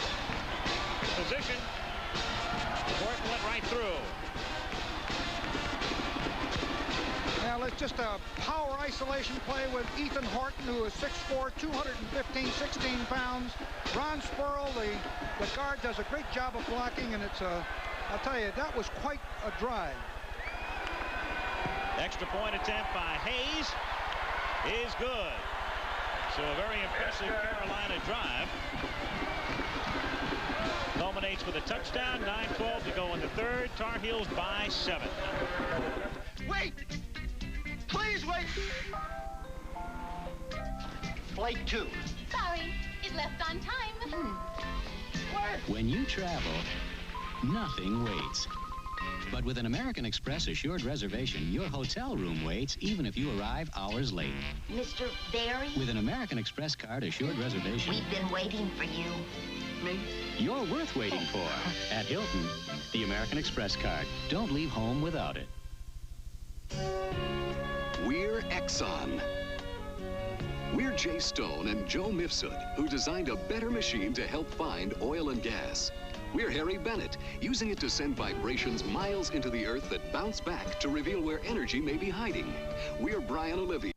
position Horton went right through. Now it's just a power isolation play with Ethan Horton, who is 6'4", 215, 16 pounds. Ron Sproul, the guard, does a great job of blocking, and it's I'll tell you, that was quite a drive. Extra point attempt by Hayes is good. So a very impressive Carolina drive. Culminates with a touchdown. 9:12 to go in the third. Tar Heels by 7. Wait! Please wait! flight 2. Sorry, it left on time. When you travel, nothing waits. But with an American Express assured reservation, your hotel room waits even if you arrive hours late. Mr. Barry? With an American Express card assured reservation, We've been waiting for you. Me? you're worth waiting for. At Hilton, the American Express card. Don't leave home without it. We're Exxon. We're Jay Stone and Joe Mifsud, who designed a better machine to help find oil and gas. We're Harry Bennett, using it to send vibrations miles into the earth that bounce back to reveal where energy may be hiding. We're Brian Olivier.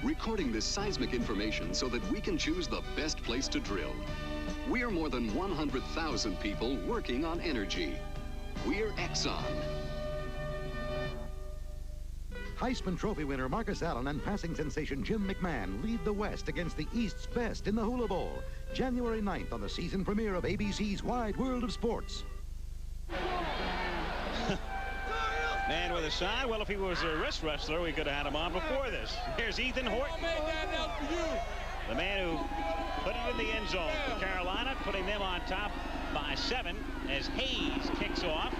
Recording this seismic information so that we can choose the best place to drill. We're more than 100,000 people working on energy. We're Exxon. Heisman Trophy winner Marcus Allen and passing sensation Jim McMahon lead the West against the East's best in the Hula Bowl. January 9th on the season premiere of ABC's Wide World of Sports. Man with a sign. Well, if he was a wrist wrestler, we could have had him on before this. Here's Ethan Horton, the man who put it in the end zone for Carolina, putting them on top by 7 as Hayes kicks off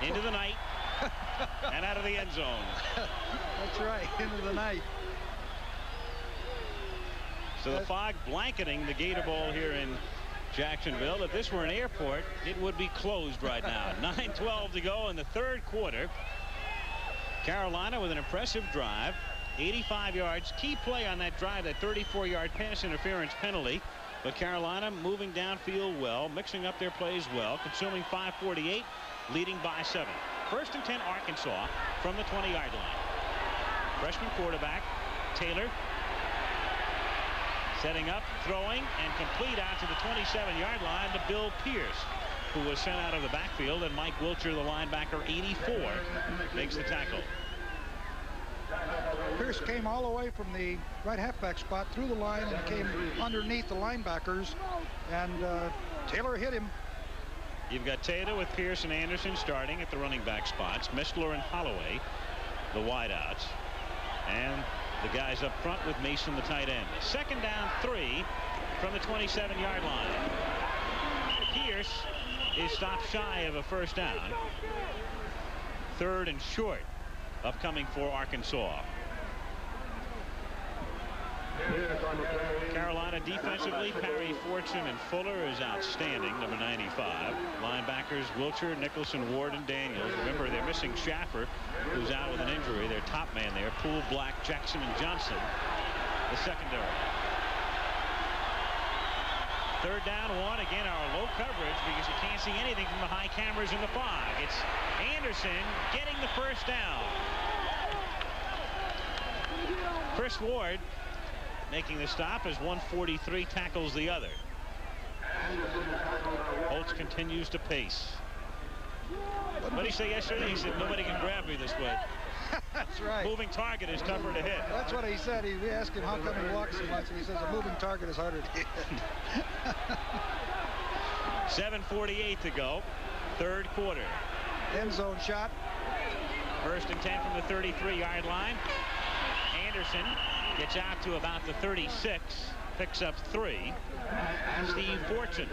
into the night and out of the end zone. That's right, into the night. So the fog blanketing the Gator Bowl here in Jacksonville. If this were an airport, it would be closed right now. 9:12 to go in the third quarter. Carolina with an impressive drive. 85 yards. Key play on that drive, that 34-yard pass interference penalty. But Carolina moving downfield well, mixing up their plays well, consuming 5:48, leading by 7. 1st and 10 Arkansas from the 20-yard line. Freshman quarterback Taylor setting up, throwing, and complete out to the 27-yard line to Bill Pierce, who was sent out of the backfield, and Mike Wilcher, the linebacker, 84, makes the tackle. Pierce came all the way from the right halfback spot through the line and came underneath the linebackers, and Taylor hit him. You've got Taylor with Pierce and Anderson starting at the running back spots. Missler and Holloway, the wideouts, and the guys up front with Mason, the tight end. 2nd down 3 from the 27-yard line. Pierce is stopped shy of a 1st down. 3rd and short upcoming for Arkansas. Carolina defensively, Parry, Fortune, and Fuller is outstanding, number 95. Linebackers Wilcher, Nicholson, Ward, and Daniels. Remember, they're missing Schaffer, who's out with an injury. Their top man there, Poole, Black, Jackson, and Johnson, the secondary. 3rd down 1. Again, our low coverage because you can't see anything from the high cameras in the fog. It's Anderson getting the 1st down. Chris Ward making the stop as 143 tackles the other. Holtz continues to pace. What did he say yesterday? He said, nobody can grab me this way. That's right. Moving target is tougher to hit. That's what he said. We asked him how come he walks so much, and he says a moving target is harder to hit. 7:48 to go. 3rd quarter. End zone shot. 1st and 10 from the 33-yard line. Anderson gets out to about the 36, picks up 3. Steve Fortune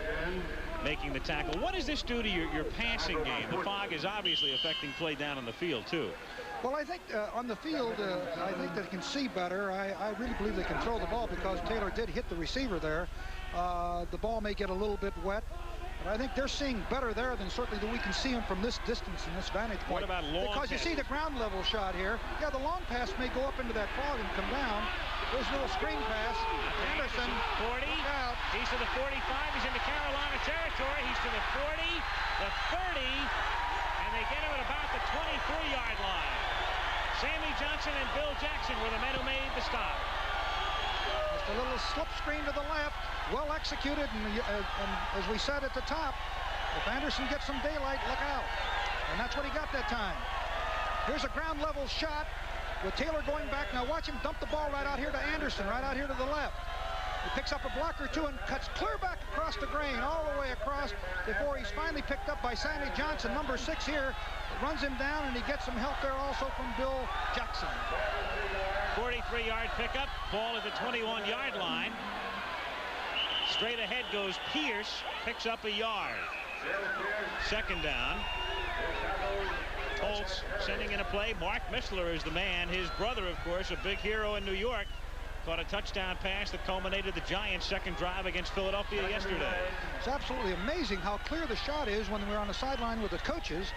making the tackle. What does this do to your passing game? The fog is obviously affecting play down on the field, too. Well, I think on the field, I think they can see better. I really believe they can throw the ball because Taylor did hit the receiver there. The ball may get a little bit wet. But I think they're seeing better there than certainly that we can see them from this distance and this vantage point. What about long Because you see the ground level shot here. Yeah, the long pass may go up into that fog and come down. There's a little screen pass. Anderson, 40. Out. He's to the 45. He's into Carolina territory. He's to the 40, the 30, and they get him at about the 23-yard line. Sammy Johnson and Bill Jackson were the men who made the stop. Just a little slip screen to the left. Well executed, and as we said at the top, if Anderson gets some daylight, look out. And that's what he got that time. Here's a ground level shot with Taylor going back. Now watch him dump the ball right out here to Anderson, right out here to the left. He picks up a block or two and cuts clear back across the grain, all the way across, before he's finally picked up by Sammy Johnson, number 6 here. Runs him down, and he gets some help there also from Bill Jackson. 43-yard pickup, ball at the 21-yard line. Straight ahead goes Pierce, picks up a yard. 2nd down. Holtz sending in a play. Mark Missler is the man. His brother, of course, a big hero in New York, caught a touchdown pass that culminated the Giants' 2nd drive against Philadelphia yesterday. It's absolutely amazing how clear the shot is when we're on the sideline with the coaches,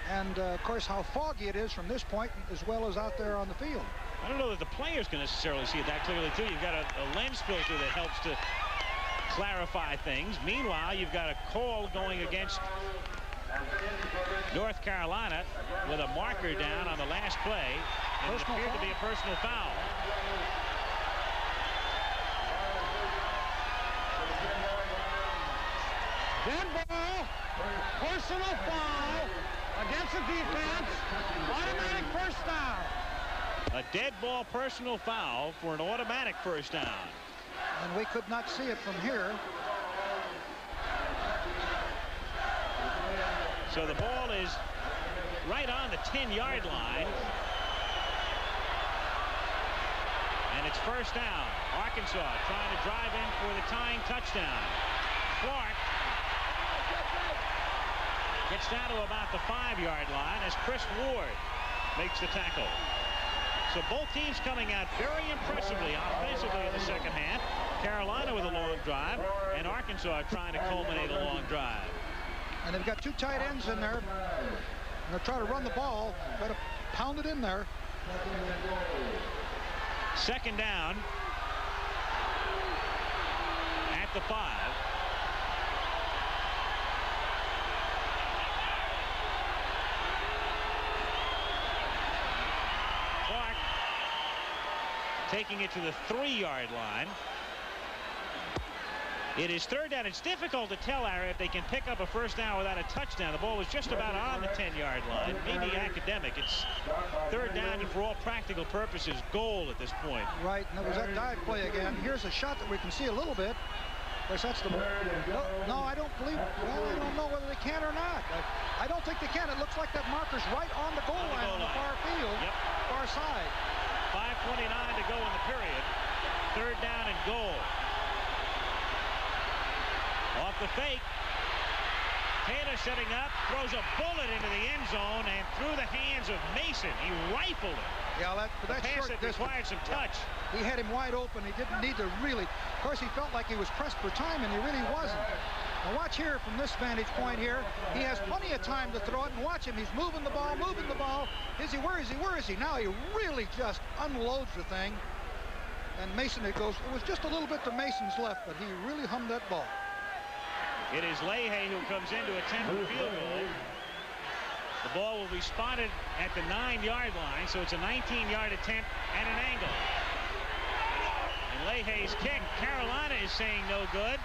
and of course how foggy it is from this point as well as out there on the field. I don't know that the players can necessarily see it that clearly too. You've got a lens filter that helps to clarify things. Meanwhile, you've got a call going against North Carolina with a marker down on the last play, and it appeared to be a personal foul. Dead ball, personal foul against the defense, automatic 1st down. A dead ball personal foul for an automatic 1st down. And we could not see it from here. So the ball is right on the 10-yard line. And it's 1st down. Arkansas trying to drive in for the tying touchdown. Clark gets down to about the 5-yard line as Chris Ward makes the tackle. So both teams coming out very impressively offensively in the 2nd half. Carolina with a long drive, and Arkansas trying to culminate a long drive. And they've got 2 tight ends in there. And they'll try to run the ball, try to pound it in there. Second down at the 5. Clark taking it to the 3-yard line. It is third down. It's difficult to tell, Ira, if they can pick up a first down without a touchdown. The ball was just about on the 10-yard line. Maybe academic. It's third down and for all practical purposes, goal at this point. Right, and there was that dive play again. Here's a shot that we can see a little bit. Of course, that's the... No, I don't believe... Well, I don't know whether they can or not. I don't think they can. It looks like that marker's right on the goal line on the far field, far side. 5:29 to go in the period. Third down and goal. Off the fake. Taylor setting up, throws a bullet into the end zone and through the hands of Mason. He rifled it. Yeah, that pass short that required some touch. He had him wide open. He didn't need to really. Of course, he felt like he was pressed for time, and he really wasn't. Now watch here from this vantage point here. He has plenty of time to throw it, and watch him. He's moving the ball, moving the ball. Is he? Where is he? Where is he? Now he really just unloads the thing. And Mason, it was just a little bit to Mason's left, but he really hummed that ball. It is Leahy who comes in to attempt the field goal. The ball will be spotted at the 9-yard line, so it's a 19-yard attempt at an angle. And Leahy's kick, Carolina is saying no good,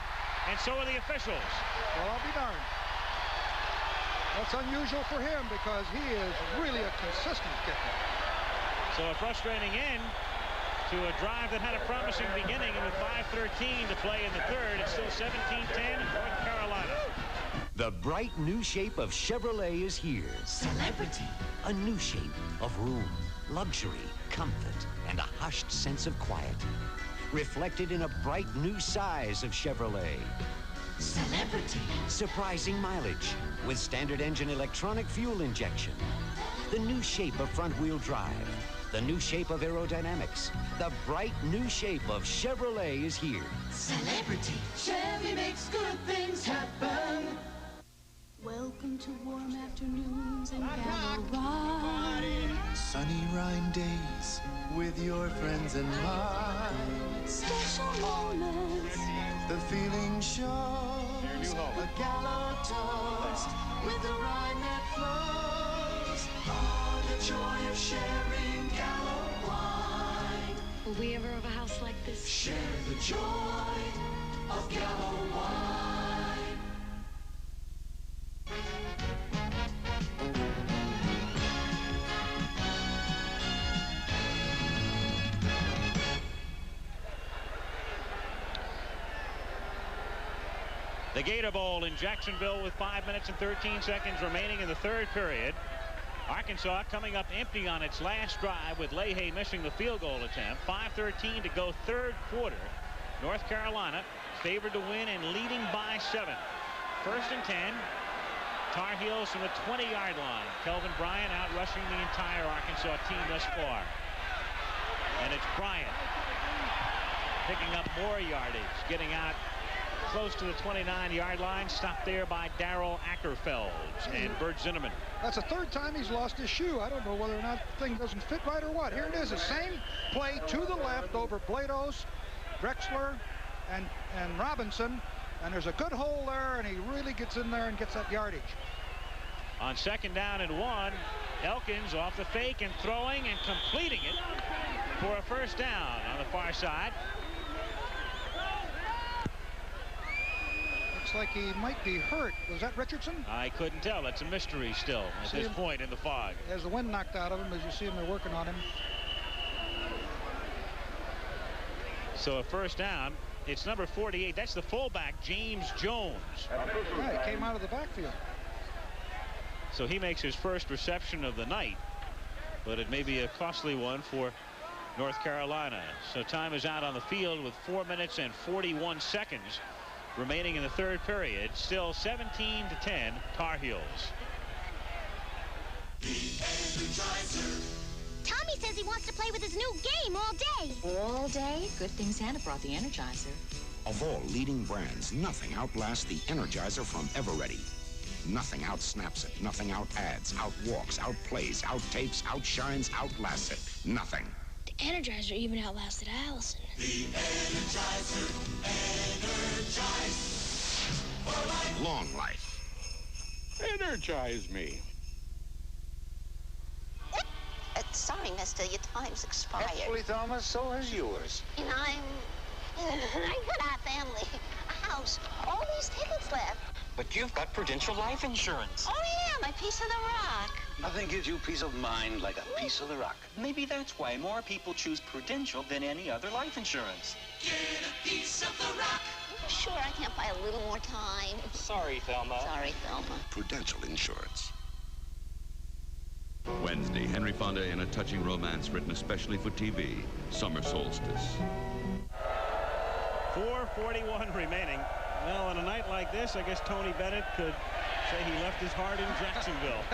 and so are the officials. Well, I'll be darned. That's unusual for him because he is really a consistent kicker. So a frustrating end to a drive that had a promising beginning, and with 5:13 to play in the third, it's still 17-10 North Carolina. The bright new shape of Chevrolet is here. Celebrity. A new shape of room, luxury, comfort, and a hushed sense of quiet. Reflected in a bright new size of Chevrolet. Celebrity. Surprising mileage with standard engine electronic fuel injection. The new shape of front-wheel drive. The new shape of aerodynamics. The bright new shape of Chevrolet is here. Celebrity. Chevy makes good things happen. Welcome to warm afternoons and Gallo Ride. Sunny Rhine days with your friends and mine. Special moments. The feeling shows. A Gallo toast with the Rhine that flows. Oh, the joy of sharing Gallo wine. Will we ever have a house like this? Share the joy of Gallo wine. The Gator Bowl in Jacksonville with 5 minutes and 13 seconds remaining in the third period. Arkansas coming up empty on its last drive with Leahy missing the field goal attempt. 5:13 to go third quarter. North Carolina favored to win and leading by 7. First and 10. Tar Heels from the 20-yard line. Kelvin Bryant out rushing the entire Arkansas team thus far. And it's Bryant picking up more yardage, getting out close to the 29-yard line, stopped there by Darrell Ackerfeld and Bert Zinnerman. That's the third time he's lost his shoe. I don't know whether or not the thing doesn't fit right or what. Here it is, the same play to the left over Blados, Drexler, and Robinson. And there's a good hole there, and he really gets in there and gets that yardage. On second down and 1, Elkins off the fake and throwing and completing it for a first down on the far side. Looks like he might be hurt. Was that Richardson? I couldn't tell. That's a mystery still at this point in the fog. As the wind knocked out of him, as you see him, they're working on him. So a first down. It's number 48. That's the fullback, James Jones. Yeah, he came out of the backfield. So he makes his first reception of the night, but it may be a costly one for North Carolina. So time is out on the field with 4 minutes and 41 seconds remaining in the third period. Still 17-10 Tar Heels. The Energizer. Tommy says he wants to play with his new game all day. All day? Good thing Santa brought the Energizer. Of all leading brands, nothing outlasts the Energizer from Eveready. Nothing outsnaps it. Nothing out-adds, outwalks, outplays, outtapes, outshines, outlasts it. Nothing. The Energizer even outlasted Allison. The Energizer, energize for life. Long life. Energize me. Sorry, mister, your time's expired. Actually, Thelma, so has yours. And I got our family, a house, all these tickets left. But you've got Prudential Life Insurance. Oh, yeah, my piece of the rock. Nothing gives you peace of mind like a piece of the rock. Maybe that's why more people choose Prudential than any other life insurance. Get a piece of the rock. Sure, I can't buy a little more time. Sorry, Thelma. Sorry, Thelma. Prudential Insurance. Wednesday, Henry Fonda in a touching romance written especially for TV, Summer Solstice. 4:41 remaining. Well, on a night like this, I guess Tony Bennett could say he left his heart in Jacksonville.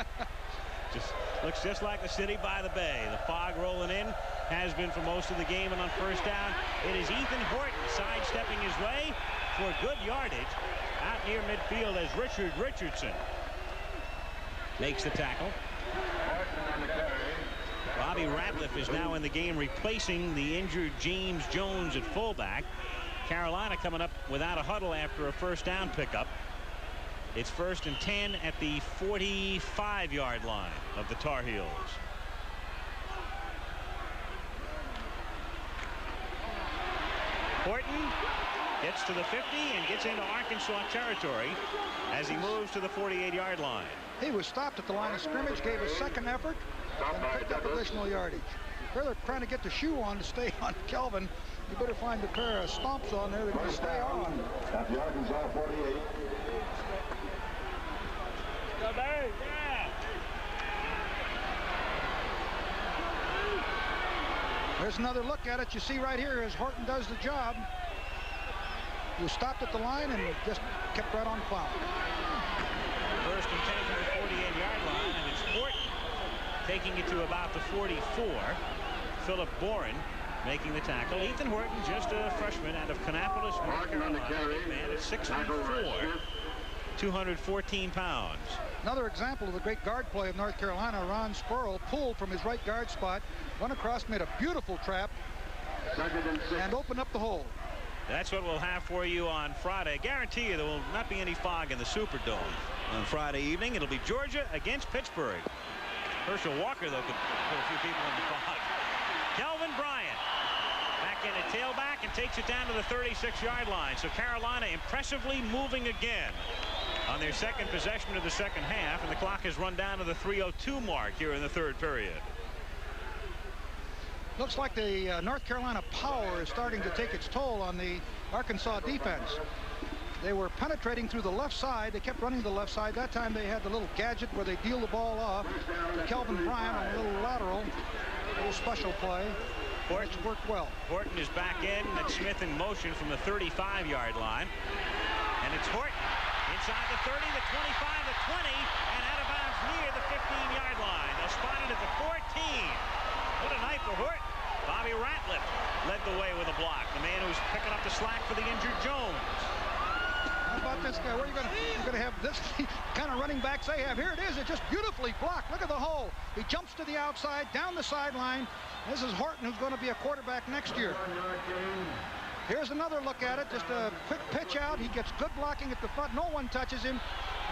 Looks just like the city by the bay. The fog rolling in, has been for most of the game, and on first down, it is Ethan Horton sidestepping his way for good yardage out near midfield as Richard Richardson makes the tackle. Bobby Ratliff is now in the game, replacing the injured James Jones at fullback. Carolina coming up without a huddle after a first down pickup. It's 1st and 10 at the 45-yard line of the Tar Heels. Horton gets to the 50 and gets into Arkansas territory as he moves to the 48-yard line. He was stopped at the line of scrimmage, gave a second effort, and picked up additional yardage. They're trying to get the shoe on to stay on Kelvin. You better find a pair of stomps on there that can stay on. At the Arkansas 48. There's another look at it. You see right here as Horton does the job. He was stopped at the line and just kept right on plowing. 1st and 10 from the 48-yard line, and it's Horton taking it to about the 44. Philip Boren making the tackle. Ethan Horton, just a freshman out of Kannapolis, North Carolina. Man at 6'4", 214 pounds. Another example of the great guard play of North Carolina. Ron Spurl pulled from his right guard spot, went across, made a beautiful trap, and opened up the hole. That's what we'll have for you on Friday. I guarantee you there will not be any fog in the Superdome on Friday evening. It'll be Georgia against Pittsburgh. Herschel Walker, though, could put a few people in the fog. Kelvin Bryant back in at tailback and takes it down to the 36-yard line. So Carolina impressively moving again on their second possession of the second half, and the clock has run down to the 3:02 mark here in the third period. Looks like the North Carolina power is starting to take its toll on the Arkansas defense. They were penetrating through the left side. They kept running the left side. That time they had the little gadget where they deal the ball off to Kelvin Bryant on a little lateral, a little special play. Horton worked well. Horton is back in, and Smith in motion from the 35-yard line. And it's Horton inside the 30, the 25, the 20, and out of bounds near the 15-yard line. They'll spot it at the 14. What a night for Horton. Bobby Ratliff led the way with a block. The man who's picking up the slack for the injured Jones. How about this guy? Where are you going to have this kind of running backs they have? Here it is. It's just beautifully blocked. Look at the hole. He jumps to the outside, down the sideline. This is Horton, who's going to be a quarterback next year. Here's another look at it. Just a quick pitch out. He gets good blocking at the front. No one touches him.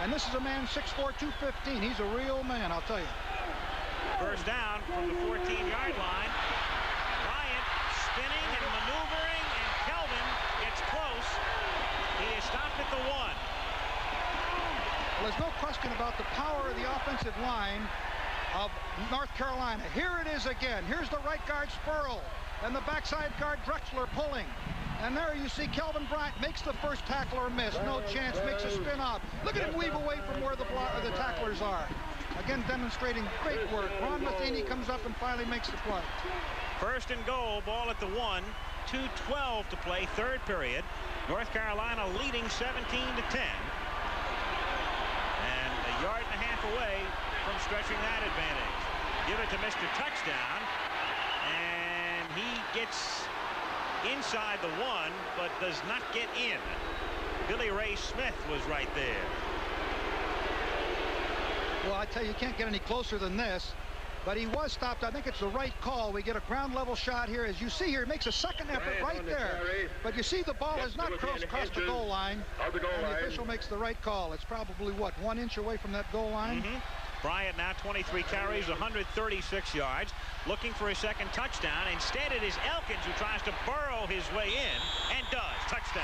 And this is a man 6'4", 215. He's a real man, I'll tell you. First down from the 14-yard line. Bryant spinning and maneuvering, and Kelvin gets close. He is stopped at the 1. Well, there's no question about the power of the offensive line of North Carolina. Here it is again. Here's the right guard Spurl and the backside guard Drexler pulling. And there you see Kelvin Bryant makes the first tackle or miss. No chance, makes a spin off. Look at him weave away from where the tacklers are. Again, demonstrating great work. Ron Matheny comes up and finally makes the play. First and goal, ball at the 1. 2:12 to play, third period. North Carolina leading 17-10. And a yard and a half away from stretching that advantage. Give it to Mr. Touchdown. And he gets inside the 1, but does not get in. Billy Ray Smith was right there. Well, I tell you, you can't get any closer than this. But he was stopped. I think it's the right call. We get a ground level shot here. As you see here, he makes a second effort right there. But you see the ball has not crossed the goal line. And the official makes the right call. It's probably, what, 1 inch away from that goal line? Bryant now 23 carries, 136 yards, looking for a second touchdown. Instead, it is Elkins who tries to burrow his way in and does. Touchdown.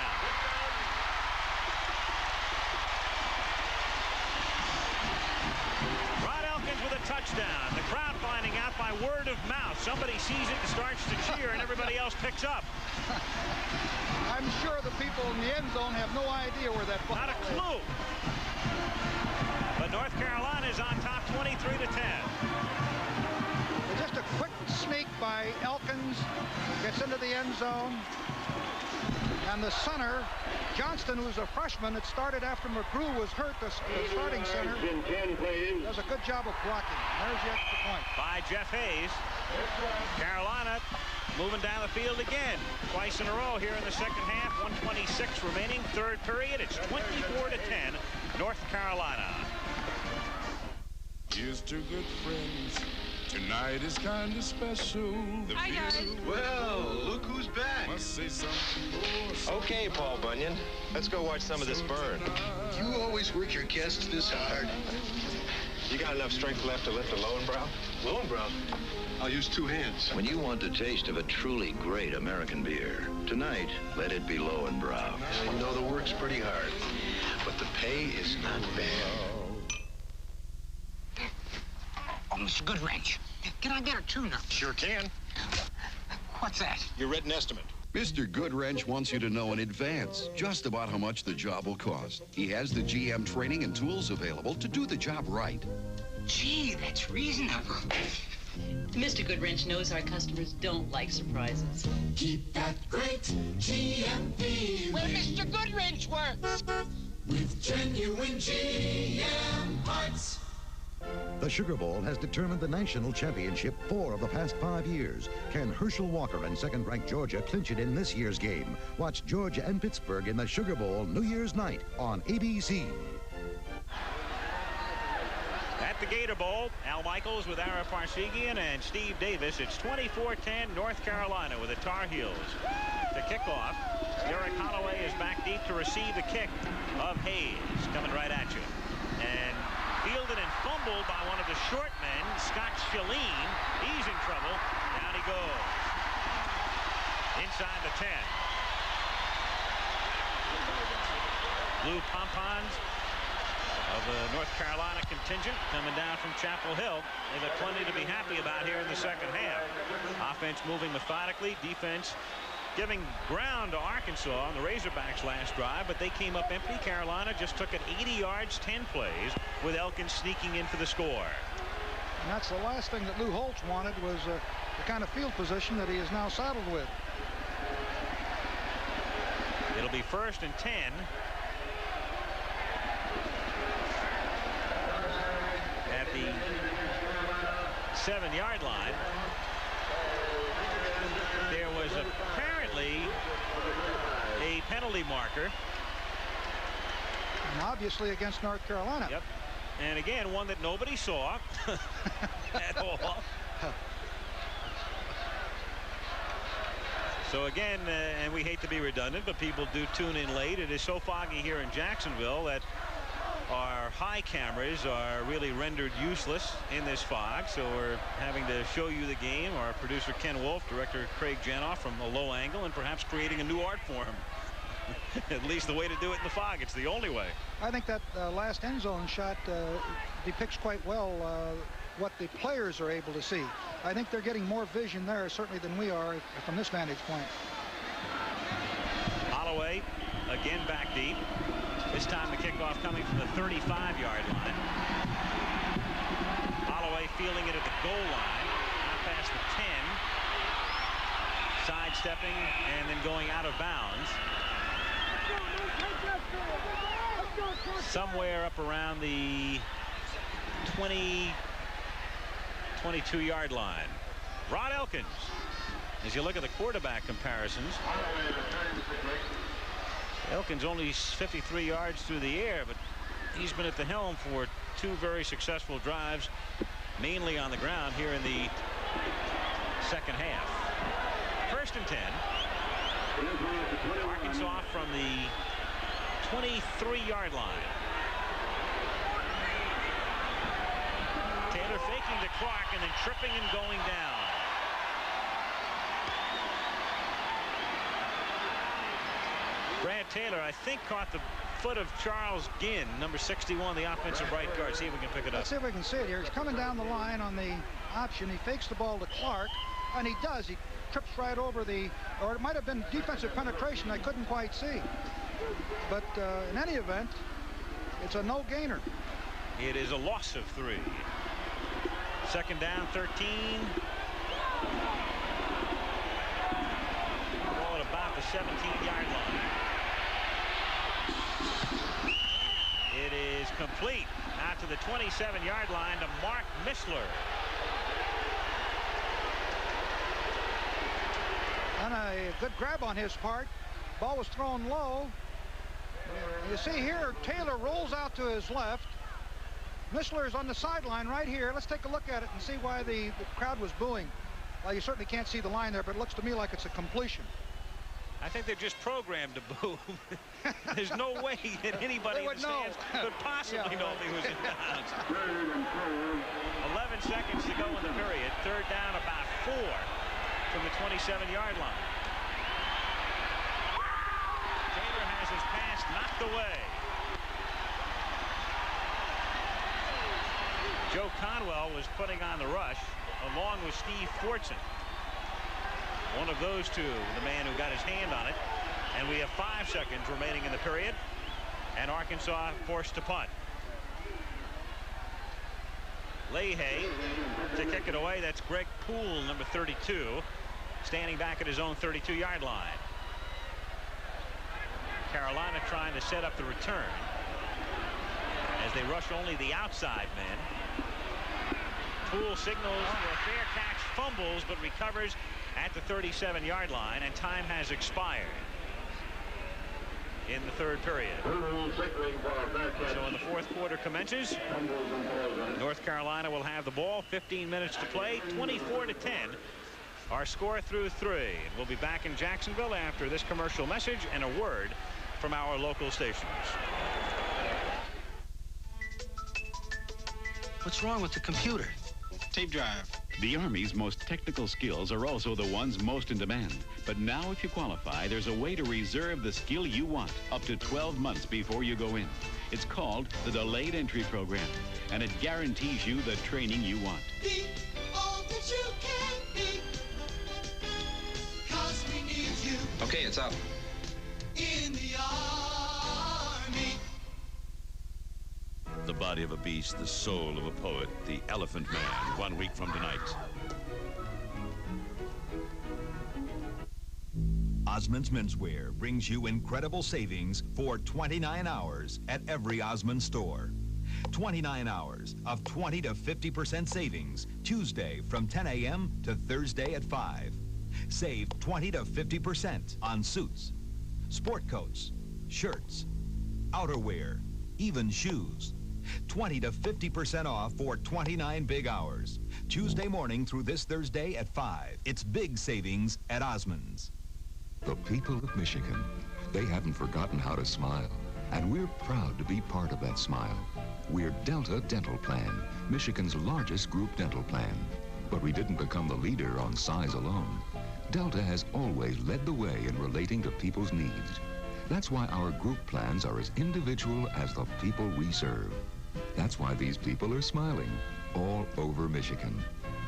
With a touchdown. The crowd finding out by word of mouth. Somebody sees it and starts to cheer, and everybody else picks up. I'm sure the people in the end zone have no idea where that ball is. Not a clue. But North Carolina is on top 23-10. Just a quick sneak by Elkins. Gets into the end zone. And the center, Johnston, who's a freshman, it started after McGrew was hurt, the starting center, does a good job of blocking. There's the extra point. By Jeff Hayes. Carolina moving down the field again. Twice in a row here in the second half. 1:26 remaining, third period. It's 24-10, North Carolina. Here's to good friends. Tonight is kind of special. Hi, guys. Well, look who's back. Must say something. Okay, Paul Bunyan. Let's go watch some of this burn. You always work your guests this hard. You got enough strength left to lift a Lowenbrow? Lowenbrow? I'll use 2 hands. When you want the taste of a truly great American beer, tonight, let it be Lowenbrow. I know the work's pretty hard, but the pay is not bad. Oh, Mr. Goodwrench, can I get a tuner? Sure can. What's that? Your written estimate. Mr. Goodwrench wants you to know in advance just about how much the job will cost. He has the GM training and tools available to do the job right. Gee, that's reasonable. Mr. Goodwrench knows our customers don't like surprises. Keep that great GM feeling. Where Mr. Goodwrench works. With genuine GM parts. The Sugar Bowl has determined the national championship 4 of the past 5 years. Can Herschel Walker and second-ranked Georgia clinch it in this year's game? Watch Georgia and Pittsburgh in the Sugar Bowl New Year's night on ABC. At the Gator Bowl, Al Michaels with Ara Parseghian and Steve Davis. It's 24-10 North Carolina with the Tar Heels. To kick off, Derek Holloway is back deep to receive the kick of Hayes. Coming right at you. And fielded and fumbled by one of the short men, Scott Shalene. He's in trouble. Down he goes. Inside the 10. Blue pompons of the North Carolina contingent coming down from Chapel Hill. They've got plenty to be happy about here in the second half. Offense moving methodically, defense giving ground to Arkansas on the Razorbacks last drive, but they came up empty. Carolina just took it 80 yards, 10 plays, with Elkins sneaking in for the score. And that's the last thing that Lou Holtz wanted, was the kind of field position that he is now saddled with. It'll be 1st and 10. At the 7-yard line. There was apparently a penalty marker. And obviously against North Carolina. Yep. And again, one that nobody saw at all. So again, and we hate to be redundant, but people do tune in late. It is so foggy here in Jacksonville that our high cameras are really rendered useless in this fog, so we're having to show you the game. Our producer Ken Wolf, director Craig Janoff from a low angle, and perhaps creating a new art form. At least the way to do it in the fog. It's the only way. I think that last end zone shot depicts quite well what the players are able to see. I think they're getting more vision there certainly than we are from this vantage point. Holloway again back deep. This time the kickoff coming from the 35-yard line. Holloway fielding it at the goal line, not past the 10. Sidestepping and then going out of bounds. Somewhere up around the 22-yard line. Rod Elkins. As you look at the quarterback comparisons, Elkins only 53 yards through the air, but he's been at the helm for 2 very successful drives mainly on the ground here in the second half. 1st and 10. Arkansas from the 23-yard line. Taylor faking to Clark and then tripping and going down. Brad Taylor, I think, caught the foot of Charles Ginn, number 61, the offensive right guard. See if we can pick it up. Let's see if we can see it here. He's coming down the line on the option. He fakes the ball to Clark, and he does. He trips right over the, or it might have been defensive penetration. I couldn't quite see. But in any event, it's a no gainer. It is a loss of 3. 2nd down, 13. Ball at about the 17-yard line. It is complete out to the 27-yard line to Mark Missler. And a good grab on his part. Ball was thrown low. You see here, Taylor rolls out to his left. Missler is on the sideline right here. Let's take a look at it and see why the crowd was booing. Well, you certainly can't see the line there, but it looks to me like it's a completion. I think they're just programmed to boo. There's no way that anybody in the stands could possibly know if he was in bounds. 11 seconds to go in the period. 3rd down, about 4 from the 27-yard line. Taylor has his pass knocked away. Joe Conwell was putting on the rush along with Steve Fortson. One of those two, the man who got his hand on it. And we have 5 seconds remaining in the period. And Arkansas forced to punt. Leahy to kick it away. That's Greg Poole, number 32, standing back at his own 32-yard line. Carolina trying to set up the return as they rush only the outside men. Poole signals for a fair catch, fumbles, but recovers at the 37-yard line, and time has expired in the 3rd period. So when the 4th quarter commences, North Carolina will have the ball. 15 minutes to play. 24-10. Our score through 3. And we'll be back in Jacksonville after this commercial message and a word from our local stations. What's wrong with the computer? Tape drive. The Army's most technical skills are also the ones most in demand. But now if you qualify, there's a way to reserve the skill you want up to 12 months before you go in. It's called the Delayed Entry Program, and it guarantees you the training you want. Be all that you can be, 'cause we need you. Okay, it's up. In the Army. The body of a beast, the soul of a poet, the Elephant Man, 1 week from tonight. Osmond's Menswear brings you incredible savings for 29 hours at every Osmond store. 29 hours of 20 to 50% savings, Tuesday from 10 a.m. to Thursday at 5. Save 20 to 50% on suits, sport coats, shirts, outerwear, even shoes. 20 to 50% off for 29 big hours. Tuesday morning through this Thursday at 5. It's big savings at Osmond's. The people of Michigan, they haven't forgotten how to smile. And we're proud to be part of that smile. We're Delta Dental Plan, Michigan's largest group dental plan. But we didn't become the leader on size alone. Delta has always led the way in relating to people's needs. That's why our group plans are as individual as the people we serve. That's why these people are smiling all over Michigan.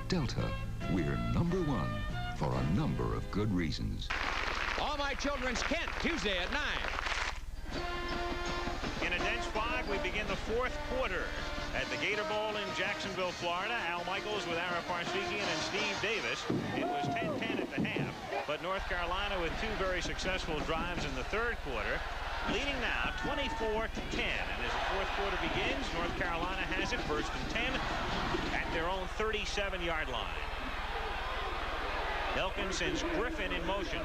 Delta, we're #1 for a number of good reasons. All My Children's Kent, Tuesday at 9. In a dense fog, we begin the 4th quarter at the Gator Bowl in Jacksonville, Florida. Al Michaels with Ara Parseghian and Steve Davis. It was 10-10 at the half, but North Carolina with 2 very successful drives in the 3rd quarter, leading now 24-10. And as the 4th quarter begins, North Carolina has it 1st and 10 at their own 37-yard line. Elkin sends Griffin in motion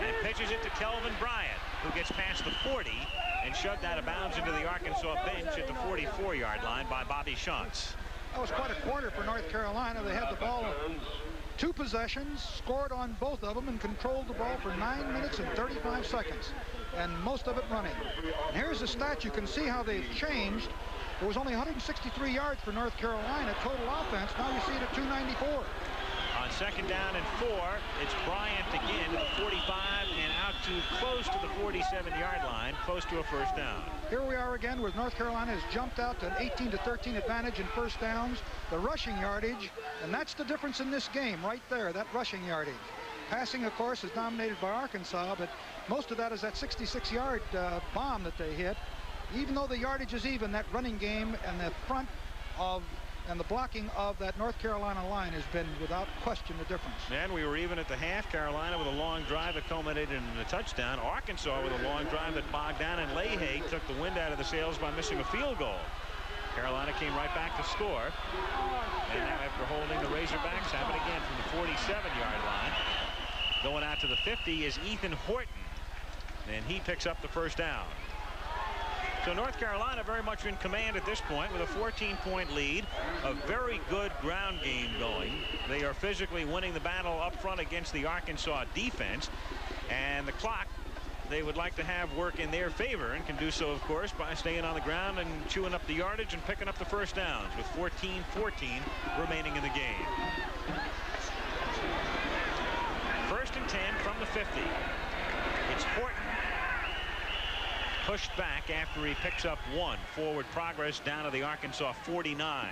and pitches it to Kelvin Bryant, who gets past the 40 and shoved out of bounds into the Arkansas bench at the 44-yard line by Bobby Shantz. That was quite a quarter for North Carolina. They had the ball 2 possessions, scored on both of them, and controlled the ball for 9 minutes and 35 seconds, and most of it running. And here's the stat. You can see how they've changed. There was only 163 yards for North Carolina total offense. Now you see it at 294. On 2nd down and 4, it's Bryant again to the 45 and out to close to the 47-yard line, close to a first down. Here we are again with North Carolina has jumped out to an 18-13 advantage in first downs, the rushing yardage, and that's the difference in this game right there, that rushing yardage. Passing, of course, is dominated by Arkansas, but most of that is that 66-yard bomb that they hit. Even though the yardage is even, that running game and the front of and the blocking of that North Carolina line has been, without question, the difference. And we were even at the half. Carolina with a long drive that culminated in a touchdown. Arkansas with a long drive that bogged down, and Leahy took the wind out of the sails by missing a field goal. Carolina came right back to score. And now after holding, the Razorbacks have it again from the 47-yard line. Going out to the 50 is Ethan Horton, and he picks up the first down. So North Carolina very much in command at this point with a 14-point lead. A very good ground game going. They are physically winning the battle up front against the Arkansas defense. And the clock, they would like to have work in their favor, and can do so, of course, by staying on the ground and chewing up the yardage and picking up the first downs with 14-14 remaining in the game. 1st and 10 from the 50. It's Horton. Pushed back after he picks up 1. Forward progress down to the Arkansas 49.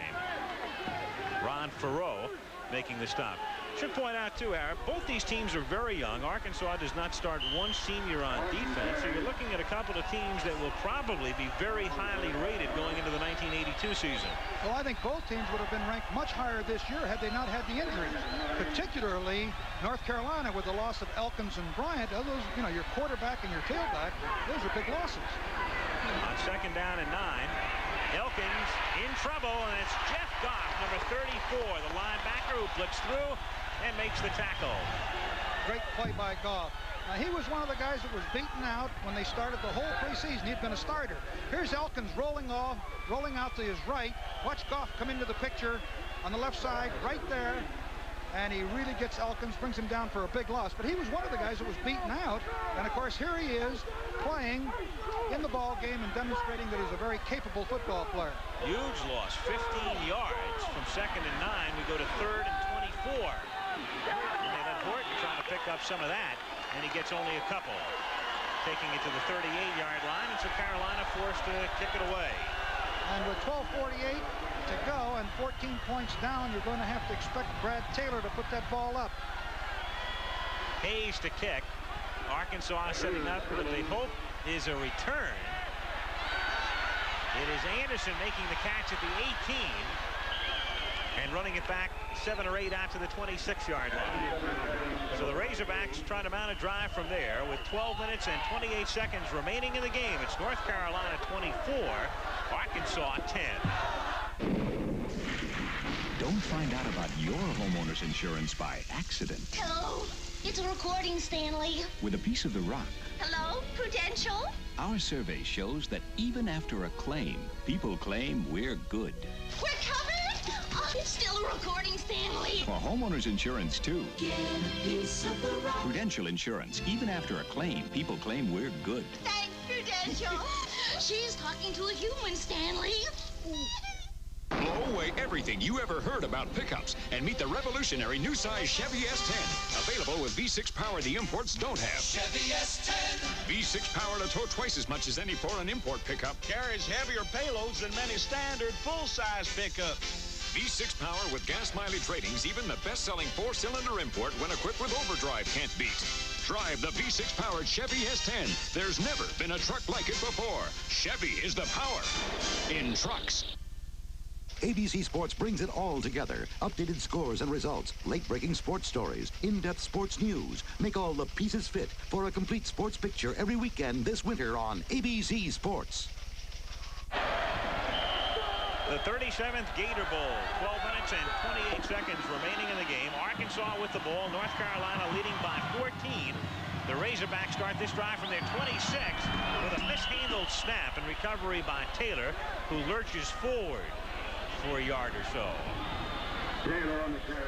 Ron Farreau making the stop. Should point out too, Arab, both these teams are very young. Arkansas does not start 1 senior on defense, so you're looking at a couple of teams that will probably be very highly rated going into the 1982 season. Well, I think both teams would have been ranked much higher this year had they not had the injuries, particularly North Carolina with the loss of Elkins and Bryant. Those, you know, your quarterback and your tailback, those are big losses. On 2nd down and 9, Elkins in trouble, and it's Jeff Goff, number 34, the linebacker, who flicks through and makes the tackle. Great play by Goff. Now, he was one of the guys that was beaten out when they started the whole preseason. He'd been a starter. Here's Elkins rolling out to his right. Watch Goff come into the picture on the left side right there. And he really gets Elkins, brings him down for a big loss. But he was one of the guys that was beaten out. And, of course, here he is playing in the ball game and demonstrating that he's a very capable football player. Huge loss, 15 yards from 2nd and 9. We go to 3rd and 24. And they let Horton trying to pick up some of that, and he gets only a couple. Taking it to the 38-yard line, and so Carolina forced to kick it away. And with 12:48 to go and 14 points down, you're going to have to expect Brad Taylor to put that ball up. Hayes to kick. Arkansas setting up what they hope is a return. It is Anderson making the catch at the 18 and running it back 7 or 8 out to the 26-yard line. So the Razorbacks trying to mount a drive from there with 12 minutes and 28 seconds remaining in the game. It's North Carolina 24, Arkansas 10. Don't find out about your homeowner's insurance by accident. Hello, it's a recording, Stanley. With a piece of the rock. Hello, Prudential. Our survey shows that even after a claim, people claim we're good. We're covered? Oh, it's still a recording, Stanley. For homeowners insurance, too. Get a piece of the rock. Prudential Insurance. Even after a claim, people claim we're good. Thanks, Prudential. She's talking to a human, Stanley. Blow away everything you ever heard about pickups and meet the revolutionary new size Chevy S10. Available with V6 power the imports don't have. Chevy S10. V6 power to tow twice as much as any foreign import pickup. Carries heavier payloads than many standard full-size pickups. V6 power with gas mileage ratings even the best-selling 4-cylinder import when equipped with overdrive can't beat. Drive the V6 powered Chevy S10. There's never been a truck like it before. Chevy is the power in trucks. ABC Sports brings it all together. Updated scores and results, late-breaking sports stories, in-depth sports news. Make all the pieces fit for a complete sports picture every weekend this winter on ABC Sports. The 37th Gator Bowl, 12 minutes and 28 seconds remaining in the game. Arkansas with the ball, North Carolina leading by 14. The Razorbacks start this drive from their 26 with a mishandled snap and recovery by Taylor, who lurches forward. for a yard or so.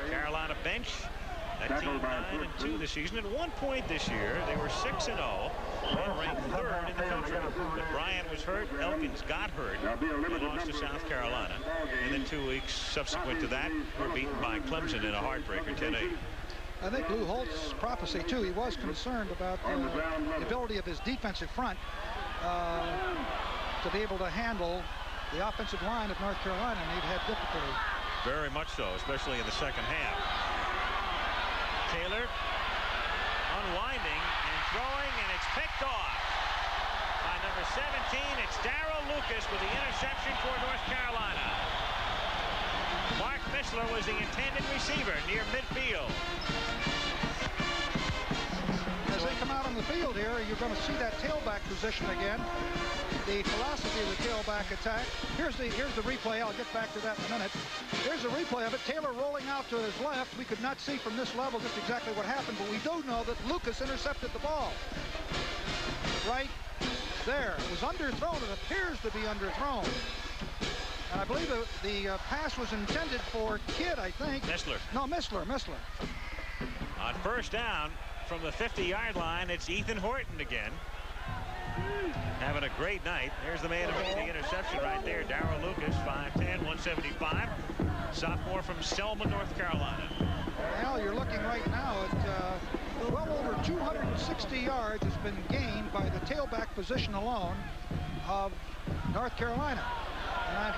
Carolina bench. That team 9-2 this season. At one point this year, they were 6-0 and ranked 3rd in the country. But Bryant was hurt. Elkins got hurt. They lost to South Carolina. And then 2 weeks subsequent to that, were beaten by Clemson in a heartbreaker, 10-8. I think Lou Holtz's prophecy, too. He was concerned about the ability of his defensive front to be able to handle the offensive line of North Carolina, and he'd had difficulty. Very much so, especially in the second half. Taylor unwinding and throwing, and it's picked off by number 17. It's Darrell Lucas with the interception for North Carolina. Mark Mishler was the intended receiver near midfield. As they come out on the field here, you're going to see that tailback position again. The philosophy of the tailback attack. Here's the replay. I'll get back to that in a minute. Here's the replay of it. Taylor rolling out to his left. We could not see from this level just exactly what happened, but we do know that Lucas intercepted the ball. Right there. It was underthrown. It appears to be underthrown. And I believe the pass was intended for Kidd, I think. Mishler. No, Mishler. On first down from the 50-yard line, it's Ethan Horton again. Having a great night. There's the man who made the interception right there, Darrell Lucas, 5'10", 175, sophomore from Selma, North Carolina. Al, you're looking right now at well over 260 yards has been gained by the tailback position alone of North Carolina. And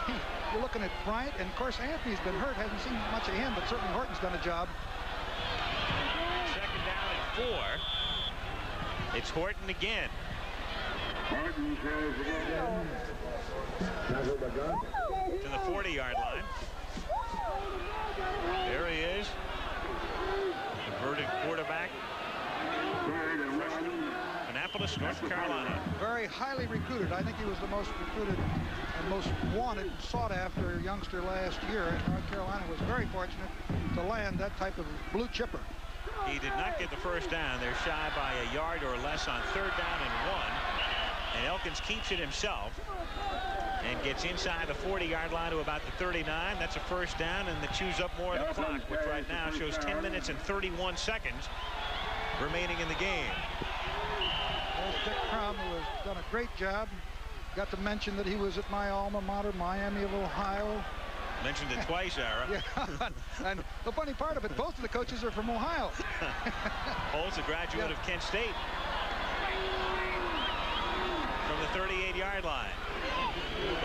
you're looking at Bryant, and of course Anthony's been hurt, hasn't seen much of him, but certainly Horton's done a job. Second down and 4. It's Horton again. To the 40-yard line. There he is. Converted quarterback. Annapolis, North Carolina. Very highly recruited. I think he was the most recruited and most wanted, sought-after youngster last year. And North Carolina was very fortunate to land that type of blue chipper. He did not get the first down. They're shy by a yard or less on 3rd down and 1. And Elkins keeps it himself and gets inside the 40-yard line to about the 39. That's a first down, and that chews up more of the clock, which right now shows 10 minutes and 31 seconds remaining in the game. There's Dick Crum, who has done a great job. Got to mention that he was at my alma mater, Miami of Ohio. Mentioned it twice, Ara. Yeah, and the funny part of it, both of the coaches are from Ohio. Holt's a graduate of Kent State. From the 38-yard line.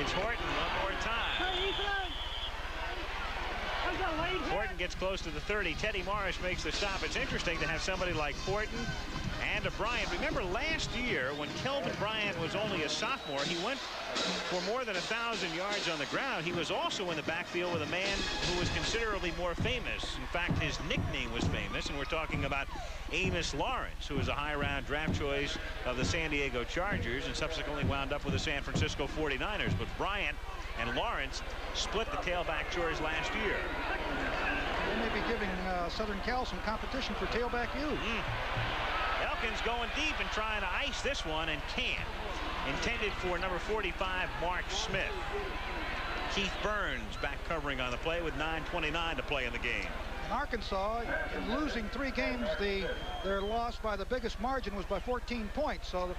It's Horton one more time. Horton gets close to the 30. Teddy Morris makes the stop. It's interesting to have somebody like Horton and a Bryant. Remember last year when Kelvin Bryant was only a sophomore, he went for more than 1,000 yards on the ground. He was also in the backfield with a man who was considerably more famous. In fact, his nickname was famous, and we're talking about Amos Lawrence, who was a high-round draft choice of the San Diego Chargers and subsequently wound up with the San Francisco 49ers. But Bryant and Lawrence split the tailback chores last year. They may be giving Southern Cal some competition for tailback U. Elkins going deep and trying to ice this one and can't. Intended for number 45, Mark Smith. Keith Burns back covering on the play with 9:29 to play in the game. In Arkansas, in losing 3 games, their loss by the biggest margin was by 14 points. So the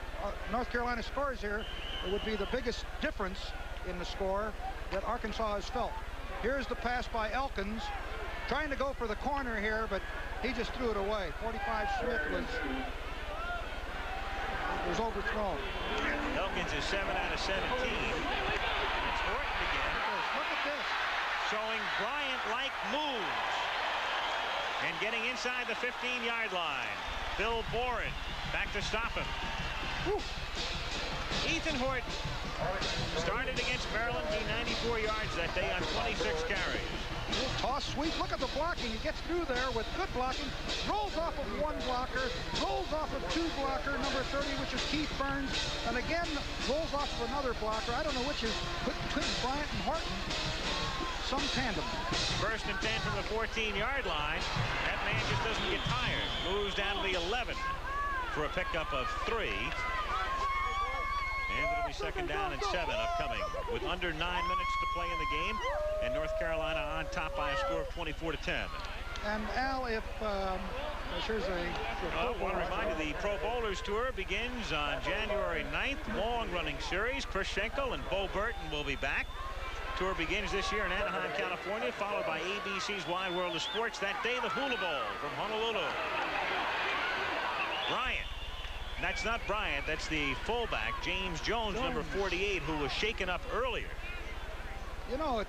North Carolina scores here, it would be the biggest difference in the score that Arkansas has felt. Here's the pass by Elkins, trying to go for the corner here, but he just threw it away. 45 Smith was overthrown. Elkins is 7 out of 17. It's Horton again. Look at this. Showing Bryant-like moves. And getting inside the 15-yard line. Bill Boren back to stop him. Whew. Ethan Horton started against Maryland, gained 94 yards that day on 26 carries. Toss sweep. Look at the blocking. He gets through there with good blocking. Rolls off of 1 blocker. Rolls off of 2 blocker, number 30, which is Keith Burns. And again, rolls off of another blocker. I don't know which is between Bryant and Horton. Some tandem. 1st and 10 from the 14-yard line. That man just doesn't get tired. Moves down to the 11 for a pickup of 3. And it'll be 2nd down and 7 upcoming with under 9 minutes to play in the game. And North Carolina on top by a score of 24-10. And Al, if here's I want to remind you, the Pro Bowlers Tour begins on January 9th. Long-running series. Chris Schenkel and Bo Burton will be back. Tour begins this year in Anaheim, California, followed by ABC's Wide World of Sports that day, the Hula Bowl from Honolulu. Bryant. That's not Bryant. That's the fullback, James Jones, number 48, who was shaken up earlier. You know,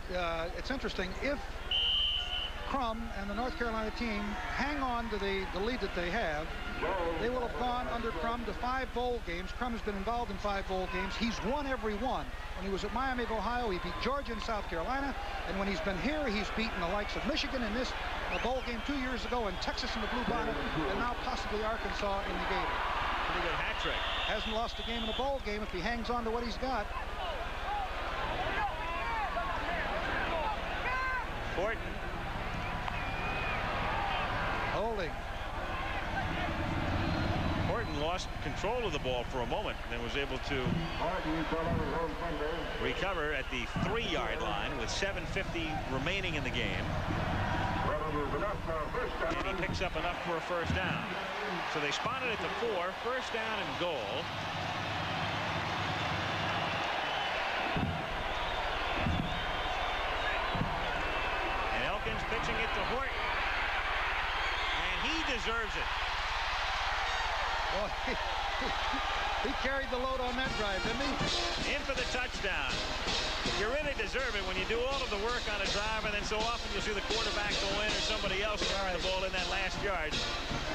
it's interesting. If Crum and the North Carolina team hang on to the lead that they have, they will have gone under Crum to 5 bowl games. Crum has been involved in 5 bowl games. He's won every one. When he was at Miami of Ohio, he beat Georgia and South Carolina. And when he's been here, he's beaten the likes of Michigan in this bowl game 2 years ago, and Texas in the Blue Bonnet, and now possibly Arkansas in the Gator. Pretty good hat trick. Hasn't lost a game in a bowl game if he hangs on to what he's got. Horton. Holding. Horton lost control of the ball for a moment and then was able to recover at the 3-yard line with 7:50 remaining in the game. And he picks up enough for a 1st down. So they spotted at the 4, 1st down and goal. And Elkins pitching it to Horton. He deserves it. Well, he carried the load on that drive, didn't he? In for the touchdown. You really deserve it when you do all of the work on a drive, and then so often you'll see the quarterback go in or somebody else carry the ball in that last yard.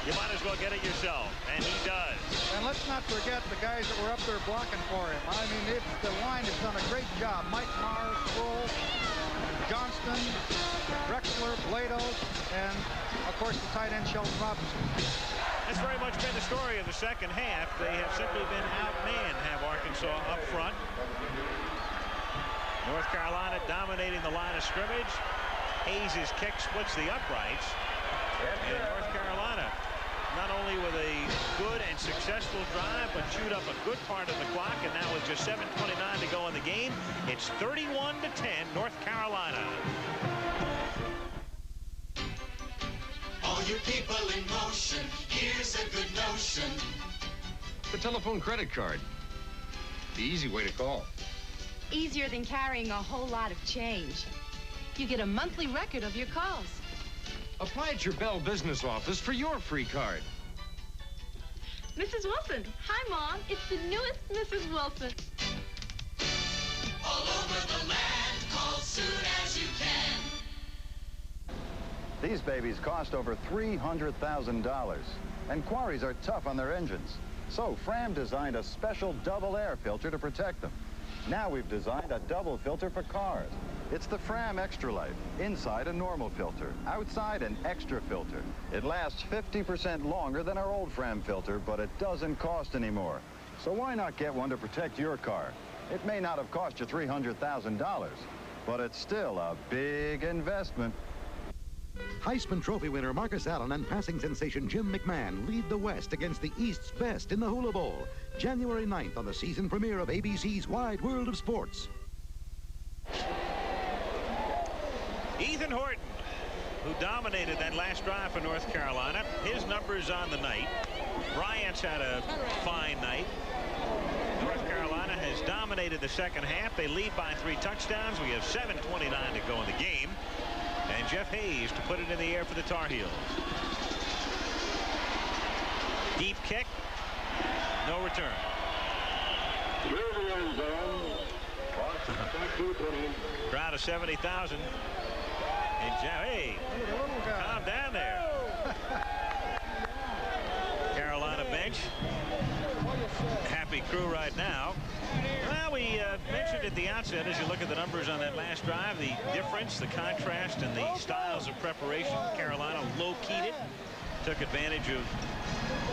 You might as well get it yourself, and he does. And let's not forget the guys that were up there blocking for him. I mean, the line has done a great job. Mike Mars, Kroll, Johnston, Drexler, Blados, and of course the tight end Sheldon Robinson. That's very much been the story of the 2nd half. They have simply been outmanned, have Arkansas up front. North Carolina dominating the line of scrimmage. Hayes' kick splits the uprights. And North Carolina, not only with a good and successful drive, but chewed up a good part of the clock. And now with just 7:29 to go in the game, it's 31-10, North Carolina. All you people in motion, here's a good notion. The telephone credit card. The easy way to call. Easier than carrying a whole lot of change. You get a monthly record of your calls. Apply at your Bell business office for your free card. Mrs. Wilson. Hi, Mom. It's the newest Mrs. Wilson. All over the land, call soon as you can. These babies cost over $300,000, and quarries are tough on their engines. So Fram designed a special double air filter to protect them. Now we've designed a double filter for cars. It's the Fram Extra Life. Inside a normal filter, outside an extra filter. It lasts 50% longer than our old Fram filter, but it doesn't cost any more. So why not get one to protect your car? It may not have cost you $300,000, but it's still a big investment. Heisman Trophy winner Marcus Allen and passing sensation Jim McMahon lead the West against the East's best in the Hula Bowl. January 9th on the season premiere of ABC's Wide World of Sports. Ethan Horton, who dominated that last drive for North Carolina. His numbers on the night. Bryant's had a fine night. North Carolina has dominated the 2nd half. They lead by 3 touchdowns. We have 7:29 to go in the game. And Jeff Hayes to put it in the air for the Tar Heels. Deep kick. No return. Crowd of 70,000. And Jeff, hey, calm down there. Carolina bench. Happy crew right now. Well, we mentioned at the outset, as you look at the numbers on that last drive, the difference, the contrast, and the styles of preparation. Carolina low-keyed it, took advantage of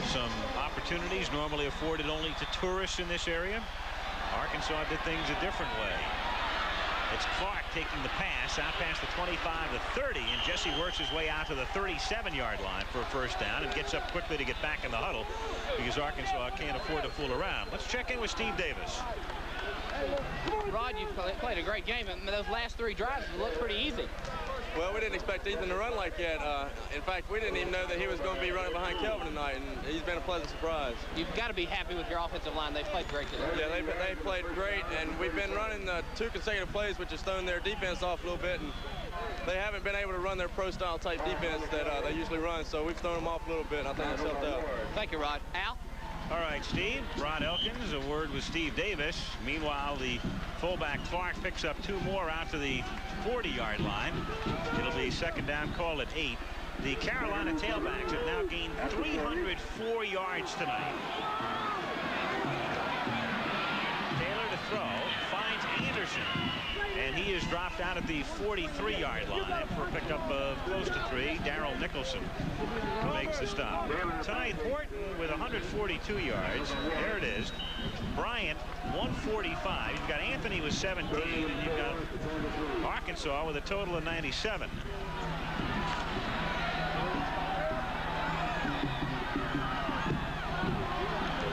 some opportunities normally afforded only to tourists in this area. Arkansas did things a different way. It's Clark taking the pass out past the 25 to 30, and Jesse works his way out to the 37-yard line for a first down and gets up quickly to get back in the huddle because Arkansas can't afford to fool around. Let's check in with Steve Davis. Rod, you've played a great game. Those last 3 drives look pretty easy. Well, we didn't expect Ethan to run like that. In fact, we didn't even know that he was going to be running behind Kelvin tonight, and he's been a pleasant surprise. You've got to be happy with your offensive line. They've played great today. Yeah, they played great, and we've been running 2 consecutive plays, which has thrown their defense off a little bit, and they haven't been able to run their pro-style type defense that they usually run, so we've thrown them off a little bit, and I think that's helped out. Thank you, Rod. Al? All right, Steve. Rod Elkins, a word with Steve Davis. Meanwhile, the fullback Clark picks up 2 more out to the 40-yard line. It'll be second down call at 8. The Carolina tailbacks have now gained 304 yards tonight. Taylor to throw, finds Anderson, and he is dropped out at the 43-yard line for a pickup of close to 3. Darrell Nicholson who makes the stop. Tonight, Horton with 142 yards. There it is. Bryant 145. You've got Anthony with 17, and you've got Arkansas with a total of 97.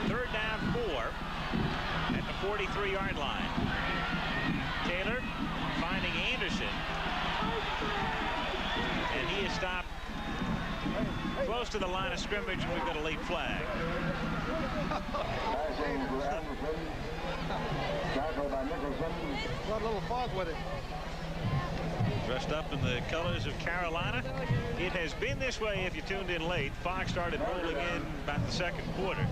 Third down 4 at the 43-yard line. Taylor finding Anderson, and he is stopped close to the line of scrimmage, and we've got a late flag. Got a little fog with it. Dressed up in the colors of Carolina. It has been this way if you tuned in late. Fog started rolling in about the second quarter.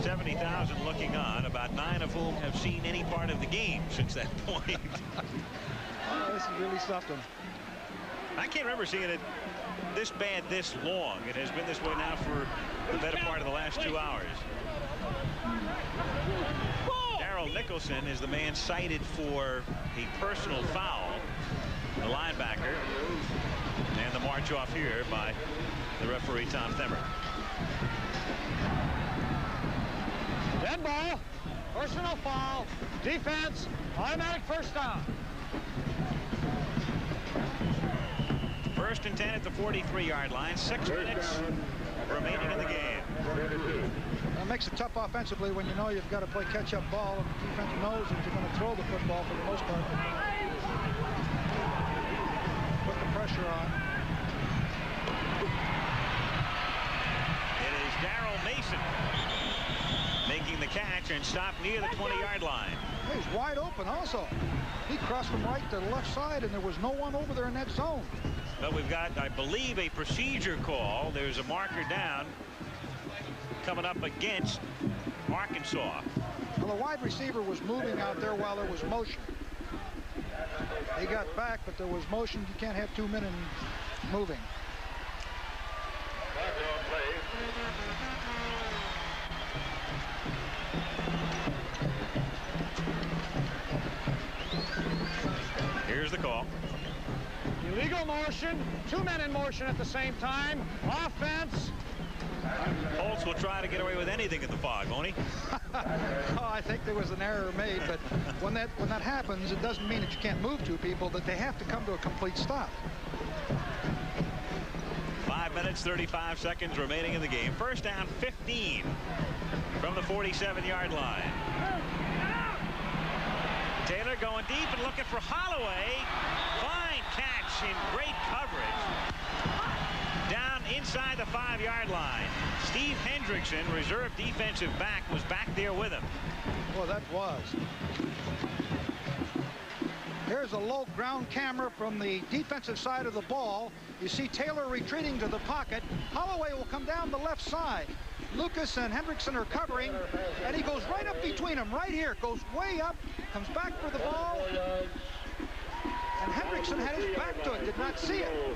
70,000 looking on, about 9 of whom have seen any part of the game since that point. Oh, this is really something. I can't remember seeing it this bad this long. It has been this way now for the better part of the last 2 hours. Darrell Nicholson is the man cited for a personal foul, the linebacker, and the march off here by the referee Tom Themmer. Dead ball, personal foul, defense, automatic first down. First and 10 at the 43-yard line. 6 minutes remaining in the game. It makes it tough offensively when you know you've got to play catch-up ball, and the defense knows that you're going to throw the football for the most part. Put the pressure on. It is Darrell Mason making the catch and stopped near the 20-yard line. He's wide open also. He crossed from right to the left side, and there was no one over there in that zone. But we've got, I believe, a procedure call. There's a marker down coming up against Arkansas. Well, the wide receiver was moving out there while there was motion. He got back, but there was motion. You can't have 2 men moving. Here's the call. Illegal motion, 2 men in motion at the same time. Offense. Holtz will try to get away with anything in the fog, won't he? Oh, I think there was an error made, but when that happens, it doesn't mean that you can't move 2 people, that they have to come to a complete stop. 5 minutes, 35 seconds remaining in the game. First down, 15 from the 47-yard line. Taylor going deep and looking for Holloway. Fine catch in great coverage. Down inside the 5-yard line. Steve Hendrickson, reserve defensive back, was back there with him. Well, that was. Here's a low ground camera from the defensive side of the ball. You see Taylor retreating to the pocket. Holloway will come down the left side. Lucas and Hendrickson are covering, and he goes right up between them, right here. Goes way up, comes back for the ball, and Hendrickson had his back to it, did not see it.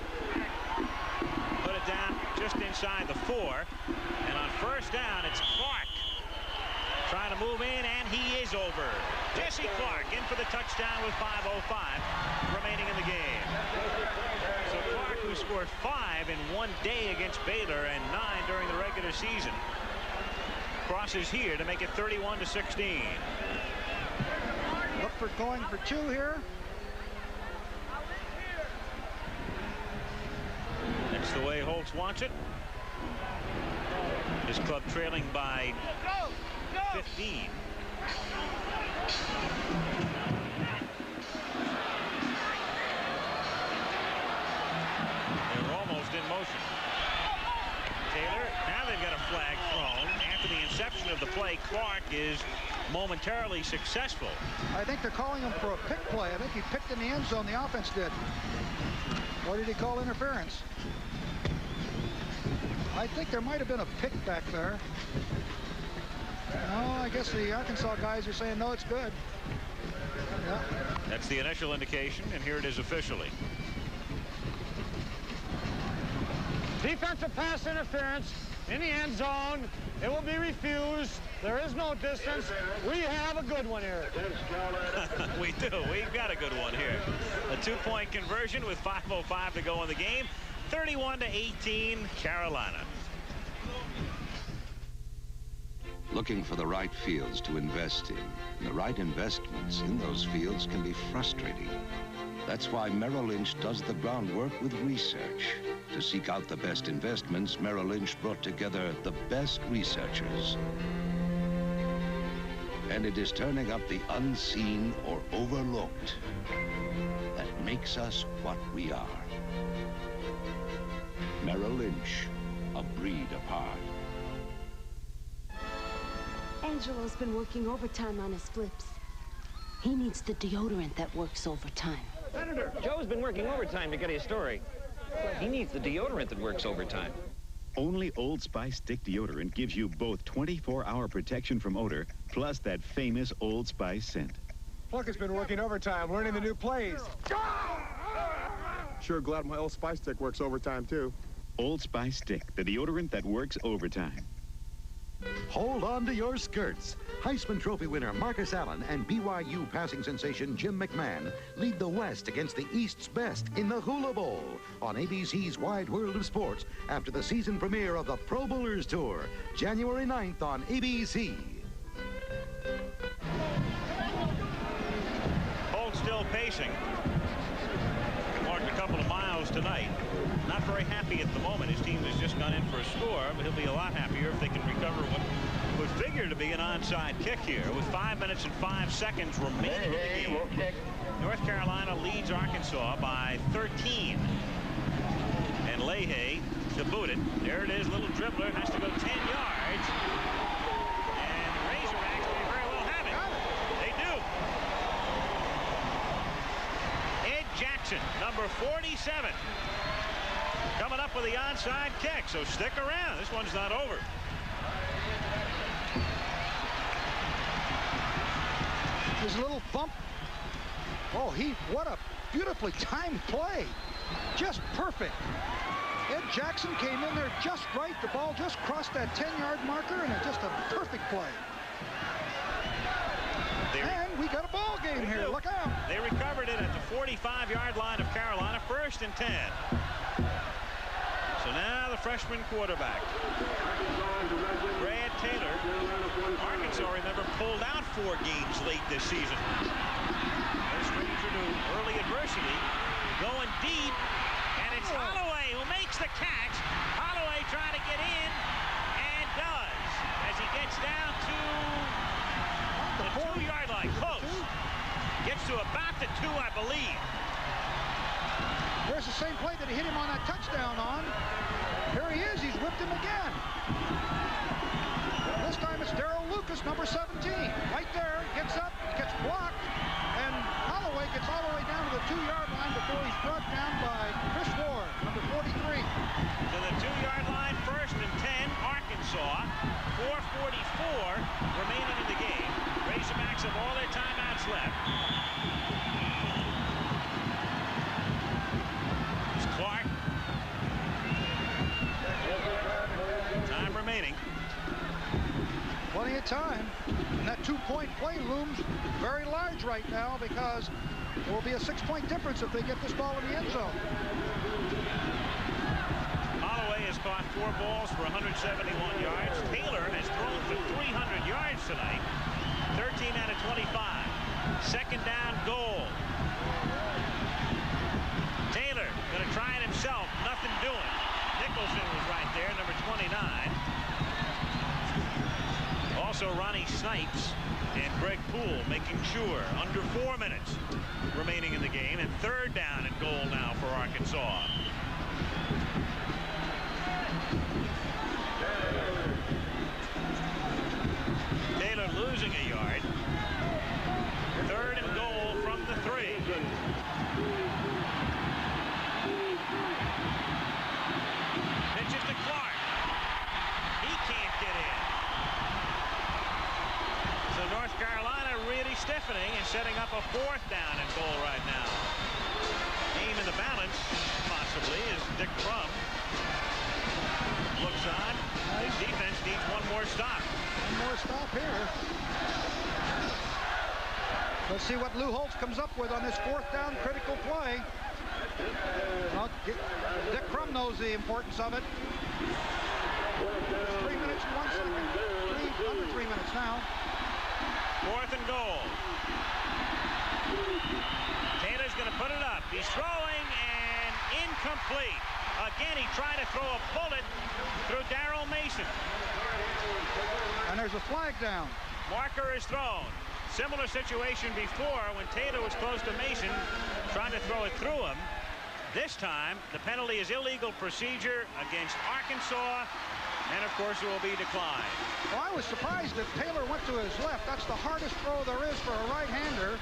Put it down just inside the 4, and on first down, it's Clark trying to move in, and he is over. Jesse Clark in for the touchdown with 5:05 remaining in the game. So Clark, who scored 5 in 1 day against Baylor and 9 during the regular season, crosses here to make it 31-16. Look Pittsburgh going for 2 here. That's the way Holtz wants it. His club trailing by 15. They're almost in motion. Taylor, now they've got a flag thrown. After the inception of the play, Clark is momentarily successful. I think they're calling him for a pick play. I think he picked in the end zone, the offense did. Or did he call interference? I think there might have been a pick back there. No, I guess the Arkansas guys are saying, no, it's good. Yeah. That's the initial indication, and here it is officially. Defensive pass interference in the end zone. It will be refused. There is no distance. We have a good one here. We do. We've got a good one here. A 2-point conversion with 5:05 to go in the game. 31-18, Carolina. Looking for the right fields to invest in. And the right investments in those fields can be frustrating. That's why Merrill Lynch does the groundwork with research. To seek out the best investments, Merrill Lynch brought together the best researchers. And it is turning up the unseen or overlooked that makes us what we are. Merrill Lynch, a breed apart. Angelo's been working overtime on his flips. He needs the deodorant that works overtime. Senator, Joe's been working overtime to get his story. He needs the deodorant that works overtime. Only Old Spice Stick Deodorant gives you both 24-hour protection from odor, plus that famous Old Spice scent. Pluckett's been working overtime, learning the new plays. Sure glad my Old Spice Stick works overtime, too. Old Spice Stick, the deodorant that works overtime. Hold on to your skirts. Heisman Trophy winner Marcus Allen and BYU passing sensation Jim McMahon lead the West against the East's best in the Hula Bowl on ABC's Wide World of Sports after the season premiere of the Pro Bowlers Tour, January 9th on ABC. Holt still pacing. Walked a couple of miles tonight. Not very happy at the moment. His team has just gone in for a score, but he'll be a lot happier if they can recover what would figure to be an onside kick here with 5 minutes and 5 seconds remaining in the game. North Carolina leads Arkansas by 13. And Leahy to boot it. There it is, little dribbler, has to go 10 yards. And the Razorbacks may very well have it. They do. Ed Jackson, number 47. Coming up with the onside kick, so stick around. This one's not over. There's a little bump. Oh, what a beautifully timed play. Just perfect. Ed Jackson came in there just right. The ball just crossed that 10-yard marker, and it's just a perfect play. And we got a ball game here. Look out. They recovered it at the 45-yard line of Carolina, 1st and 10. So now the freshman quarterback, Brad Taylor. Arkansas, remember, pulled out 4 games late this season. No stranger to early adversity. Going deep, and it's Holloway who makes the catch. Holloway trying to get in, and does, as he gets down to the 2-yard line. Close. Gets to about the 2, I believe. There's the same play that he hit him on that touchdown on. Here he is. He's whipped him again. This time it's Darrell Lucas, number 17. Right there. Gets up, gets blocked, and Holloway gets all the way down to the 2-yard line before he's brought down by Chris Ward, number 43. To the 2-yard line, 1st and 10, Arkansas. 4:44 remaining in the game. Razorbacks have all their timeouts left. Clark. Time remaining. Plenty of time. And that 2-point play looms very large right now because there will be a 6-point difference if they get this ball in the end zone. Holloway has caught 4 balls for 171 yards. Taylor has thrown for 300 yards tonight. 13 out of 25. second down goal. Taylor going to try it himself. Nothing doing. Nicholson was right there, number 29. Also Ronnie Snipes and Greg Poole making sure. Under 4 minutes remaining in the game, and third down and goal now for Arkansas. Taylor losing a yard. Third and goal from the 3. Pitches to Clark. He can't get in. So North Carolina really stiffening and setting up a fourth down and goal right now. Aim in the balance, possibly, is Dick Crum. Looks on. His defense needs one more stop. One more stop here. Let's see what Lou Holtz comes up with on this fourth down critical play. Well, Dick Crum knows the importance of it. 3 minutes and 1 second. Under 3 minutes now. Fourth and goal. Taylor's going to put it up. He's throwing and incomplete. Again, he tried to throw a bullet through Darrell Mason. And there's a flag down. Marker is thrown. Similar situation before when Taylor was close to Mason, trying to throw it through him. This time, the penalty is illegal procedure against Arkansas, and of course it will be declined. Well, I was surprised that Taylor went to his left. That's the hardest throw there is for a right-hander.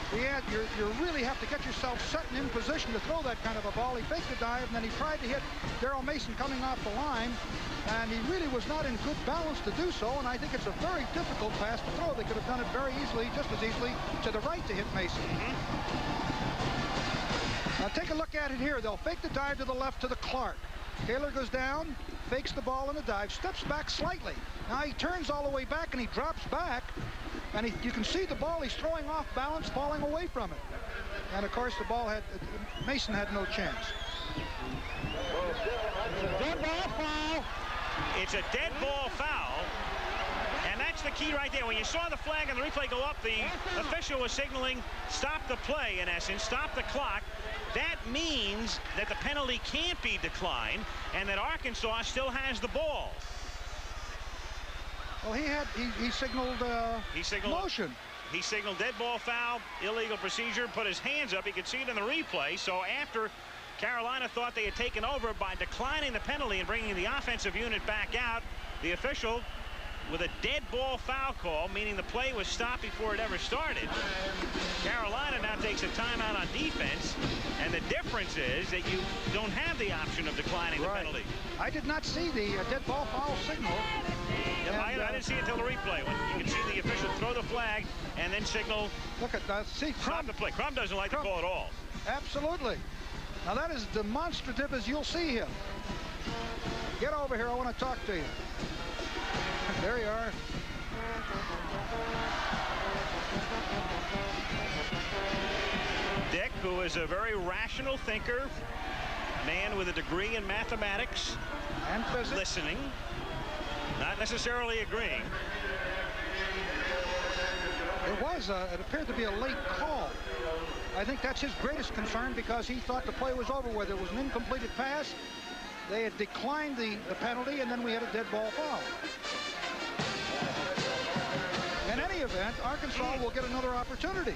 You really have to get yourself set and in position to throw that kind of a ball. He faked the dive, and then he tried to hit Darrell Mason coming off the line, and he really was not in good balance to do so, and I think it's a very difficult pass to throw. They could have done it very easily, just as easily, to the right to hit Mason. Now take a look at it here. They'll fake the dive to the left to the Clark. Taylor goes down, fakes the ball in the dive, steps back slightly. Now he turns all the way back, and he drops back. And you can see the ball he's throwing off balance, falling away from it. And of course, the ball Mason had no chance. Dead ball foul. It's a dead ball foul. And that's the key right there. When you saw the flag and the replay go up, the official was signaling stop the play, in essence, stop the clock. That means that the penalty can't be declined and that Arkansas still has the ball. Well, he signaled motion. He signaled dead ball foul, illegal procedure, put his hands up. You could see it in the replay. So after Carolina thought they had taken over by declining the penalty and bringing the offensive unit back out, the official with a dead ball foul call, meaning the play was stopped before it ever started. Carolina now takes a timeout on defense, and the difference is that you don't have the option of declining the penalty. I did not see the dead ball foul signal. Yeah, I didn't see it until the replay, when you can see the official throw the flag and then signal. Look at that. See, stop the play. Crum doesn't like the call at all. Absolutely. Now that is demonstrative as you'll see him. Get over here. I want to talk to you. There you are. Dick, who is a very rational thinker, man with a degree in mathematics and physics, listening, not necessarily agreeing. It appeared to be a late call. I think that's his greatest concern, because he thought the play was over with. It was an incompleted pass. They had declined the penalty, and then we had a dead ball foul. In any event, Arkansas will get another opportunity.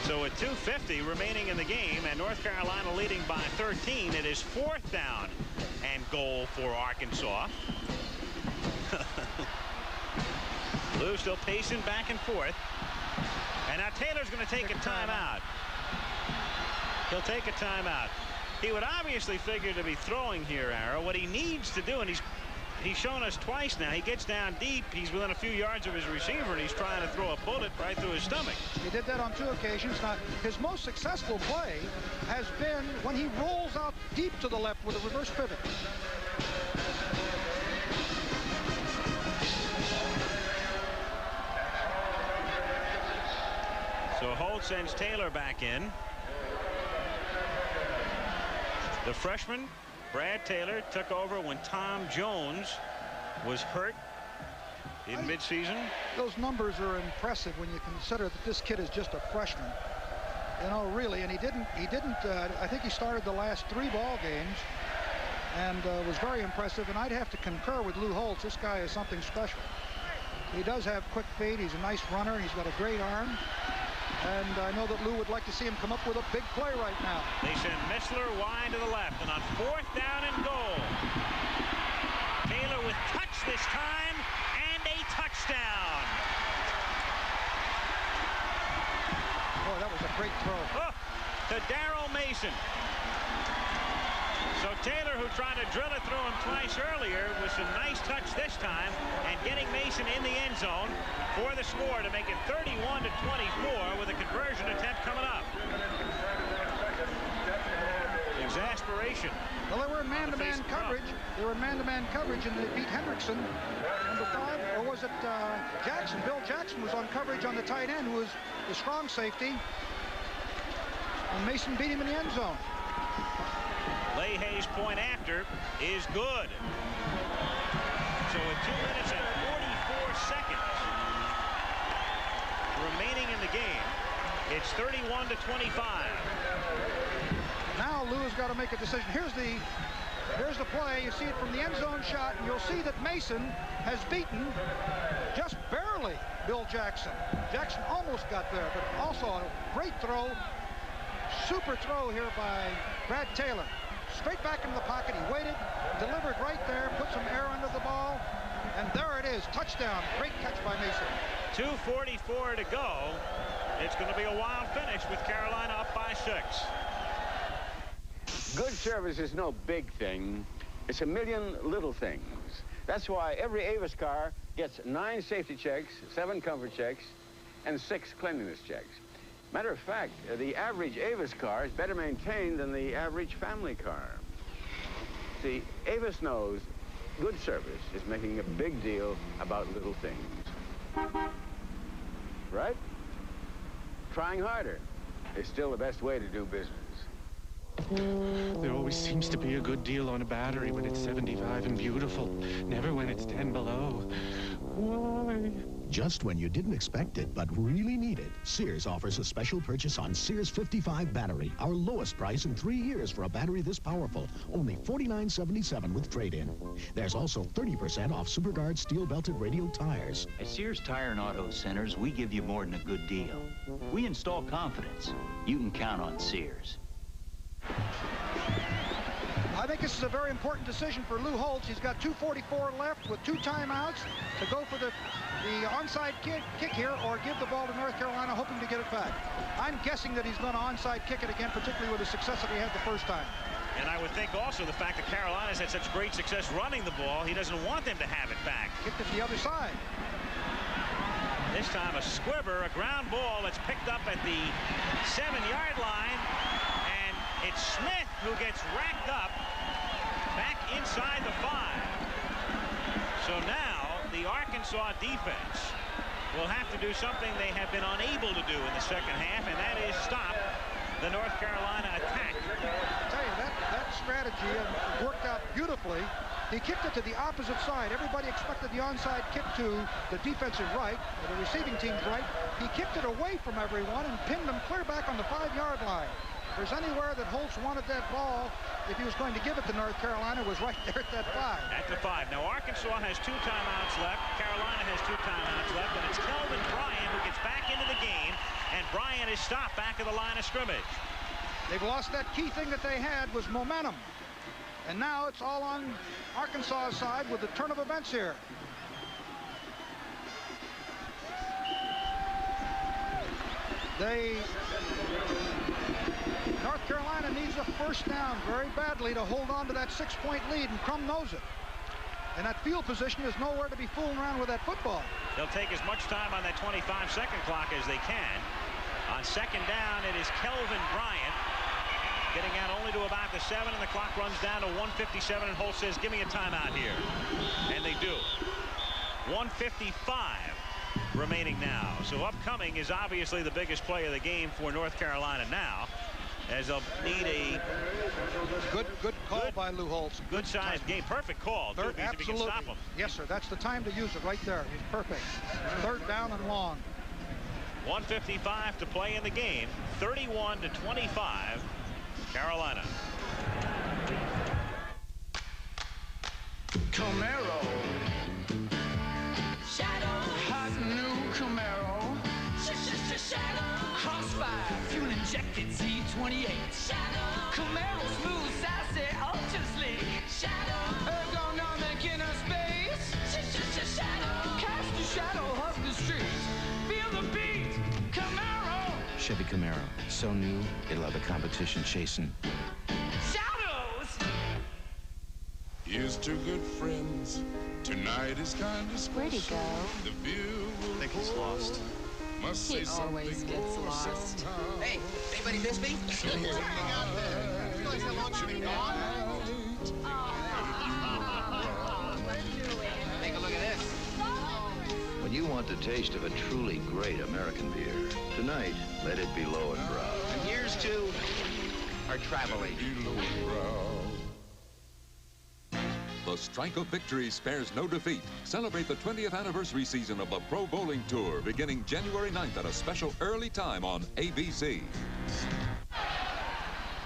So with 2:50 remaining in the game and North Carolina leading by 13, it is fourth down and goal for Arkansas. Lou still pacing back and forth. And now Taylor's going to take a timeout. He'll take a timeout. He would obviously figure to be throwing here, Arrow. What he needs to do, and he's shown us twice now, he gets down deep, he's within a few yards of his receiver, and he's trying to throw a bullet right through his stomach. He did that on 2 occasions. Now, his most successful play has been when he rolls out deep to the left with a reverse pivot. So Holt sends Taylor back in. The freshman, Brad Taylor, took over when Tom Jones was hurt in midseason. Those numbers are impressive when you consider that this kid is just a freshman. You know, really, and he didn't, I think he started the last 3 ball games and was very impressive, and I'd have to concur with Lou Holtz. This guy is something special. He does have quick feet. He's a nice runner. He's got a great arm. And I know that Lou would like to see him come up with a big play right now. They send Missler wide to the left, and on 4th down and goal, Taylor with touch this time, and a touchdown. Boy, that was a great throw. Oh, to Darrell Mason. So Taylor, who tried to drill it through him twice earlier, was a nice touch this time, and getting Mason in the end zone for the score to make it 31-24 with a conversion attempt coming up. Exasperation. Well, they were in man-to-man coverage. They were in man-to-man coverage, and they beat Hendrickson, number 5, or was it Jackson? Bill Jackson was on coverage on the tight end, who was the strong safety, and Mason beat him in the end zone. Leahy's point after is good. So with 2 minutes and 44 seconds remaining in the game, it's 31-25. Now Lou's got to make a decision. Here's the play. You see it from the end zone shot, and you'll see that Mason has beaten just barely Bill Jackson. Jackson almost got there, but also a great throw. Super throw here by Brad Taylor. Straight back into the pocket. He waited, delivered right there, put some air under the ball, and there it is. Touchdown. Great catch by Mason. 2:44 to go. It's going to be a wild finish with Carolina up by 6. Good service is no big thing. It's a million little things. That's why every Avis car gets 9 safety checks, 7 comfort checks, and 6 cleanliness checks. Matter of fact, the average Avis car is better maintained than the average family car. See, Avis knows good service is making a big deal about little things. Right? Trying harder is still the best way to do business. There always seems to be a good deal on a battery when it's 75 and beautiful. Never when it's 10 below. Why? Just when you didn't expect it, but really need it, Sears offers a special purchase on Sears 55 battery. Our lowest price in 3 years for a battery this powerful. Only $49.77 with trade-in. There's also 30% off SuperGuard steel-belted radial tires. At Sears Tire and Auto Centers, we give you more than a good deal. We install confidence. You can count on Sears. I think this is a very important decision for Lou Holtz. He's got 2:44 left with 2 timeouts to go for the onside kick here or give the ball to North Carolina, hoping to get it back. I'm guessing that he's going to onside kick it again, particularly with the success that he had the first time. And I would think also the fact that Carolina's had such great success running the ball, he doesn't want them to have it back. Kicked it the other side. This time a squibber, a ground ball that's picked up at the 7-yard line. It's Smith who gets racked up back inside the 5. So now the Arkansas defense will have to do something they have been unable to do in the second half, and that is stop the North Carolina attack. I tell you, that strategy worked out beautifully. He kicked it to the opposite side. Everybody expected the onside kick to the defensive right, or the receiving team's right. He kicked it away from everyone and pinned them clear back on the 5-yard line. If there's anywhere that Holtz wanted that ball, if he was going to give it to North Carolina, it was right there at that 5. At the 5. Now, Arkansas has 2 timeouts left. Carolina has 2 timeouts left, and it's Kelvin Bryant who gets back into the game, and Bryant is stopped back at the line of scrimmage. They've lost that key thing that they had was momentum. And now it's all on Arkansas's side with the turn of events here. North Carolina needs a first down very badly to hold on to that 6-point lead, and Crum knows it. And that field position is nowhere to be fooling around with that football. They'll take as much time on that 25-second clock as they can. On 2nd down, it is Kelvin Bryant getting out only to about the 7, and the clock runs down to 1:57, and Holtz says, give me a timeout here. And they do. 1:55 remaining now. So upcoming is obviously the biggest play of the game for North Carolina now. as they'll need a good call by Lou Holtz. Good sized game. Perfect call, too, because if he can stop him. Yes, sir. That's the time to use it right there. It was perfect. Third down and long. 1:55 to play in the game. 31-25, Carolina. Camaro. Shadow. Hot new Camaro. Shadow. Crossfire. Fuel injected Z28. Shadow. Camaro smooth, sassy, ultra slick. Shadow. Ergonomic inner space. Shadow. Cast a shadow of the streets. Feel the beat. Camaro. Chevy Camaro. So new, it'll have the competition chasing. Shadows. Here's two good friends. Tonight is kind of special. Where'd he go? The view will I think he's lost. Must He say always something gets more lost. somehow. Hey, anybody miss me? Still here hanging out there. Realize how long you've been gone? Take a look at this. When you want the taste of a truly great American beer, tonight, let it be Low and Brow. And here's to our travel agent. The strike of victory spares no defeat. Celebrate the 20th anniversary season of the Pro Bowling Tour beginning January 9th at a special early time on ABC.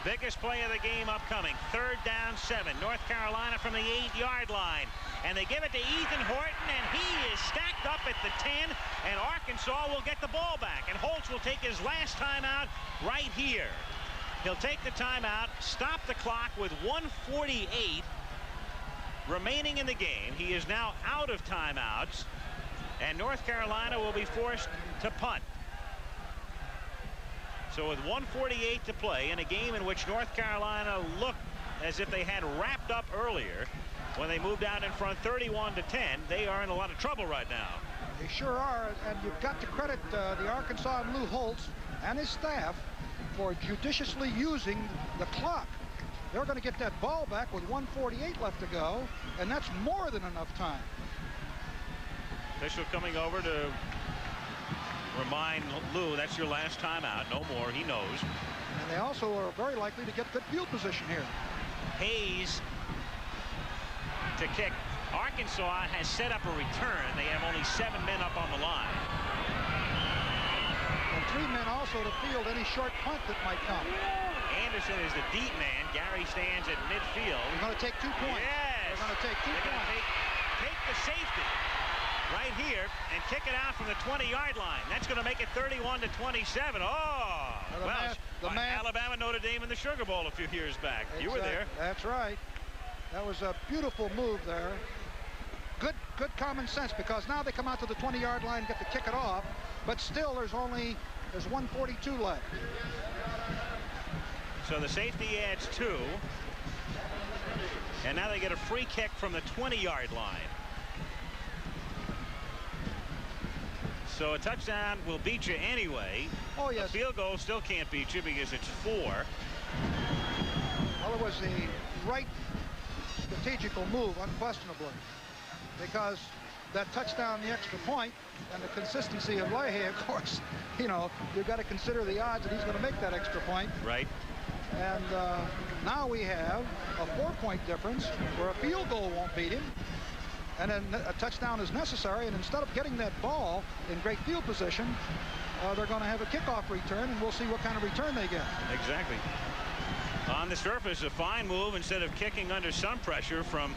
Biggest play of the game upcoming. 3rd down 7. North Carolina from the 8-yard line. And they give it to Ethan Horton, and he is stacked up at the 10, and Arkansas will get the ball back. And Holtz will take his last timeout right here. He'll take the timeout, stop the clock with 1:48 remaining in the game. He is now out of timeouts, and North Carolina will be forced to punt. So with 1:48 to play in a game in which North Carolina looked as if they had wrapped up earlier when they moved out in front 31-10, they are in a lot of trouble right now. They sure are, and you've got to credit the Arkansas and Lou Holtz and his staff for judiciously using the clock. They're going to get that ball back with 1:48 left to go, and that's more than enough time. Official coming over to remind Lou that's your last timeout, no more, he knows. And they also are very likely to get good field position here. Hayes to kick. Arkansas has set up a return. They have only 7 men up on the line. And 3 men also to field any short punt that might come. Anderson is the deep man. Gary stands at midfield. They're going to take 2 points. Yes. They're going to take 2 They're points. going to take the safety right here and kick it out from the 20-yard line. That's going to make it 31-27. Oh, well, Alabama, Notre Dame in the Sugar Bowl a few years back. Exactly. You were there. That's right. That was a beautiful move there. Good common sense, because now they come out to the 20-yard line and get to kick it off, but still there's 1:42 left. So the safety adds 2. And now they get a free kick from the 20-yard line. So a touchdown will beat you anyway. Oh, yes. A field goal still can't beat you because it's 4. Well, it was the right strategical move, unquestionably, because that touchdown, the extra point, and the consistency of Leahy, of course, you know, you've got to consider the odds that he's going to make that extra point. Right. And now we have a 4-point difference where a field goal won't beat him, and then a touchdown is necessary, and instead of getting that ball in great field position, they're going to have a kickoff return, and we'll see what kind of return they get. Exactly. On the surface, a fine move. Instead of kicking under some pressure from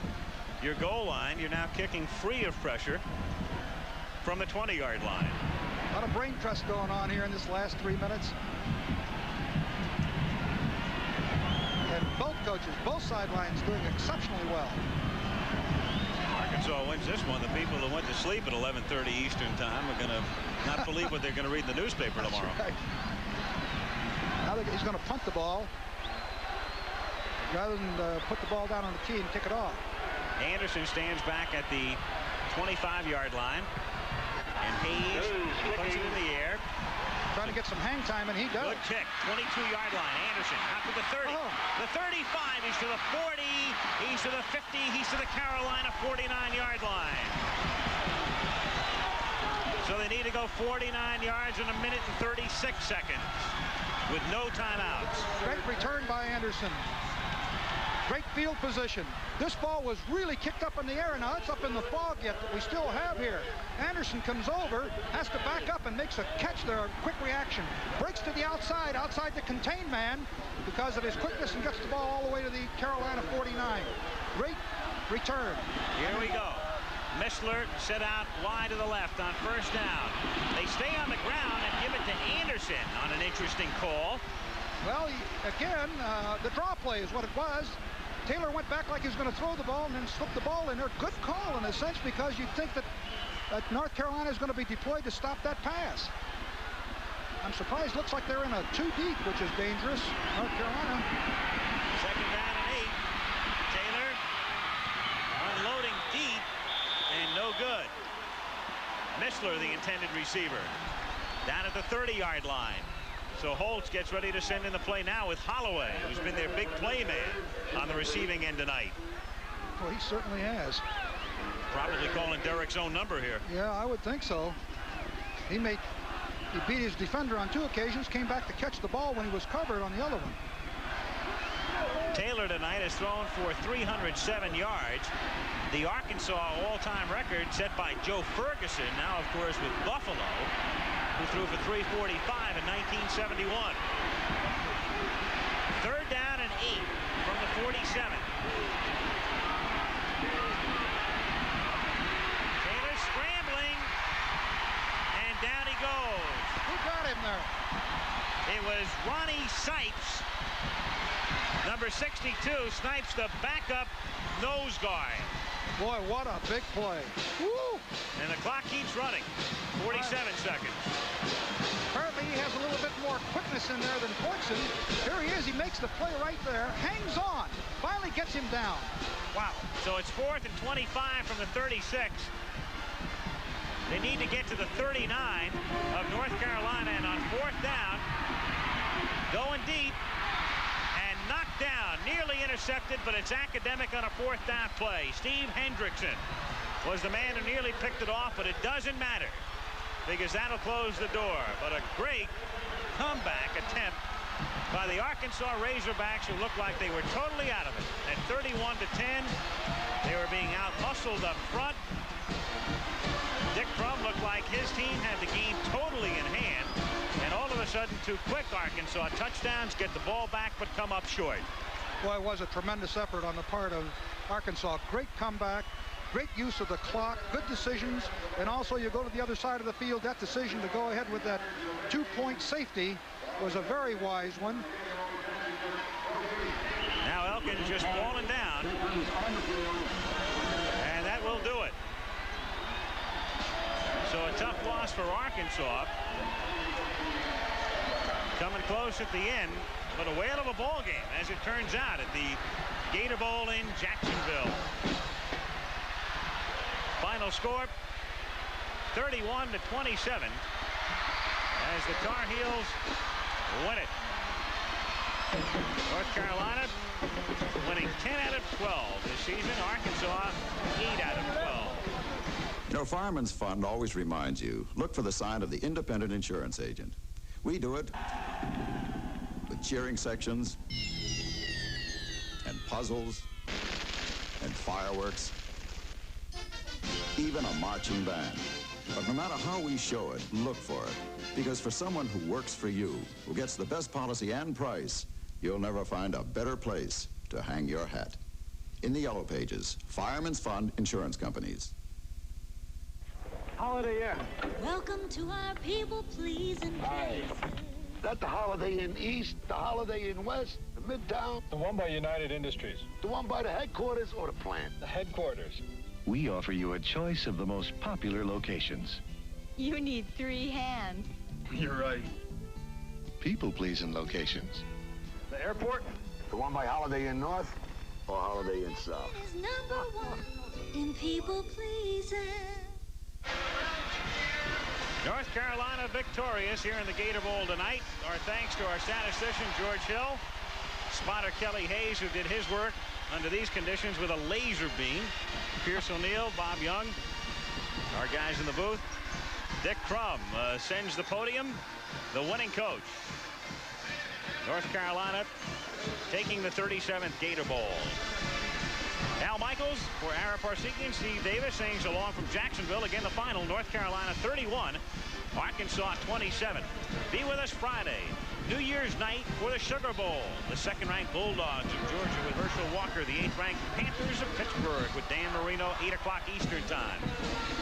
your goal line, you're now kicking free of pressure from the 20-yard line. A lot of brain trust going on here in this last 3 minutes. And both coaches, both sidelines doing exceptionally well. Arkansas wins this one. The people that went to sleep at 11:30 Eastern time are going to not believe what they're going to read in the newspaper tomorrow. Right. Now he's going to punt the ball rather than put the ball down on the tee and kick it off. Anderson stands back at the 25-yard line, and Hayes puts it in the air. Trying to get some hang time, and he does. Good kick, 22-yard line. Anderson out to the 30, the 35, he's to the 40, he's to the 50, he's to the Carolina 49-yard line. So So they need to go 49 yards in 1 minute and 36 seconds with no timeouts. Great return by Anderson. Great field position. This ball was really kicked up in the air. Now it's up in the fog yet that we still have here. Anderson comes over, has to back up and makes a catch there, a quick reaction. Breaks to the outside the contained man because of his quickness and gets the ball all the way to the Carolina 49. Great return. Here we go. Missler set out wide to the left on first down. They stay on the ground and give it to Anderson on an interesting call. Well, again, the draw play is what it was. Taylor went back like he was going to throw the ball and then slipped the ball in there. Good call in a sense because you'd think that North Carolina is going to be deployed to stop that pass. I'm surprised. Looks like they're in a 2 deep, which is dangerous. North Carolina. Second down and 8. Taylor unloading deep and no good. Missler, the intended receiver, down at the 30-yard line. So Holtz gets ready to send in the play now with Holloway, who's been their big play man on the receiving end tonight. Well, he certainly has. Probably calling Derek's own number here. Yeah, I would think so. He beat his defender on 2 occasions, came back to catch the ball when he was covered on the other one. Taylor tonight has thrown for 307 yards. The Arkansas all-time record set by Joe Ferguson, now of course with Buffalo, who threw for 345 in 1971. Third down and 8 from the 47. Taylor scrambling, and down he goes. Who got him there? It was Ronnie Sipes. Number 62, Snipes, the backup nose guard. Boy, what a big play. Woo! And the clock keeps running. 47 seconds. Apparently he has a little bit more quickness in there than Poinson. Here he is. He makes the play right there. Hangs on. Finally gets him down. Wow. So it's 4th and 25 from the 36. They need to get to the 39 of North Carolina. And on 4th down, going deep. Knocked down, nearly intercepted, but it's academic on a 4th down play. Steve Hendrickson was the man who nearly picked it off, but it doesn't matter because that'll close the door. But a great comeback attempt by the Arkansas Razorbacks, who looked like they were totally out of it. At 31-10, they were being out-hustled up front. Dick Crum looked like his team had the game totally in hand. And all of a sudden, 2 quick Arkansas touchdowns, get the ball back, but come up short. Boy, it was a tremendous effort on the part of Arkansas. Great comeback, great use of the clock, good decisions. And also, you go to the other side of the field, that decision to go ahead with that 2-point safety was a very wise one. Now Elkins just falling down. And that will do it. So a tough loss for Arkansas. Coming close at the end, but a whale of a ball game, as it turns out, at the Gator Bowl in Jacksonville. Final score, 31-27, as the Tar Heels win it. North Carolina winning 10 out of 12 this season. Arkansas 8 out of 12. You know, Fireman's Fund always reminds you, look for the sign of the independent insurance agent. We do it with cheering sections and puzzles and fireworks, even a marching band. But no matter how we show it, look for it. Because for someone who works for you, who gets the best policy and price, you'll never find a better place to hang your hat. In the Yellow Pages, Fireman's Fund Insurance Companies. Holiday Inn. Welcome to our people-pleasing place. That the Holiday Inn East, the Holiday Inn West, the Midtown? The one by United Industries. The one by the headquarters or the plant? The headquarters. We offer you a choice of the most popular locations. You need 3 hands. You're right. People-pleasing locations. The airport? The one by Holiday Inn North or Holiday Inn South? Is number 1 in people-pleasing. North Carolina victorious here in the Gator Bowl tonight. Our thanks to our statistician, George Hill. Spotter Kelly Hayes, who did his work under these conditions with a laser beam. Pierce O'Neill, Bob Young, our guys in the booth. Dick Crum sends the podium, the winning coach. North Carolina taking the 37th Gator Bowl. Al Michaels for Ara Parsekian, Steve Davis saying so long from Jacksonville. Again, the final, North Carolina 31, Arkansas 27. Be with us Friday, New Year's night for the Sugar Bowl. The second-ranked Bulldogs of Georgia with Herschel Walker. The 8th-ranked Panthers of Pittsburgh with Dan Marino, 8 o'clock Eastern Time.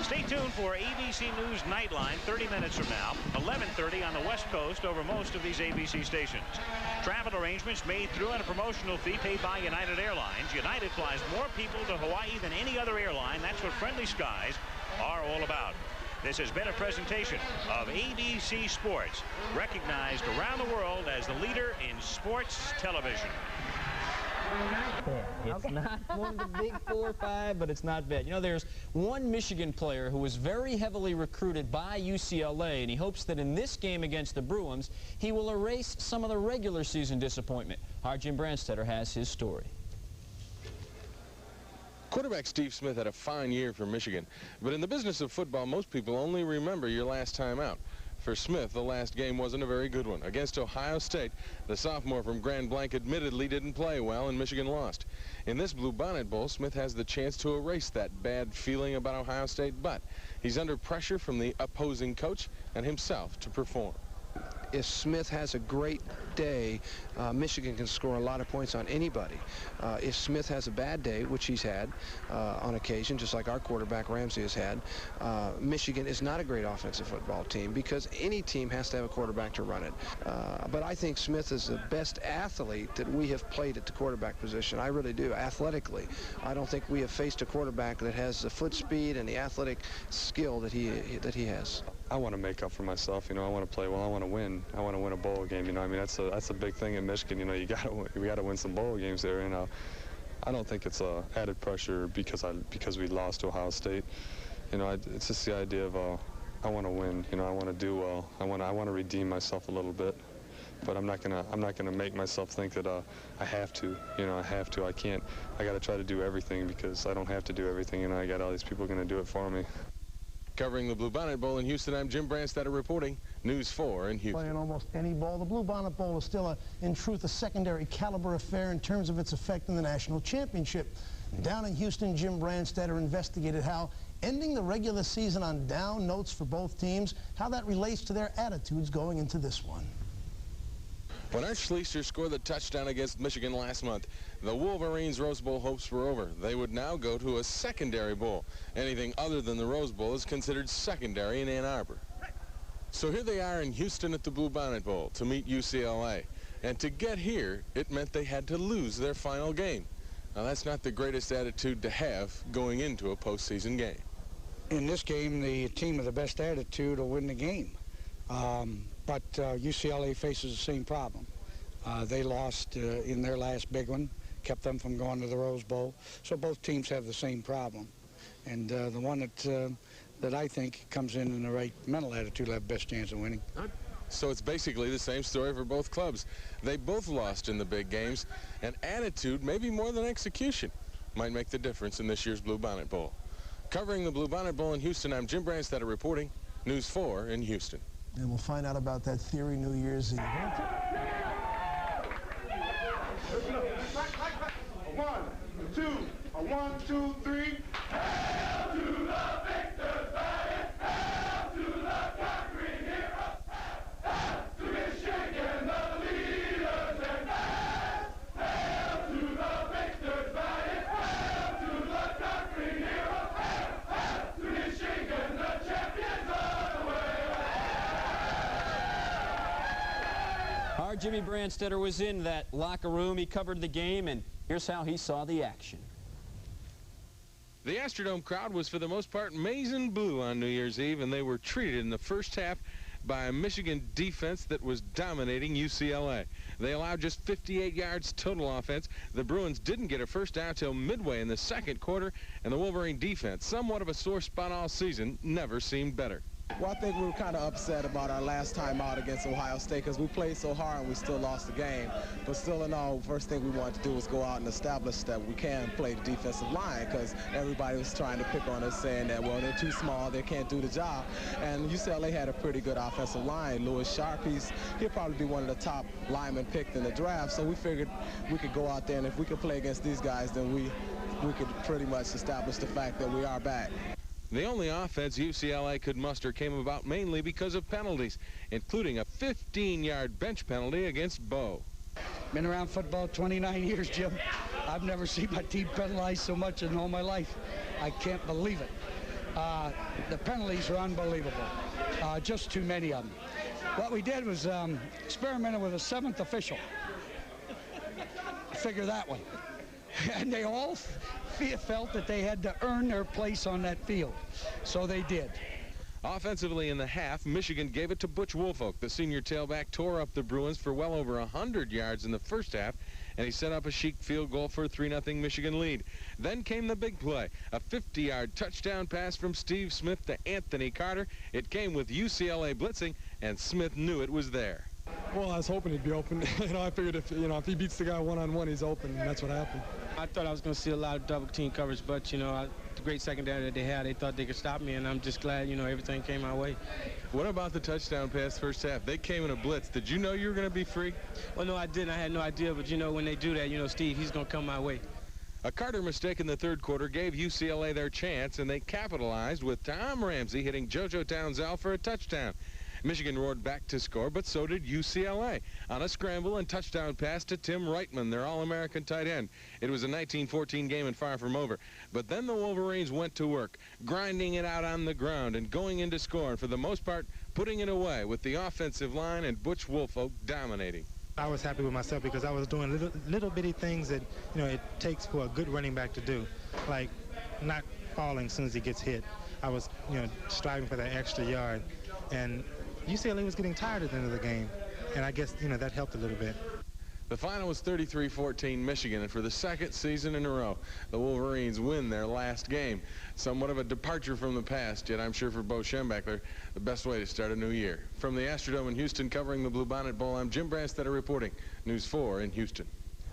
Stay tuned for ABC News Nightline 30 minutes from now, 11:30 on the West Coast over most of these ABC stations. Travel arrangements made through and a promotional fee paid by United Airlines. United flies more people to Hawaii than any other airline. That's what friendly skies are all about. This has been a presentation of ABC Sports, recognized around the world as the leader in sports television. It's not one of the big 4 or 5, but it's not bad. You know, there's one Michigan player who was very heavily recruited by UCLA, and he hopes that in this game against the Bruins, he will erase some of the regular season disappointment. Our Jim Brandstetter has his story. Quarterback Steve Smith had a fine year for Michigan, but in the business of football, most people only remember your last time out. For Smith, the last game wasn't a very good one. Against Ohio State, the sophomore from Grand Blanc admittedly didn't play well, and Michigan lost. In this Bluebonnet Bowl, Smith has the chance to erase that bad feeling about Ohio State, but he's under pressure from the opposing coach and himself to perform. If Smith has a great day, Michigan can score a lot of points on anybody. If Smith has a bad day, which he's had on occasion, just like our quarterback Ramsey has had, Michigan is not a great offensive football team because any team has to have a quarterback to run it. But I think Smith is the best athlete that we have played at the quarterback position. I really do, athletically. I don't think we have faced a quarterback that has the foot speed and the athletic skill that he has. I want to make up for myself. You know, I want to play well. I want to win. I want to win a bowl game. You know, I mean, that's a big thing in Michigan. You know, we got to win some bowl games there. You know, I don't think it's added pressure because we lost to Ohio State. You know, it's just the idea of I want to win. You know, I want to do well. I want to redeem myself a little bit. But I'm not gonna make myself think that I have to. You know, I have to. I can't. I got to try to do everything because I don't have to do everything. You know, I got all these people going to do it for me. Covering the Bluebonnet Bowl in Houston, I'm Jim Brandstetter reporting News 4 in Houston. Playing almost any bowl. The Bluebonnet Bowl is still, in truth, a secondary caliber affair in terms of its effect in the national championship. Down in Houston, Jim Brandstetter investigated how ending the regular season on down notes for both teams, how that relates to their attitudes going into this one. When Art Schleicher scored the touchdown against Michigan last month, the Wolverines' Rose Bowl hopes were over. They would now go to a secondary bowl. Anything other than the Rose Bowl is considered secondary in Ann Arbor. So here they are in Houston at the Bluebonnet Bowl to meet UCLA. And to get here, it meant they had to lose their final game. Now, that's not the greatest attitude to have going into a postseason game. In this game, the team with the best attitude will win the game. But UCLA faces the same problem. They lost in their last big one, kept them from going to the Rose Bowl. So both teams have the same problem. And the one that I think comes in the right mental attitude will have the best chance of winning. So it's basically the same story for both clubs. They both lost in the big games, and attitude, maybe more than execution, might make the difference in this year's Bluebonnet Bowl. Covering the Bluebonnet Bowl in Houston, I'm Jim Brandstetter reporting News 4 in Houston. And we'll find out about that theory New Year's Eve. 1, 2, 1, 2, 3. Hail to the victors, valiant! Hail to the conquering heroes! Hail to Michigan, the leaders and fans! Hail to the victors, valiant! Hail to the conquering heroes! Hail to Michigan, the champions of the way! Our Jimmy Brandstetter was in that locker room. He covered the game, and here's how he saw the action. The Astrodome crowd was for the most part maize and blue on New Year's Eve, and they were treated in the first half by a Michigan defense that was dominating UCLA. They allowed just 58 yards total offense. The Bruins didn't get a first down till midway in the second quarter, and the Wolverine defense, somewhat of a sore spot all season, never seemed better. Well, I think we were kind of upset about our last time out against Ohio State because we played so hard and we still lost the game. But still in all, first thing we wanted to do was go out and establish that we can play the defensive line because everybody was trying to pick on us saying that, well, they're too small, they can't do the job. And UCLA had a pretty good offensive line. Louis Sharp, he'll probably be one of the top linemen picked in the draft. So we figured we could go out there, and if we could play against these guys, then we could pretty much establish the fact that we are back. The only offense UCLA could muster came about mainly because of penalties, including a 15-yard bench penalty against Bo. Been around football 29 years, Jim. I've never seen my team penalized so much in all my life. I can't believe it. The penalties are unbelievable. Just too many of them. What we did was experimented with a 7th official. Figure that one. And they all felt that they had to earn their place on that field. So they did. Offensively in the half, Michigan gave it to Butch Woolfolk. The senior tailback tore up the Bruins for well over 100 yards in the first half, and he set up a chic field goal for a 3-0 Michigan lead. Then came the big play, a 50-yard touchdown pass from Steve Smith to Anthony Carter. It came with UCLA blitzing, and Smith knew it was there. Well, I was hoping he'd be open. I figured if he beats the guy one-on-one, he's open, and that's what happened. I thought I was going to see a lot of double team coverage, but, the great secondary that they had, they thought they could stop me, and I'm just glad, everything came my way. What about the touchdown pass first half? They came in a blitz. Did you know you were going to be free? Well, no, I didn't. I had no idea, but, when they do that, Steve, he's going to come my way. A Carter mistake in the third quarter gave UCLA their chance, and they capitalized with Tom Ramsey hitting JoJo Townsell for a touchdown. Michigan roared back to score, but so did UCLA on a scramble and touchdown pass to Tim Reitman, their All-American tight end. It was a 19-14 game and far from over. But then the Wolverines went to work, grinding it out on the ground and going into score, and for the most part, putting it away with the offensive line and Butch Woolfolk dominating. I was happy with myself because I was doing little bitty things that, it takes for a good running back to do, like not falling as soon as he gets hit. I was, striving for that extra yard. And UCLA was getting tired at the end of the game, and I guess, that helped a little bit. The final was 33-14 Michigan, and for the second season in a row, the Wolverines win their last game. Somewhat of a departure from the past, yet I'm sure for Bo Schembechler, the best way to start a new year. From the Astrodome in Houston covering the Bluebonnet Bowl, I'm Jim Branstetter reporting News 4 in Houston.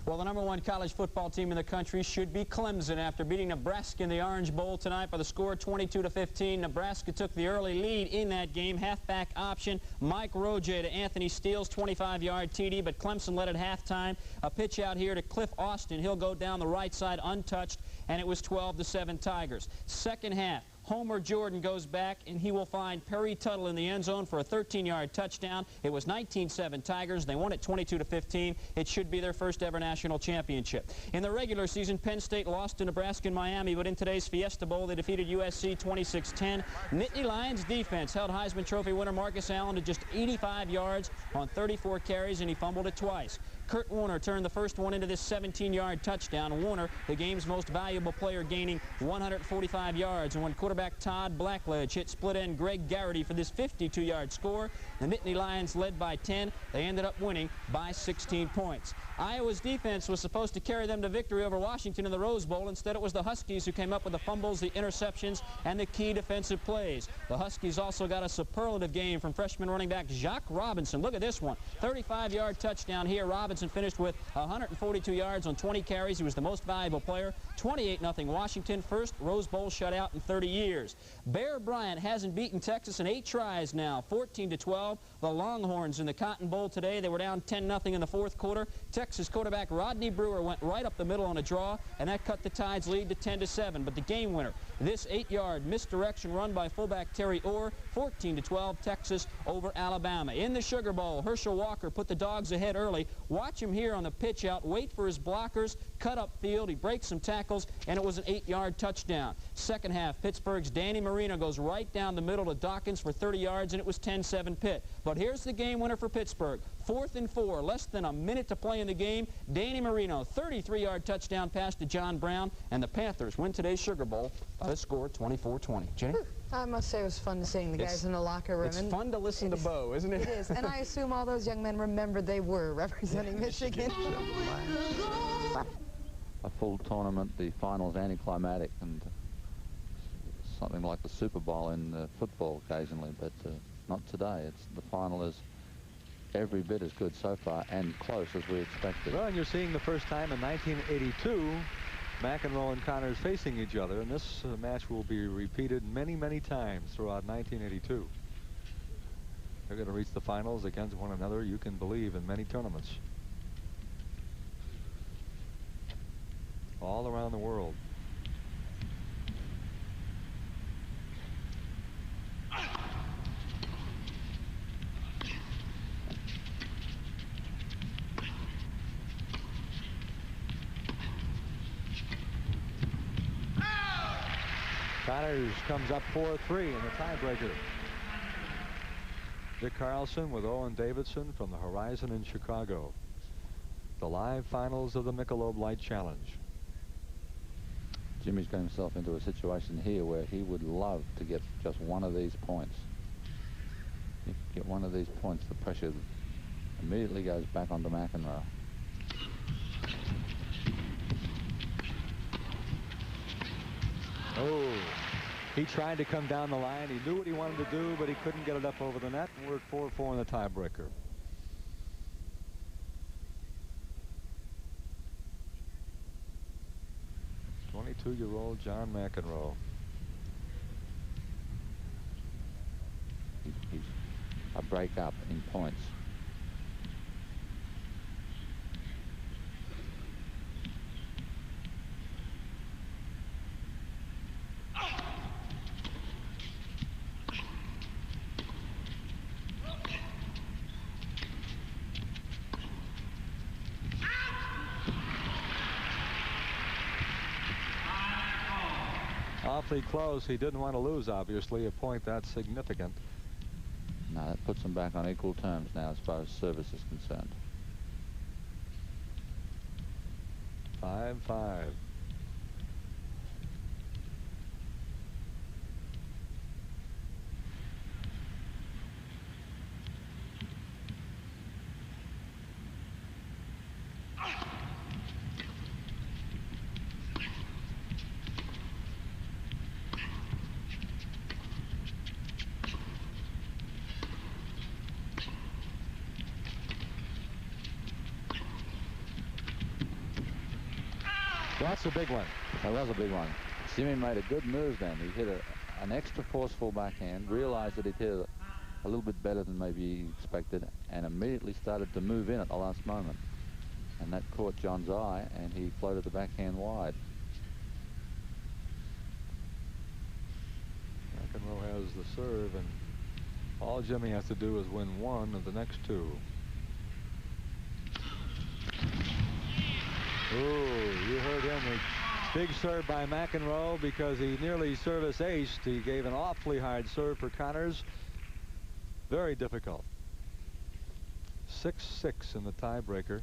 Well, the #1 college football team in the country should be Clemson after beating Nebraska in the Orange Bowl tonight by the score 22-15. Nebraska took the early lead in that game. Halfback option, Mike Roje to Anthony Steele's 25-yard TD, but Clemson led at halftime. A pitch out here to Cliff Austin. He'll go down the right side untouched, and it was 12-7 Tigers. Second half, Homer Jordan goes back, and he will find Perry Tuttle in the end zone for a 13-yard touchdown. It was 19-7 Tigers. They won it 22-15. It should be their first ever national championship. In the regular season, Penn State lost to Nebraska and Miami, but in today's Fiesta Bowl, they defeated USC 26-10. Nittany Lions defense held Heisman Trophy winner Marcus Allen to just 85 yards on 34 carries, and he fumbled it twice. Kurt Warner turned the first one into this 17-yard touchdown. Warner, the game's most valuable player, gaining 145 yards. And when quarterback Todd Blackledge hit split end Greg Garrity for this 52-yard score, the Nittany Lions led by 10. They ended up winning by 16 points. Iowa's defense was supposed to carry them to victory over Washington in the Rose Bowl. Instead, it was the Huskies who came up with the fumbles, the interceptions, and the key defensive plays. The Huskies also got a superlative game from freshman running back Jacques Robinson. Look at this one. 35-yard touchdown here. Robinson finished with 142 yards on 20 carries. He was the most valuable player. 28-0 Washington, first Rose Bowl shutout in 30 years. Bear Bryant hasn't beaten Texas in 8 tries now, 14-12. The Longhorns in the Cotton Bowl today, they were down 10-0 in the fourth quarter. Texas quarterback Rodney Brewer went right up the middle on a draw, and that cut the Tide's lead to 10-7. But the game winner, this 8-yard misdirection run by fullback Terry Orr, 14-12 Texas over Alabama. In the Sugar Bowl, Herschel Walker put the Dogs ahead early. Watch him here on the pitch out, wait for his blockers, cut up field, he breaks some tackles, and it was an 8-yard touchdown. Second half, Pittsburgh's Danny Marino goes right down the middle to Dawkins for 30 yards, and it was 10-7 Pitt. But here's the game winner for Pittsburgh. 4th and 4, less than a minute to play in the game. Danny Marino, 33-yard touchdown pass to John Brown, and the Panthers win today's Sugar Bowl by the score 24-20. Jenny? I must say it was fun to see the guys in the locker room. It's fun to listen to Bo, isn't it? It is, and I assume all those young men remembered they were representing Michigan. A full tournament, the finals anticlimactic, and something like the Super Bowl in football occasionally, but not today. The final is every bit as good so far and close as we expected. Well, and you're seeing the first time in 1982 McEnroe and Connors facing each other, and this match will be repeated many, many times throughout 1982. They're going to reach the finals against one another, you can believe, in many tournaments all around the world. Connors comes up 4-3 in the tiebreaker. Dick Carlson with Owen Davidson from the Horizon in Chicago. The live finals of the Michelob Light Challenge. Jimmy's got himself into a situation here where he would love to get just one of these points. If you get one of these points, the pressure immediately goes back onto McEnroe. Oh, he tried to come down the line. He knew what he wanted to do, but he couldn't get it up over the net. We're at 4-4 in the tiebreaker. '22-year-old John McEnroe. He's a break up in points. Awfully close. He didn't want to lose, obviously, a point that's significant. No, that puts them back on equal terms now as far as service is concerned. 5-5. That's a big one. That was a big one. Jimmy made a good move then. He hit an extra forceful backhand, realized that he'd hit it a little bit better than maybe he expected, and immediately started to move in at the last moment. And that caught John's eye, and he floated the backhand wide. McEnroe has the serve, and all Jimmy has to do is win one of the next two. Ooh, you heard him. A big serve by McEnroe because he nearly service aced. He gave an awfully hard serve for Connors. Very difficult. 6-6 in the tiebreaker.